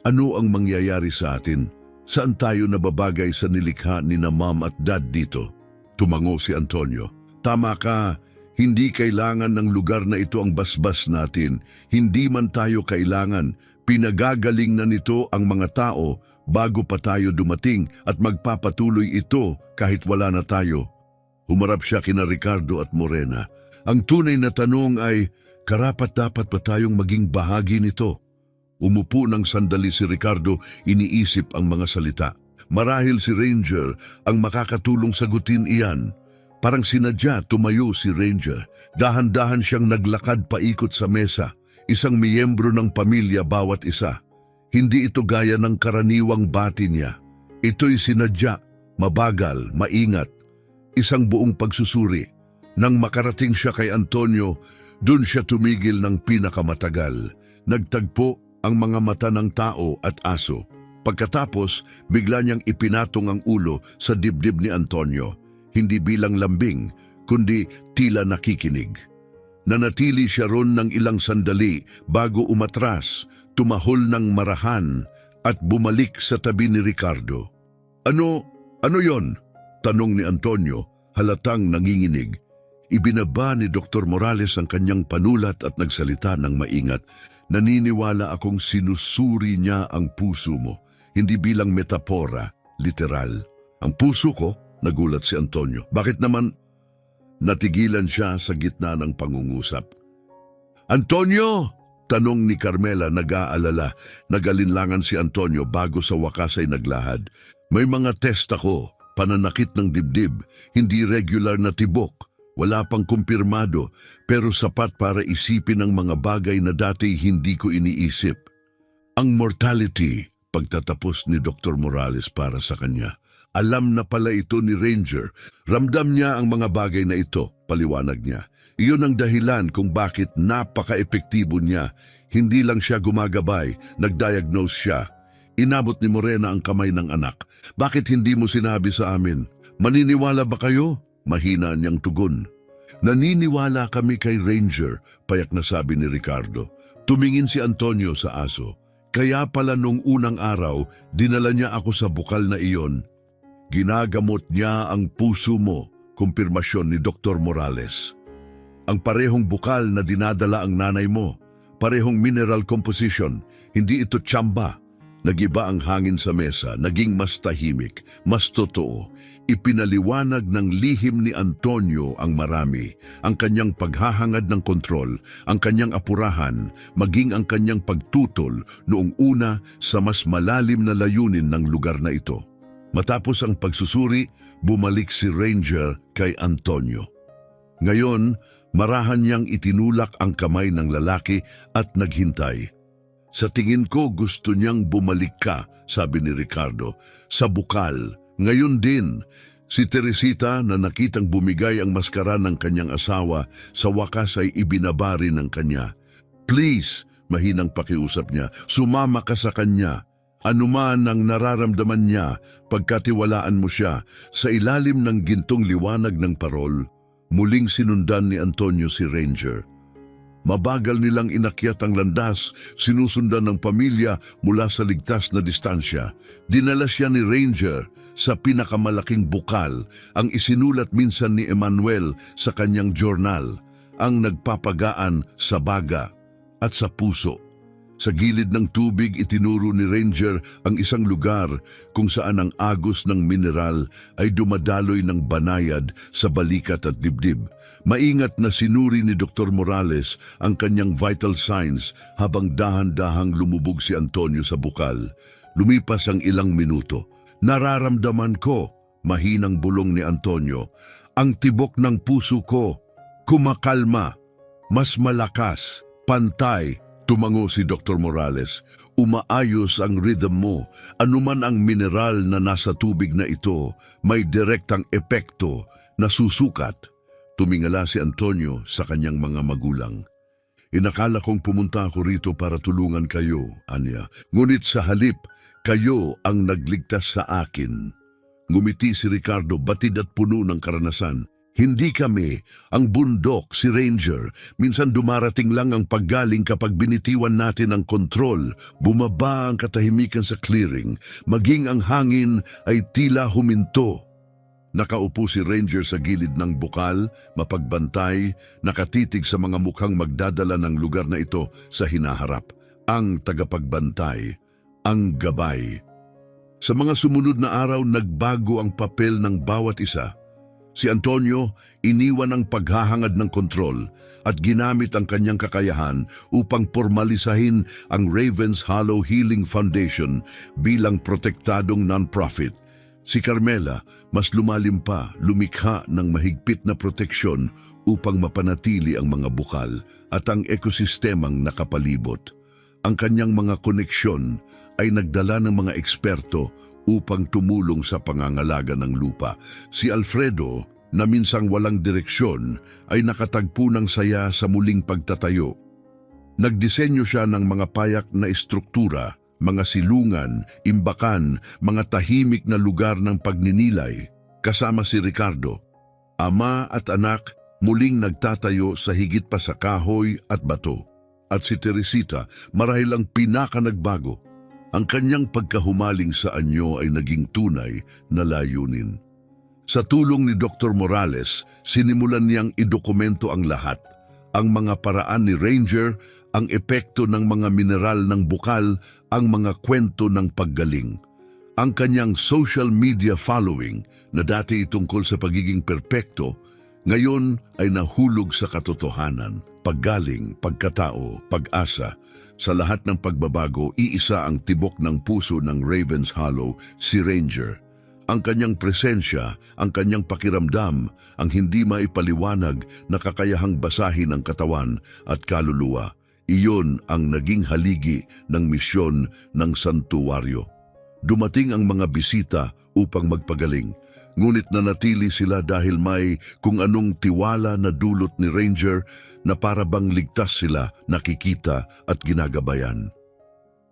ano ang mangyayari sa atin? Saan tayo nababagay sa nilikha ni na mom at dad dito? Tumango si Antonio. Tama ka, hindi kailangan ng lugar na ito ang basbas natin. Hindi man tayo kailangan. Pinagagaling na nito ang mga tao bago pa tayo dumating at magpapatuloy ito kahit wala na tayo. Humarap siya kina Ricardo at Morena. Ang tunay na tanong ay, karapat-dapat pa tayong maging bahagi nito? Umupo ng sandali si Ricardo, iniisip ang mga salita. Marahil si Ranger ang makakatulong sagutin iyan. Parang sinadya tumayo si Ranger. Dahan-dahan siyang naglakad paikot sa mesa. Isang miyembro ng pamilya bawat isa. Hindi ito gaya ng karaniwang bati niya. Ito'y sinadya, mabagal, maingat. Isang buong pagsusuri. Nang makarating siya kay Antonio, dun siya tumigil ng pinakamatagal. Nagtagpo ang mga mata ng tao at aso. Pagkatapos, bigla niyang ipinatong ang ulo sa dibdib ni Antonio. Hindi bilang lambing, kundi tila nakikinig. Nanatili siya ron ng ilang sandali bago umatras, tumahol ng marahan at bumalik sa tabi ni Ricardo. Ano yon? Tanong ni Antonio, halatang nanginginig. Ibinaba ni Dr. Morales ang kanyang panulat at nagsalita ng maingat. Naniniwala akong sinusuri niya ang puso mo, hindi bilang metapora, literal. Ang puso ko? Nagulat si Antonio. Bakit naman? Natigilan siya sa gitna ng pangungusap. Antonio! Tanong ni Carmela, nag-aalala. Nag-alinlangan si Antonio bago sa wakas ay naglahad. May mga test ako, pananakit ng dibdib, hindi regular na tibok. Wala pang kumpirmado, pero sapat para isipin ang mga bagay na dati hindi ko iniisip. Ang mortality, pagtatapos ni Dr. Morales para sa kanya. Alam na pala ito ni Ranger. Ramdam niya ang mga bagay na ito, paliwanag niya. Iyon ang dahilan kung bakit napaka-epektibo niya. Hindi lang siya gumagabay, nag-diagnose siya. Inabot ni Morena ang kamay ng anak. Bakit hindi mo sinabi sa amin? Maniniwala ba kayo? Mahina niyang tugon. Naniniwala kami kay Ranger, payak na sabi ni Ricardo. Tumingin si Antonio sa aso. Kaya pala nung unang araw, dinala niya ako sa bukal na iyon. Ginagamot niya ang puso mo, kumpirmasyon ni Dr. Morales. Ang parehong bukal na dinadala ang nanay mo, parehong mineral composition, hindi ito tsamba. Nagiba ang hangin sa mesa, naging mas tahimik, mas totoo. Ipinaliwanag ng lihim ni Antonio ang marami, ang kanyang paghahangad ng kontrol, ang kanyang apurahan, maging ang kanyang pagtutol noong una sa mas malalim na layunin ng lugar na ito. Matapos ang pagsusuri, bumalik si Ranger kay Antonio. Ngayon, marahan niyang itinulak ang kamay ng lalaki at naghintay. Sa tingin ko gusto niyang bumalik ka, sabi ni Ricardo, sa bukal. Ngayon din, si Teresita na nakitang bumigay ang maskara ng kanyang asawa sa wakas ay ibinabari ng kanya. Please, mahinang pakiusap niya, sumama ka sa kanya. Anuman ang nararamdaman niya, pagkatiwalaan mo siya, sa ilalim ng gintong liwanag ng parol, muling sinundan ni Antonio si Ranger. Mabagal nilang inakyat ang landas, sinusundan ng pamilya mula sa ligtas na distansya. Dinala siya ni Ranger sa pinakamalaking bukal, ang isinulat minsan ni Emmanuel sa kanyang journal, ang nagpapagaan sa baga at sa puso. Sa gilid ng tubig, itinuro ni Ranger ang isang lugar kung saan ang agos ng mineral ay dumadaloy ng banayad sa balikat at dibdib. Maingat na sinuri ni Dr. Morales ang kanyang vital signs habang dahan-dahang lumubog si Antonio sa bukal. Lumipas ang ilang minuto. Nararamdaman ko, mahinang bulong ni Antonio, ang tibok ng puso ko, kumakalma, mas malakas, pantay. Tumango si Dr. Morales, umaayos ang rhythm mo. Anuman ang mineral na nasa tubig na ito, may direktang epekto na susukat. Tumingala si Antonio sa kanyang mga magulang. Inakala kong pumunta ako rito para tulungan kayo, Anya. Ngunit sa halip, kayo ang nagligtas sa akin. Ngumiti si Ricardo, batid at puno ng karanasan. Hindi kami, ang bundok, si Ranger. Minsan dumarating lang ang paggaling kapag binitiwan natin ang kontrol. Bumaba ang katahimikan sa clearing. Maging ang hangin ay tila huminto. Nakaupo si Ranger sa gilid ng bukal, mapagbantay, nakatitig sa mga mukhang magdadala ng lugar na ito sa hinaharap. Ang tagapagbantay, ang gabay. Sa mga sumunod na araw, nagbago ang papel ng bawat isa. Si Antonio, iniwan ang paghahangad ng kontrol at ginamit ang kanyang kakayahan upang formalisahin ang Ravens Hollow Healing Foundation bilang protektadong non-profit. Si Carmela, mas lumalim pa, lumikha ng mahigpit na proteksyon upang mapanatili ang mga bukal at ang ekosistemang nakapalibot. Ang kanyang mga koneksyon ay nagdala ng mga eksperto upang tumulong sa pangangalaga ng lupa. Si Alfredo, na minsang walang direksyon, ay nakatagpo ng saya sa muling pagtatayo. Nagdisenyo siya ng mga payak na estruktura, mga silungan, imbakan, mga tahimik na lugar ng pagninilay. Kasama si Ricardo, ama at anak, muling nagtatayo sa higit pa sa kahoy at bato. At si Teresita, marahil ang pinakanagbago. Ang kanyang pagkahumaling sa anyo ay naging tunay na layunin. Sa tulong ni Dr. Morales, sinimulan niyang idokumento ang lahat. Ang mga paraan ni Ranger, ang epekto ng mga mineral ng bukal, ang mga kwento ng paggaling. Ang kanyang social media following, na dati tungkol sa pagiging perpekto, ngayon ay nahulog sa katotohanan, paggaling, pagkatao, pag-asa. Sa lahat ng pagbabago, iisa ang tibok ng puso ng Ravens Hollow, si Ranger. Ang kanyang presensya, ang kanyang pakiramdam, ang hindi maipaliwanag na kakayahang basahin ang katawan at kaluluwa. Iyon ang naging haligi ng misyon ng santuwaryo. Dumating ang mga bisita upang magpagaling. Ngunit nanatili sila dahil may kung anong tiwala na dulot ni Ranger na para bang ligtas sila, nakikita at ginagabayan.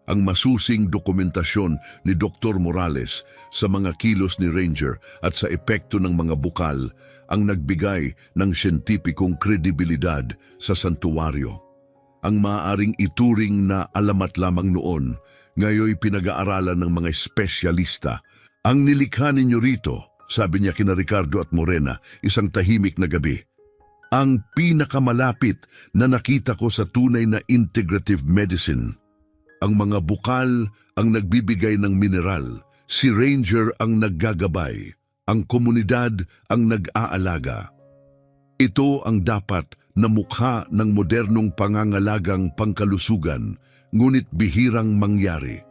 Ang masusing dokumentasyon ni Dr. Morales sa mga kilos ni Ranger at sa epekto ng mga bukal ang nagbigay ng siyentipikong kredibilidad sa santuwaryo. Ang maaaring ituring na alamat lamang noon, ngayoy pinag-aaralan ng mga espesyalista. Ang nilikha ninyo rito, sabi niya kina Ricardo at Morena, isang tahimik na gabi. Ang pinakamalapit na nakita ko sa tunay na integrative medicine. Ang mga bukal ang nagbibigay ng mineral, si Ranger ang naggagabay, ang komunidad ang nag-aalaga. Ito ang dapat na mukha ng modernong pangangalagang pangkalusugan, ngunit bihirang mangyari.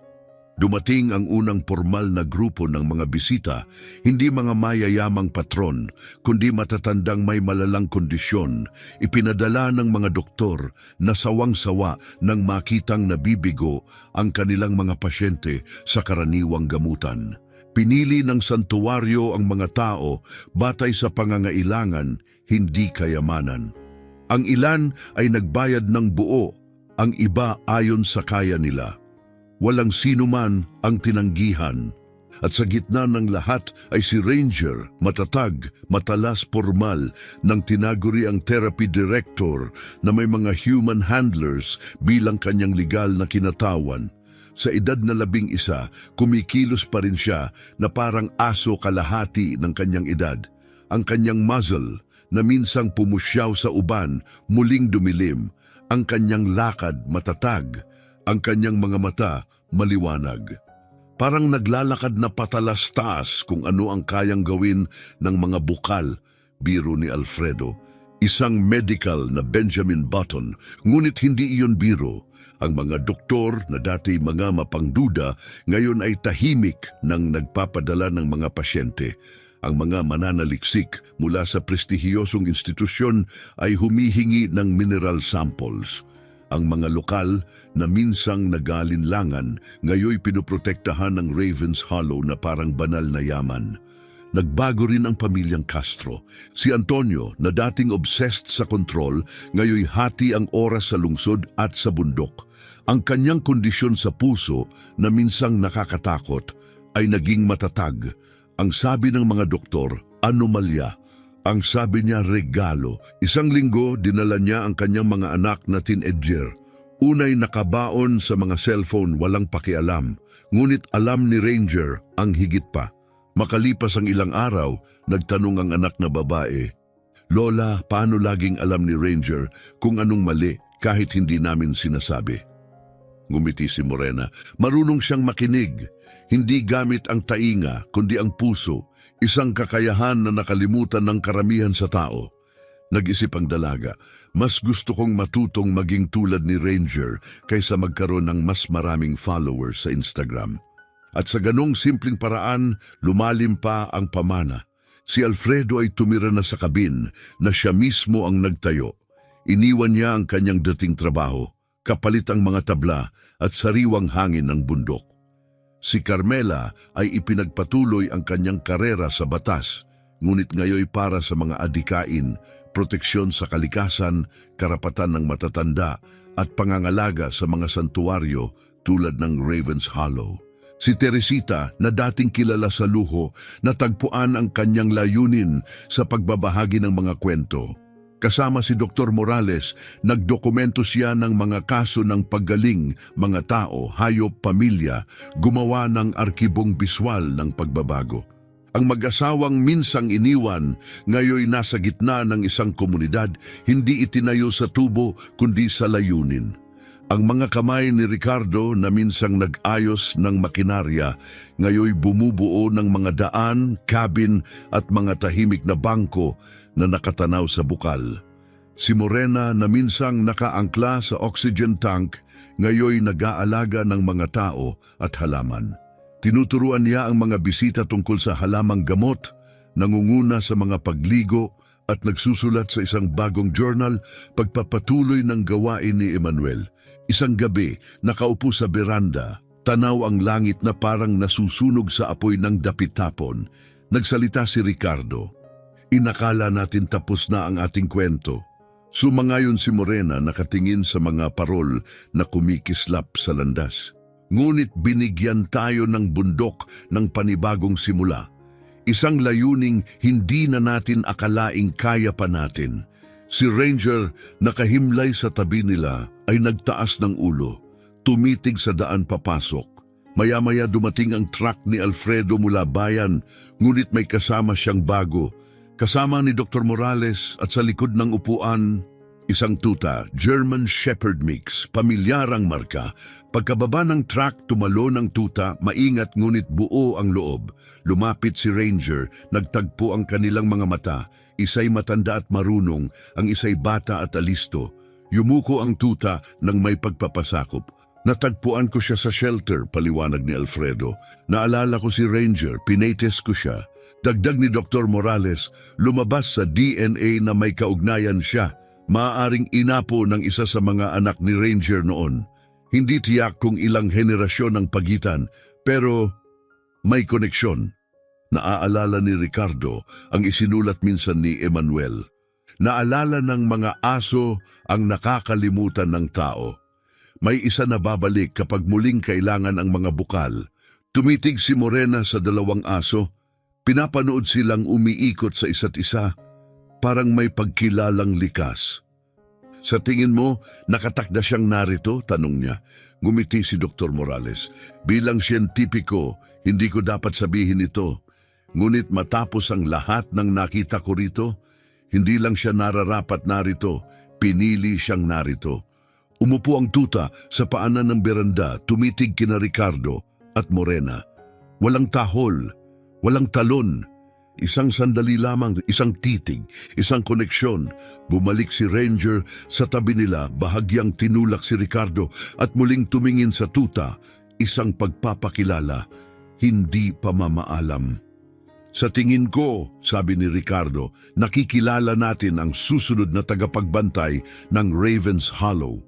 Dumating ang unang formal na grupo ng mga bisita, hindi mga mayayamang patron, kundi matatandang may malalang kondisyon, ipinadala ng mga doktor na sawang-sawa nang makitang nabibigo ang kanilang mga pasyente sa karaniwang gamutan. Pinili ng santuwaryo ang mga tao batay sa pangangailangan, hindi kayamanan. Ang ilan ay nagbayad ng buo, ang iba ayon sa kaya nila. Walang sino man ang tinanggihan. At sa gitna ng lahat ay si Ranger, matatag, matalas, formal, nang tinaguri ang therapy director na may mga human handlers bilang kanyang legal na kinatawan. Sa edad na 11, kumikilos pa rin siya na parang aso kalahati ng kanyang edad. Ang kanyang muzzle na minsang pumusyaw sa uban, muling dumilim. Ang kanyang lakad matatag. Ang kanyang mga mata maliwanag. Parang naglalakad na patalas-taas kung ano ang kayang gawin ng mga bukal, biro ni Alfredo. Isang medical na Benjamin Button, ngunit hindi iyon biro. Ang mga doktor na dati mga mapangduda, ngayon ay tahimik nang nagpapadala ng mga pasyente. Ang mga mananaliksik mula sa prestihiyosong institusyon ay humihingi ng mineral samples. Ang mga lokal na minsang nagalinlangan, ngayoy pinoprotektahan ng Ravens Hollow na parang banal na yaman. Nagbago rin ang pamilyang Castro. Si Antonio, na dating obsessed sa kontrol, ngayoy hati ang oras sa lungsod at sa bundok. Ang kanyang kondisyon sa puso na minsang nakakatakot ay naging matatag. Ang sabi ng mga doktor, anomalya. Ang sabi niya, regalo. Isang linggo, dinala niya ang kanyang mga anak na teenager. Unay nakabaon sa mga cellphone, walang pakialam. Ngunit alam ni Ranger ang higit pa. Makalipas ang ilang araw, nagtanong ang anak na babae, Lola, paano laging alam ni Ranger kung anong mali kahit hindi namin sinasabi? Ngumiti si Morena. Marunong siyang makinig. Hindi gamit ang tainga, kundi ang puso. Isang kakayahan na nakalimutan ng karamihan sa tao. Nag-isip ang dalaga, mas gusto kong matutong maging tulad ni Ranger kaysa magkaroon ng mas maraming followers sa Instagram. At sa ganong simpleng paraan, lumalim pa ang pamana. Si Alfredo ay tumira na sa kabin na siya mismo ang nagtayo. Iniwan niya ang kanyang dating trabaho, kapalit ang mga tabla at sariwang hangin ng bundok. Si Carmela ay ipinagpatuloy ang kanyang karera sa batas, ngunit ngayoy para sa mga adikain, proteksyon sa kalikasan, karapatan ng matatanda at pangangalaga sa mga santuaryo tulad ng Ravens Hollow. Si Teresita, na dating kilala sa luho, natagpuan ang kanyang layunin sa pagbabahagi ng mga kwento. Kasama si Dr. Morales, nagdokumento siya ng mga kaso ng paggaling, mga tao, hayop, pamilya, gumawa ng arkibong biswal ng pagbabago. Ang mag-asawang minsang iniwan, ngayoy nasa gitna ng isang komunidad, hindi itinayo sa tubo kundi sa layunin. Ang mga kamay ni Ricardo na minsang nag-ayos ng makinarya, ngayoy bumubuo ng mga daan, cabin at mga tahimik na bangko na nakatanaw sa bukal. Si Morena na minsang nakaangkla sa oxygen tank, ngayoy nag-aalaga ng mga tao at halaman. Tinuturuan niya ang mga bisita tungkol sa halamang gamot, nangunguna sa mga pagligo at nagsusulat sa isang bagong journal, pagpapatuloy ng gawain ni Emmanuel. Isang gabi, nakaupo sa beranda, tanaw ang langit na parang nasusunog sa apoy ng dapit-tapon. Nagsalita si Ricardo. Inakala natin tapos na ang ating kwento. Sumangayon si Morena, nakatingin sa mga parol na kumikislap sa landas. Ngunit binigyan tayo ng bundok ng panibagong simula. Isang layuning hindi na natin akalaing kaya pa natin. Si Ranger, nakahimlay sa tabi nila, ay nagtaas ng ulo, tumitig sa daan papasok. Maya-maya dumating ang truck ni Alfredo mula bayan, ngunit may kasama siyang bago. Kasama ni Dr. Morales at sa likod ng upuan, isang tuta, German Shepherd Mix, pamilyarang marka. Pagkababa ng truck, tumalo ng tuta, maingat ngunit buo ang loob. Lumapit si Ranger, nagtagpo ang kanilang mga mata. Isa'y matanda at marunong, ang isa'y bata at alisto. Yumuko ang tuta nang may pagpapasakop. Natagpuan ko siya sa shelter, paliwanag ni Alfredo. Naalala ko si Ranger, pinates ko siya. Dagdag ni Dr. Morales, lumabas sa DNA na may kaugnayan siya. Maaaring inapo ng isa sa mga anak ni Ranger noon. Hindi tiyak kung ilang henerasyon ang pagitan, pero may koneksyon. Naaalala ni Ricardo ang isinulat minsan ni Emmanuel. Naalala ng mga aso ang nakakalimutan ng tao. May isa na babalik kapag muling kailangan ang mga bukal. Tumitig si Morena sa dalawang aso. Pinapanood silang umiikot sa isa't isa. Parang may pagkilalang likas. Sa tingin mo, nakatakda siyang narito? Tanong niya. Ngumiti si Dr. Morales. Bilang siyentipiko, hindi ko dapat sabihin ito. Ngunit matapos ang lahat ng nakita ko rito, hindi lang siya nararapat narito, pinili siyang narito. Umupo ang tuta sa paanan ng beranda, tumitig kina Ricardo at Morena. Walang tahol, walang talon. Isang sandali lamang, isang titig, isang koneksyon. Bumalik si Ranger sa tabi nila, bahagyang tinulak si Ricardo at muling tumingin sa tuta. Isang pagpapakilala, hindi pamamaalam. Sa tingin ko, sabi ni Ricardo, nakikilala natin ang susunod na tagapagbantay ng Raven's Hollow.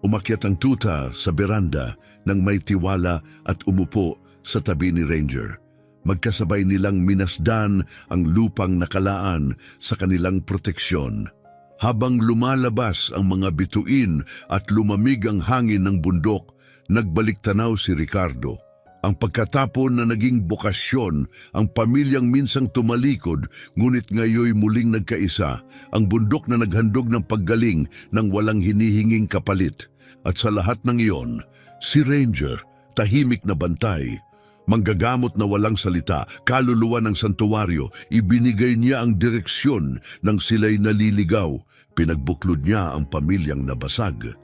Umakyat ang tuta sa beranda nang may tiwala at umupo sa tabi ni Ranger. Magkasabay nilang minasdan ang lupang nakalaan sa kanilang proteksyon. Habang lumalabas ang mga bituin at lumamig ang hangin ng bundok, nagbalik tanaw si Ricardo. Ang pagkatapon na naging bokasyon, ang pamilyang minsang tumalikod, ngunit ngayoy muling nagkaisa, ang bundok na naghandog ng paggaling ng walang hinihinging kapalit. At sa lahat ng iyon, si Ranger, tahimik na bantay, manggagamot na walang salita, kaluluwa ng santuwaryo, ibinigay niya ang direksyon ng sila'y naliligaw, pinagbuklod niya ang pamilyang nabasag.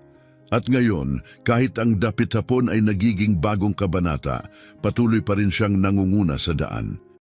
At ngayon, kahit ang dapit hapon ay nagiging bagong kabanata, patuloy pa rin siyang nangunguna sa daan.